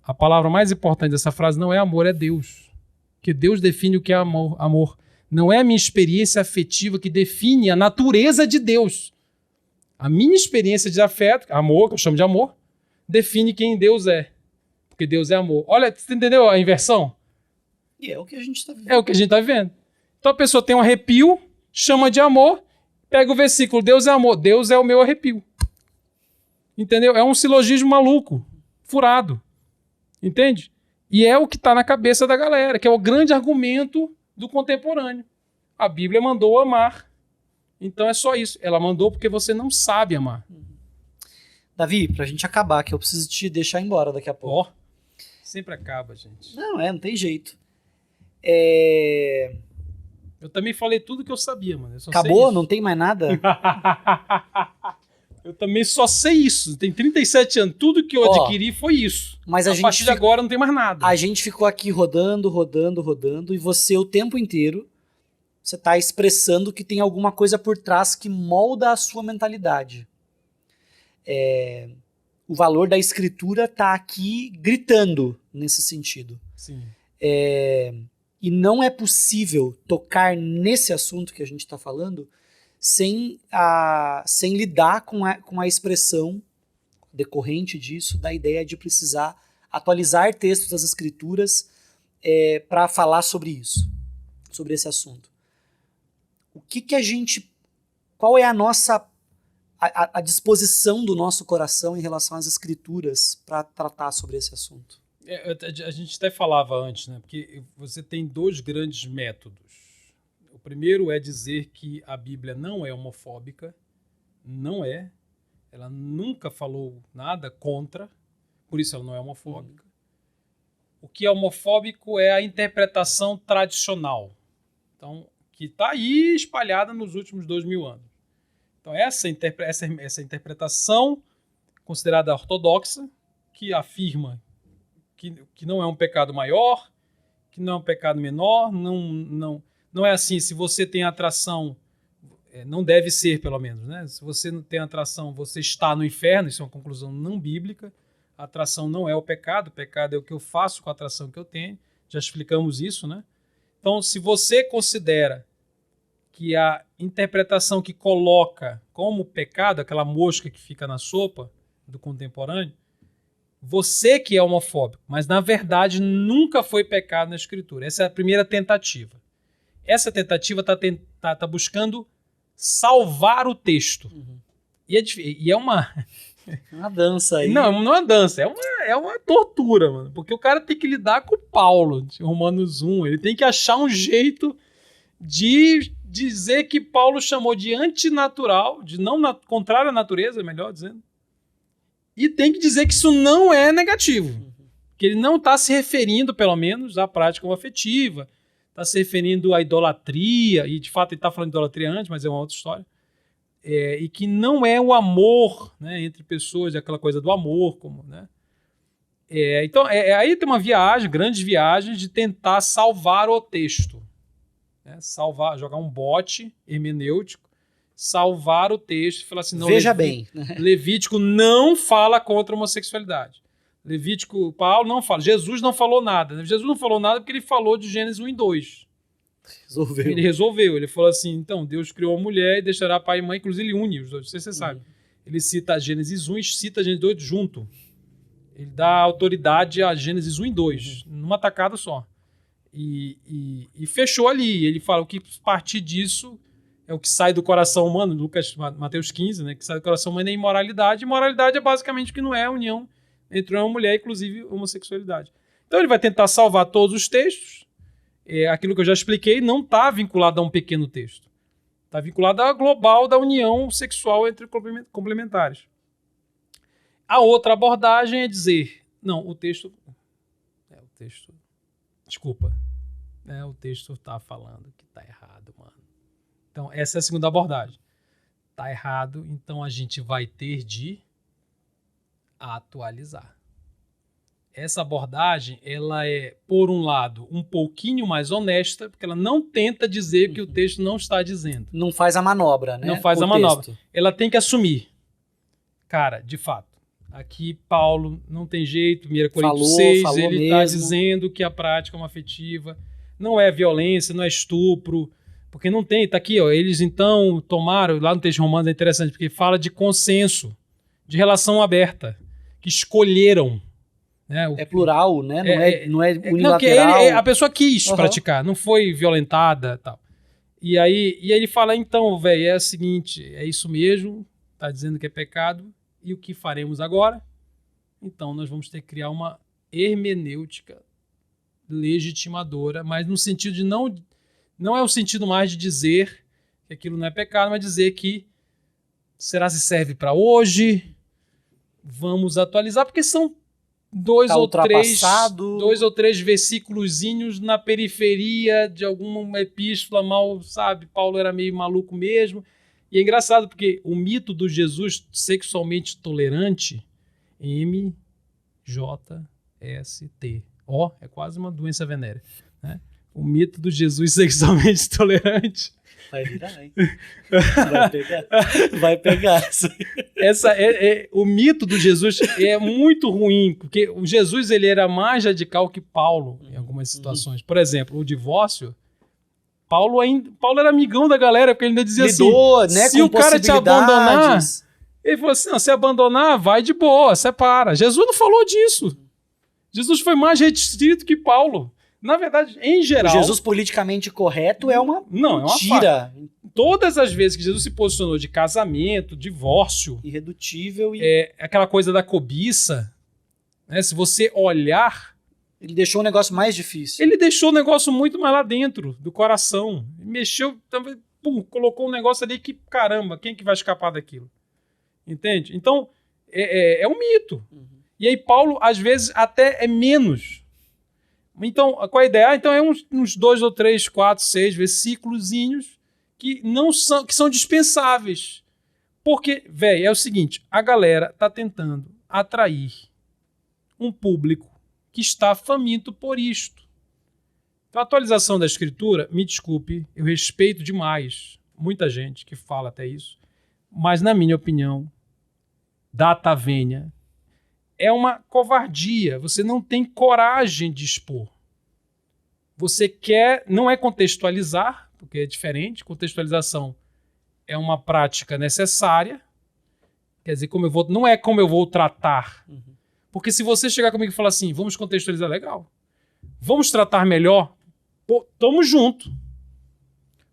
A palavra mais importante dessa frase não é amor, é Deus. Porque Deus define o que é amor. Não é a minha experiência afetiva que define a natureza de Deus. A minha experiência de afeto, amor, que eu chamo de amor, define quem Deus é. Porque Deus é amor. Olha, você entendeu a inversão? E é o que a gente está vivendo. É o que a gente está vivendo. Então a pessoa tem um arrepio, chama de amor, pega o versículo, Deus é amor, Deus é o meu arrepio. Entendeu? É um silogismo maluco, furado. Entende? E é o que está na cabeça da galera, que é o grande argumento do contemporâneo. A Bíblia mandou amar. Então é só isso. Ela mandou porque você não sabe amar. Davi, pra gente acabar, que eu preciso te deixar embora daqui a pouco. Sempre acaba, gente. Não tem jeito. Eu também falei tudo que eu sabia, mano. Acabou? Não tem mais nada? Eu também só sei isso. Tem 37 anos. Tudo que eu adquiri foi isso. Mas a partir de agora não tem mais nada. A gente ficou aqui rodando, e você o tempo inteiro, você tá expressando que tem alguma coisa por trás que molda a sua mentalidade. O valor da escritura tá aqui gritando nesse sentido. Sim. E não é possível tocar nesse assunto que a gente está falando sem lidar com a expressão decorrente disso, da ideia de precisar atualizar textos das escrituras para falar sobre isso, sobre esse assunto. O que a gente qual é a nossa a disposição do nosso coração em relação às escrituras para tratar sobre esse assunto? A gente até falava antes, né? Porque você tem 2 grandes métodos. O primeiro é dizer que a Bíblia não é homofóbica, não é. Ela nunca falou nada contra, por isso ela não é homofóbica. O que é homofóbico é a interpretação tradicional, então, que está aí espalhada nos últimos 2000 anos. Então, essa interpretação considerada ortodoxa, que afirma que não é um pecado maior, que não é um pecado menor, não é assim, se você tem atração, não deve ser, pelo menos, né? Se você não tem atração, você está no inferno, isso é uma conclusão não bíblica. A atração não é o pecado é o que eu faço com a atração que eu tenho, já explicamos isso, né? Então, se você considera que a interpretação que coloca como pecado, aquela mosca que fica na sopa do contemporâneo, você que é homofóbico, mas na verdade nunca foi pecado na Escritura. Essa é a primeira tentativa. Essa tentativa está buscando salvar o texto. E é uma... Uma dança aí. Não é uma dança, é uma tortura, mano. Porque o cara tem que lidar com Paulo, de Romanos 1. Ele tem que achar um jeito de dizer que Paulo chamou de antinatural, de contrário à natureza, melhor dizendo. E tem que dizer que isso não é negativo. Que ele não está se referindo, pelo menos, à prática afetiva. Está se referindo à idolatria. E, de fato, ele está falando de idolatria antes, mas é uma outra história. E que não é o amor, né, entre pessoas, aquela coisa do amor. Né? Então, aí tem uma viagem, grandes viagens, de tentar salvar o texto. Né? Jogar um bote hermenêutico, salvar o texto e falar assim, não, veja bem, Levítico não fala contra a homossexualidade. Paulo não fala. Jesus não falou nada. Jesus não falou nada porque ele falou de Gênesis 1 e 2. Ele resolveu. Ele falou assim, então, Deus criou a mulher e deixará pai e mãe, inclusive ele une os dois. Não sei se você sabe. Ele cita Gênesis 1 e cita Gênesis 2 junto. Ele dá autoridade a Gênesis 1 e 2, numa tacada só. E fechou ali. Ele fala, o que partir disso é o que sai do coração humano, Mateus 15, né? Que sai do coração humano é imoralidade. Imoralidade é basicamente o que não é a união entre uma mulher, inclusive homossexualidade. Então ele vai tentar salvar todos os textos. Aquilo que eu já expliquei não está vinculado a um pequeno texto. Está vinculado à global da união sexual entre complementares. A outra abordagem é dizer, não, o texto está falando que está errado, mano. Então, essa é a segunda abordagem. Está errado, então a gente vai ter de atualizar. Essa abordagem, ela é, por um lado, um pouquinho mais honesta, porque ela não tenta dizer que o texto não está dizendo. Não faz a manobra, né? Não faz a manobra. Ela tem que assumir. Cara, de fato, aqui Paulo não tem jeito, 1 Coríntios 6, ele está dizendo que a prática homoafetiva não é violência, não é estupro, porque não tem, tá aqui, ó, eles então tomaram, lá no texto de Romanos é interessante, porque fala de consenso, de relação aberta, que escolheram. Né, é plural, né? Não é unilateral. A pessoa quis praticar, não foi violentada, tal. E aí ele fala, então, velho, é o seguinte, é isso mesmo, tá dizendo que é pecado, e o que faremos agora? Então nós vamos ter que criar uma hermenêutica legitimadora, mas no sentido de não é o sentido mais de dizer que aquilo não é pecado, mas dizer que será se serve para hoje, vamos atualizar, porque são dois ou três versículozinhos na periferia de alguma epístola mal, sabe? Paulo era meio maluco mesmo. E é engraçado porque o mito do Jesus sexualmente tolerante, MJST, é quase uma doença venérea, né? O mito do Jesus sexualmente tolerante. Vai virar, hein? Vai pegar. O mito do Jesus é muito ruim, porque o Jesus ele era mais radical que Paulo em algumas situações. Por exemplo, o divórcio, Paulo era amigão da galera, porque ele ainda dizia né, se o cara te abandonar, ele falou assim, não, se abandonar, vai de boa, separa. Jesus não falou disso. Jesus foi mais restrito que Paulo. Na verdade, em geral... O Jesus politicamente correto é uma mentira. todas as vezes que Jesus se posicionou de casamento, divórcio, Irredutível e... aquela coisa da cobiça, né? Se você olhar... Ele deixou o negócio mais difícil. Ele deixou o negócio muito mais lá dentro do coração. Mexeu, pum, colocou um negócio ali que, caramba, quem que vai escapar daquilo? Entende? Então, é um mito. E aí Paulo, às vezes, até é menos. Então, qual é a ideia? Então é uns 2 ou 3, 4, 6 versículozinhos que são dispensáveis. Porque, velho, é o seguinte, a galera tá tentando atrair um público que está faminto por isto. Então, a atualização da escritura, me desculpe, eu respeito demais muita gente que fala até isso, mas, na minha opinião, data vênia, é uma covardia. Você não tem coragem de expor. Você quer, não é contextualizar, porque é diferente. Contextualização é uma prática necessária. Quer dizer, não é como eu vou tratar. Porque se você chegar comigo e falar assim, vamos contextualizar, legal. Vamos tratar melhor? Pô, tamo junto.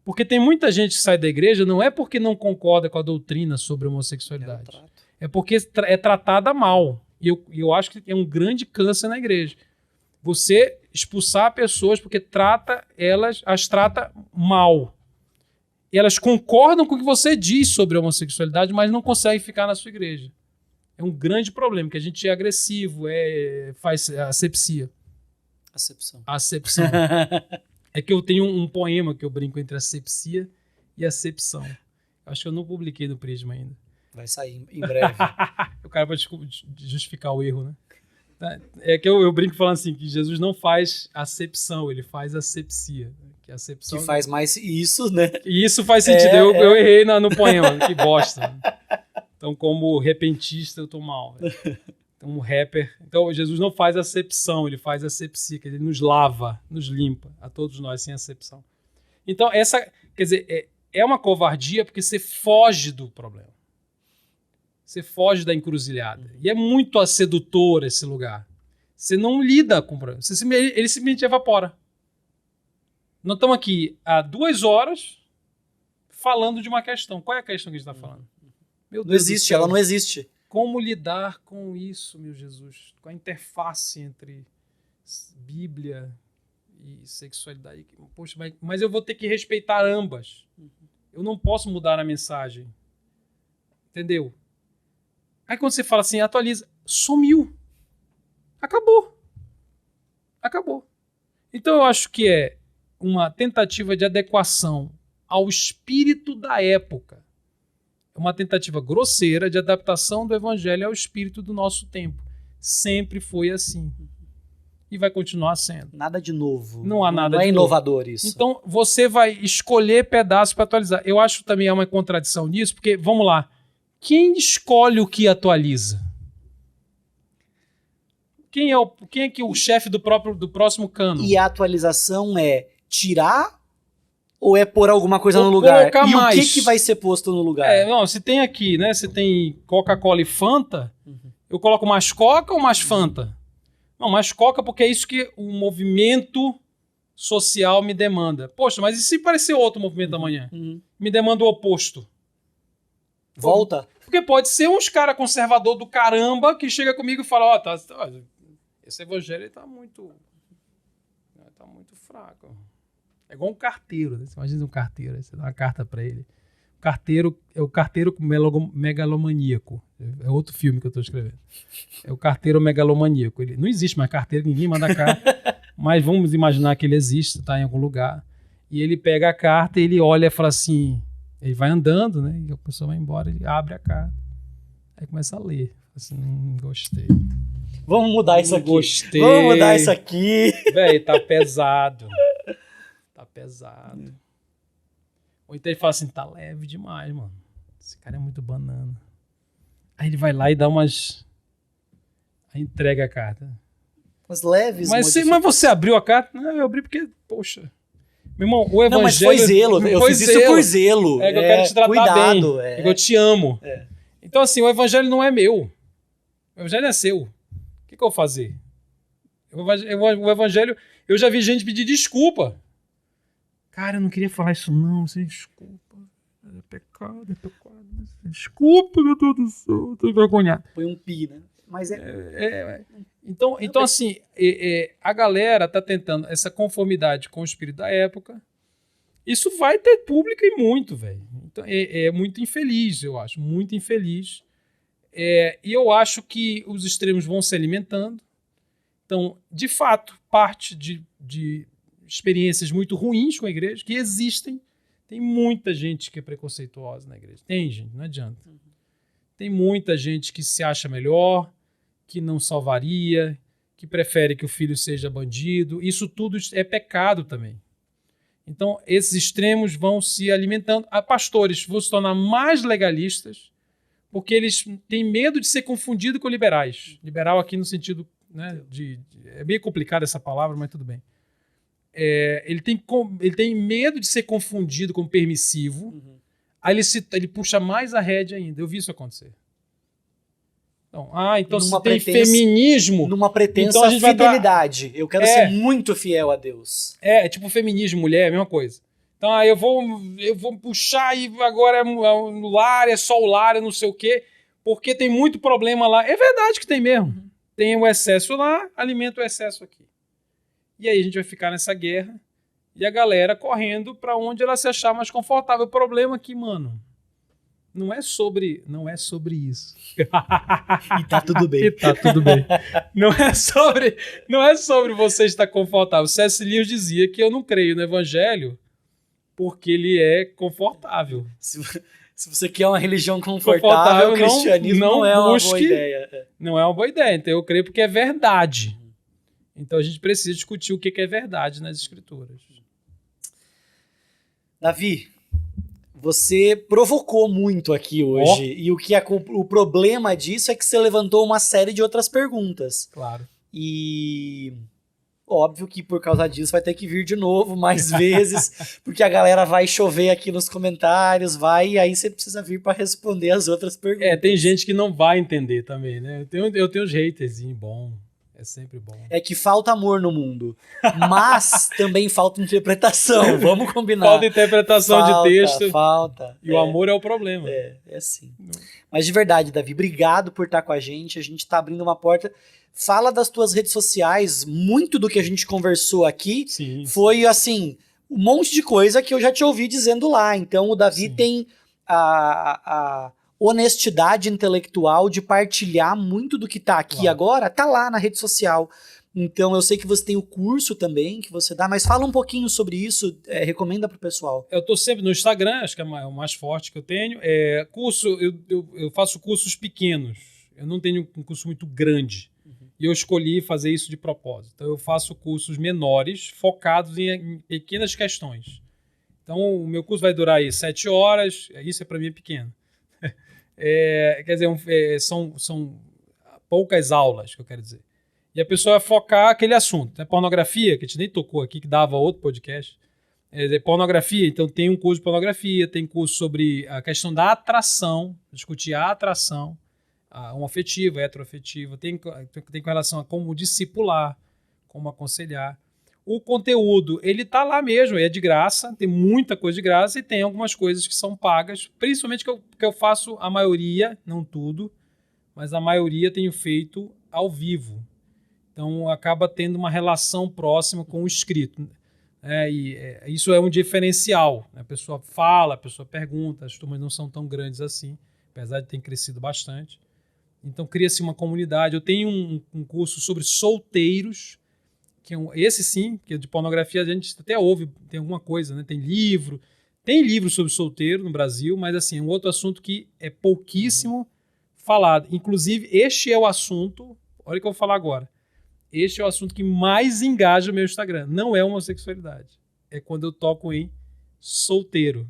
Porque tem muita gente que sai da igreja não é porque não concorda com a doutrina sobre a homossexualidade. É porque é tratada mal. E eu acho que é um grande câncer na igreja. Você expulsar pessoas porque as trata mal. E elas concordam com o que você diz sobre a homossexualidade, mas não conseguem ficar na sua igreja. É um grande problema, que a gente é agressivo, faz asepsia. Acepção. É que eu tenho um poema que eu brinco entre asepsia e acepção. Acho que eu não publiquei no Prisma ainda. Vai sair em breve. O cara vai justificar o erro, né? É que eu brinco falando assim, que Jesus não faz acepção, ele faz asepsia. Que faz mais isso, né? E isso faz sentido. Eu errei no poema, que bosta. Então, como repentista, eu tô mal. Então, um rapper... Então, Jesus não faz acepção, ele faz asepsia, quer dizer, ele nos lava, nos limpa, a todos nós, sem acepção. Então, quer dizer, é uma covardia porque você foge do problema. Você foge da encruzilhada. E é muito sedutor esse lugar. Você não lida com o problema. Ele simplesmente evapora. Nós estamos aqui há 2 horas falando de uma questão. Qual é a questão que a gente está falando? Meu Deus, não existe, ela não existe. Como lidar com isso, meu Jesus? Com a interface entre Bíblia e sexualidade. Poxa, mas eu vou ter que respeitar ambas. Eu não posso mudar a mensagem. Entendeu? Aí quando você fala assim, atualiza, sumiu. Acabou. Então eu acho que é uma tentativa de adequação ao espírito da época. É uma tentativa grosseira de adaptação do evangelho ao espírito do nosso tempo. Sempre foi assim. E vai continuar sendo. Nada de novo. Não há nada de novo. Não é inovador isso. Então você vai escolher pedaços para atualizar. Eu acho também há uma contradição nisso, porque, vamos lá, quem escolhe o que atualiza? Quem é que o chefe do próximo cano? E a atualização é tirar ou é pôr alguma coisa no lugar? Colocar e mais. O que vai ser posto no lugar? Não, se tem aqui, né? Se tem Coca-Cola e Fanta, eu coloco mais Coca ou mais Fanta? Não, mais Coca porque é isso que o movimento social me demanda. Poxa, mas e se parecer outro movimento amanhã? Me demanda o oposto. Volta. Porque pode ser uns cara conservador do caramba que chega comigo e fala, esse evangelho tá muito fraco. É igual um carteiro, né? Você imagina um carteiro, aí você dá uma carta pra ele. O carteiro é o carteiro megalomaníaco. É outro filme que eu tô escrevendo. É o carteiro megalomaníaco. Ele, não existe mais carteiro, ninguém manda carta, mas vamos imaginar que ele existe, tá em algum lugar. E ele pega a carta e ele olha e fala assim, ele vai andando, né? E a pessoa vai embora, ele abre a carta. Aí começa a ler. Assim, gostei. Vamos mudar isso aqui. Gostei. Vamos mudar isso aqui. Véi, tá pesado. Tá pesado. Ou então ele fala assim, tá leve demais, mano. Esse cara é muito banana. Aí ele vai lá e dá umas... Aí entrega a carta. Mas leves. Mas você abriu a carta? Não, eu abri porque, poxa... Meu irmão, o evangelho... Não, mas foi zelo. Eu fiz isso por zelo. É que eu quero te tratar cuidado, bem. É que eu te amo. É. Então, assim, o evangelho não é meu. O evangelho é seu. O que eu vou fazer? O evangelho... Eu já vi gente pedir desculpa. Cara, eu não queria falar isso não, sem desculpa. É pecado. Desculpa, meu Deus do céu, tô envergonhado. Põe um pi, né? Mas Então assim, a galera tá tentando essa conformidade com o espírito da época. Isso vai ter público e muito, velho. Então, é muito infeliz, eu acho. Muito infeliz. E eu acho que os extremos vão se alimentando. Então, de fato, parte de experiências muito ruins com a igreja, que existem. Tem muita gente que é preconceituosa na igreja. Tem, gente, não adianta. Tem muita gente que se acha melhor, que não salvaria, que prefere que o filho seja bandido. Isso tudo é pecado também. Então, esses extremos vão se alimentando. Pastores vão se tornar mais legalistas, porque eles têm medo de ser confundido com liberais. Liberal aqui no sentido, né, é bem complicada essa palavra, mas tudo bem. Ele tem medo de ser confundido com permissivo, aí ele puxa mais a rédea ainda. Eu vi isso acontecer. Então se tem feminismo... Numa pretensa então a gente fidelidade. Eu quero ser muito fiel a Deus. Tipo feminismo, mulher, a mesma coisa. Então eu vou puxar e agora no lar, é só o lar, é não sei o quê, porque tem muito problema lá. É verdade que tem mesmo. Tem o excesso lá, alimenta o excesso aqui. E aí a gente vai ficar nessa guerra e a galera correndo para onde ela se achar mais confortável. O problema é que, mano, não é sobre isso. E tá tudo bem. Não é sobre você estar confortável. C.S. Lewis dizia que eu não creio no evangelho porque ele é confortável. Se você quer uma religião confortável, o cristianismo não é uma boa ideia. Não é uma boa ideia. Então eu creio porque é verdade. Então a gente precisa discutir o que é verdade nas escrituras. Davi, você provocou muito aqui hoje. E o problema disso é que você levantou uma série de outras perguntas. Claro. E óbvio que por causa disso vai ter que vir de novo mais vezes, porque a galera vai chover aqui nos comentários, e aí você precisa vir para responder as outras perguntas. Tem gente que não vai entender também, né? Eu tenho os haterzinhos bom. É sempre bom. É que falta amor no mundo, mas também falta interpretação, vamos combinar. Falta interpretação de texto. Falta. E o amor é o problema. É sim. Mas de verdade, Davi, obrigado por estar com a gente tá abrindo uma porta. Fala das tuas redes sociais, muito do que a gente conversou aqui foi, assim, um monte de coisa que eu já te ouvi dizendo lá. Então o Davi tem a honestidade intelectual de partilhar muito do que tá aqui agora, tá lá na rede social. Então eu sei que você tem o curso também que você dá, mas fala um pouquinho sobre isso, recomenda pro pessoal. Eu tô sempre no Instagram, acho que é o mais forte que eu tenho. Eu faço cursos pequenos, eu não tenho um curso muito grande. E eu escolhi fazer isso de propósito. Então eu faço cursos menores, focados em pequenas questões. Então o meu curso vai durar aí 7 horas, isso para mim é pequeno. Quer dizer, são poucas aulas, que eu quero dizer. E a pessoa vai focar aquele assunto. Né? Pornografia, que a gente nem tocou aqui, que dava outro podcast. Pornografia, então tem um curso de pornografia, tem curso sobre a questão da atração, discutir a atração, homoafetiva, heteroafetiva, tem com relação a como discipular, como aconselhar. O conteúdo, ele tá lá mesmo, é de graça, tem muita coisa de graça e tem algumas coisas que são pagas, principalmente que eu faço a maioria, não tudo, mas a maioria tenho feito ao vivo. Então acaba tendo uma relação próxima com o escrito. Isso é um diferencial. Né? A pessoa fala, a pessoa pergunta, as turmas não são tão grandes assim, apesar de ter crescido bastante. Então cria-se uma comunidade. Eu tenho um curso sobre solteiros, esse sim, que é de pornografia, a gente até ouve, tem alguma coisa, né? Tem livro sobre solteiro no Brasil, mas assim, é um outro assunto que é pouquíssimo falado. Inclusive, este é o assunto, olha o que eu vou falar agora, este é o assunto que mais engaja o meu Instagram. Não é homossexualidade, é quando eu toco em solteiro,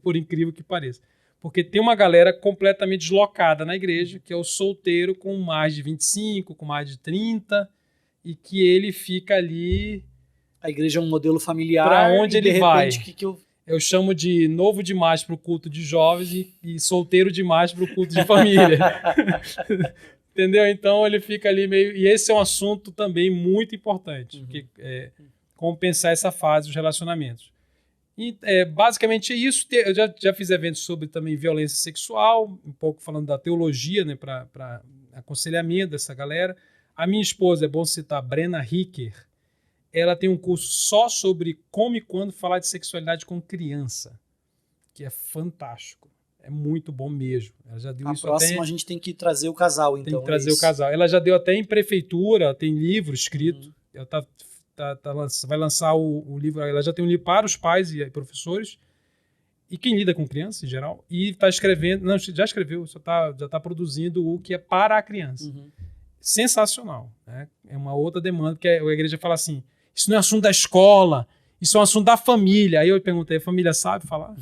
por incrível que pareça. Porque tem uma galera completamente deslocada na igreja, que é o solteiro com mais de 25, com mais de 30, e que ele fica ali... A igreja é um modelo familiar. Para onde ele vai? Eu chamo de novo demais para o culto de jovens e solteiro demais para o culto de família. Entendeu? Então ele fica ali meio... E esse é um assunto também muito importante. Como pensar essa fase dos relacionamentos. E, basicamente é isso. Eu já fiz eventos sobre também violência sexual, um pouco falando da teologia, né, para aconselhamento dessa galera. A minha esposa, é bom citar, Brena Hicker, ela tem um curso só sobre como e quando falar de sexualidade com criança, que é fantástico. É muito bom mesmo. Ela já deu isso próxima até... a gente tem que trazer o casal, então. Tem que trazer o casal. Ela já deu até em prefeitura, tem livro escrito. Uhum. Ela vai lançar o livro. Ela já tem um livro para os pais e professores e quem lida com criança em geral. E está escrevendo, não, já escreveu, já está produzindo o que é para a criança. Uhum. Sensacional. Né? É uma outra demanda, que a igreja fala assim, isso não é assunto da escola, isso é um assunto da família. Aí eu perguntei, a família sabe falar?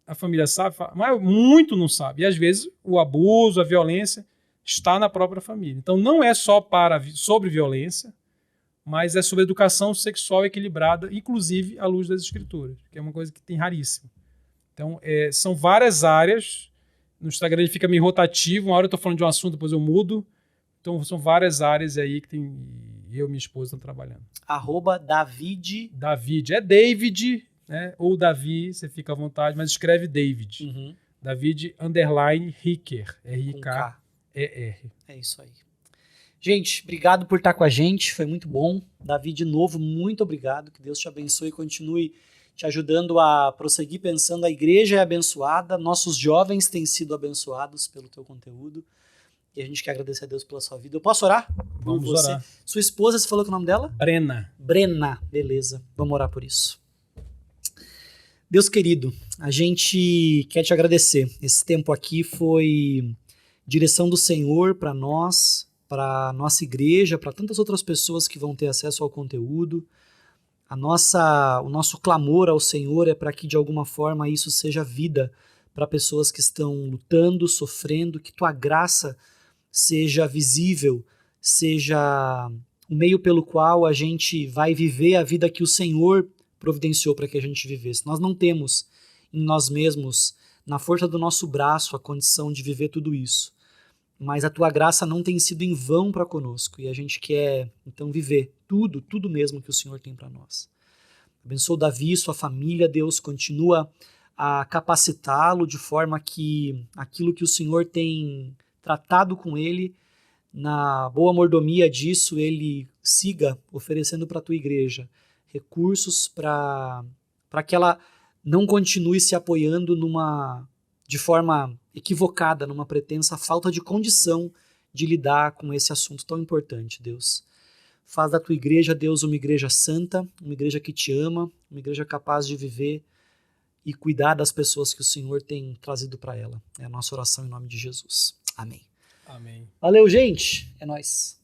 A família sabe falar? Mas muito não sabe. E às vezes o abuso, a violência está na própria família. Então não é só sobre violência, mas é sobre educação sexual equilibrada, inclusive à luz das escrituras, que é uma coisa que tem raríssimo. Então são várias áreas. No Instagram ele fica meio rotativo, uma hora eu estou falando de um assunto, depois eu mudo. Então são várias áreas aí que eu e minha esposa estão trabalhando. @David. David. É David, né? Ou Davi, você fica à vontade, mas escreve David. Uhum. David _ Hicker. R-I-K-E-R. É isso aí. Gente, obrigado por estar com a gente. Foi muito bom. Davi, de novo, muito obrigado. Que Deus te abençoe e continue te ajudando a prosseguir pensando. A igreja é abençoada, nossos jovens têm sido abençoados pelo teu conteúdo. E a gente quer agradecer a Deus pela sua vida. Eu posso orar? Vamos orar. Sua esposa, você falou que o nome dela? Brena. Beleza. Vamos orar por isso. Deus querido, a gente quer te agradecer. Esse tempo aqui foi direção do Senhor para nós, para nossa igreja, para tantas outras pessoas que vão ter acesso ao conteúdo. O nosso clamor ao Senhor é para que de alguma forma isso seja vida para pessoas que estão lutando, sofrendo, que tua graça seja visível, seja o meio pelo qual a gente vai viver a vida que o Senhor providenciou para que a gente vivesse. Nós não temos em nós mesmos, na força do nosso braço, a condição de viver tudo isso. Mas a tua graça não tem sido em vão para conosco e a gente quer, então, viver tudo mesmo que o Senhor tem para nós. Abençoa o Davi, sua família, Deus, continua a capacitá-lo de forma que aquilo que o Senhor tem tratado com ele, na boa mordomia disso, ele siga oferecendo para a tua igreja recursos para que ela não continue se apoiando de forma equivocada, numa pretensa falta de condição de lidar com esse assunto tão importante, Deus. Faz da tua igreja, Deus, uma igreja santa, uma igreja que te ama, uma igreja capaz de viver e cuidar das pessoas que o Senhor tem trazido para ela. É a nossa oração em nome de Jesus. Amém. Amém. Valeu, gente. É nóis.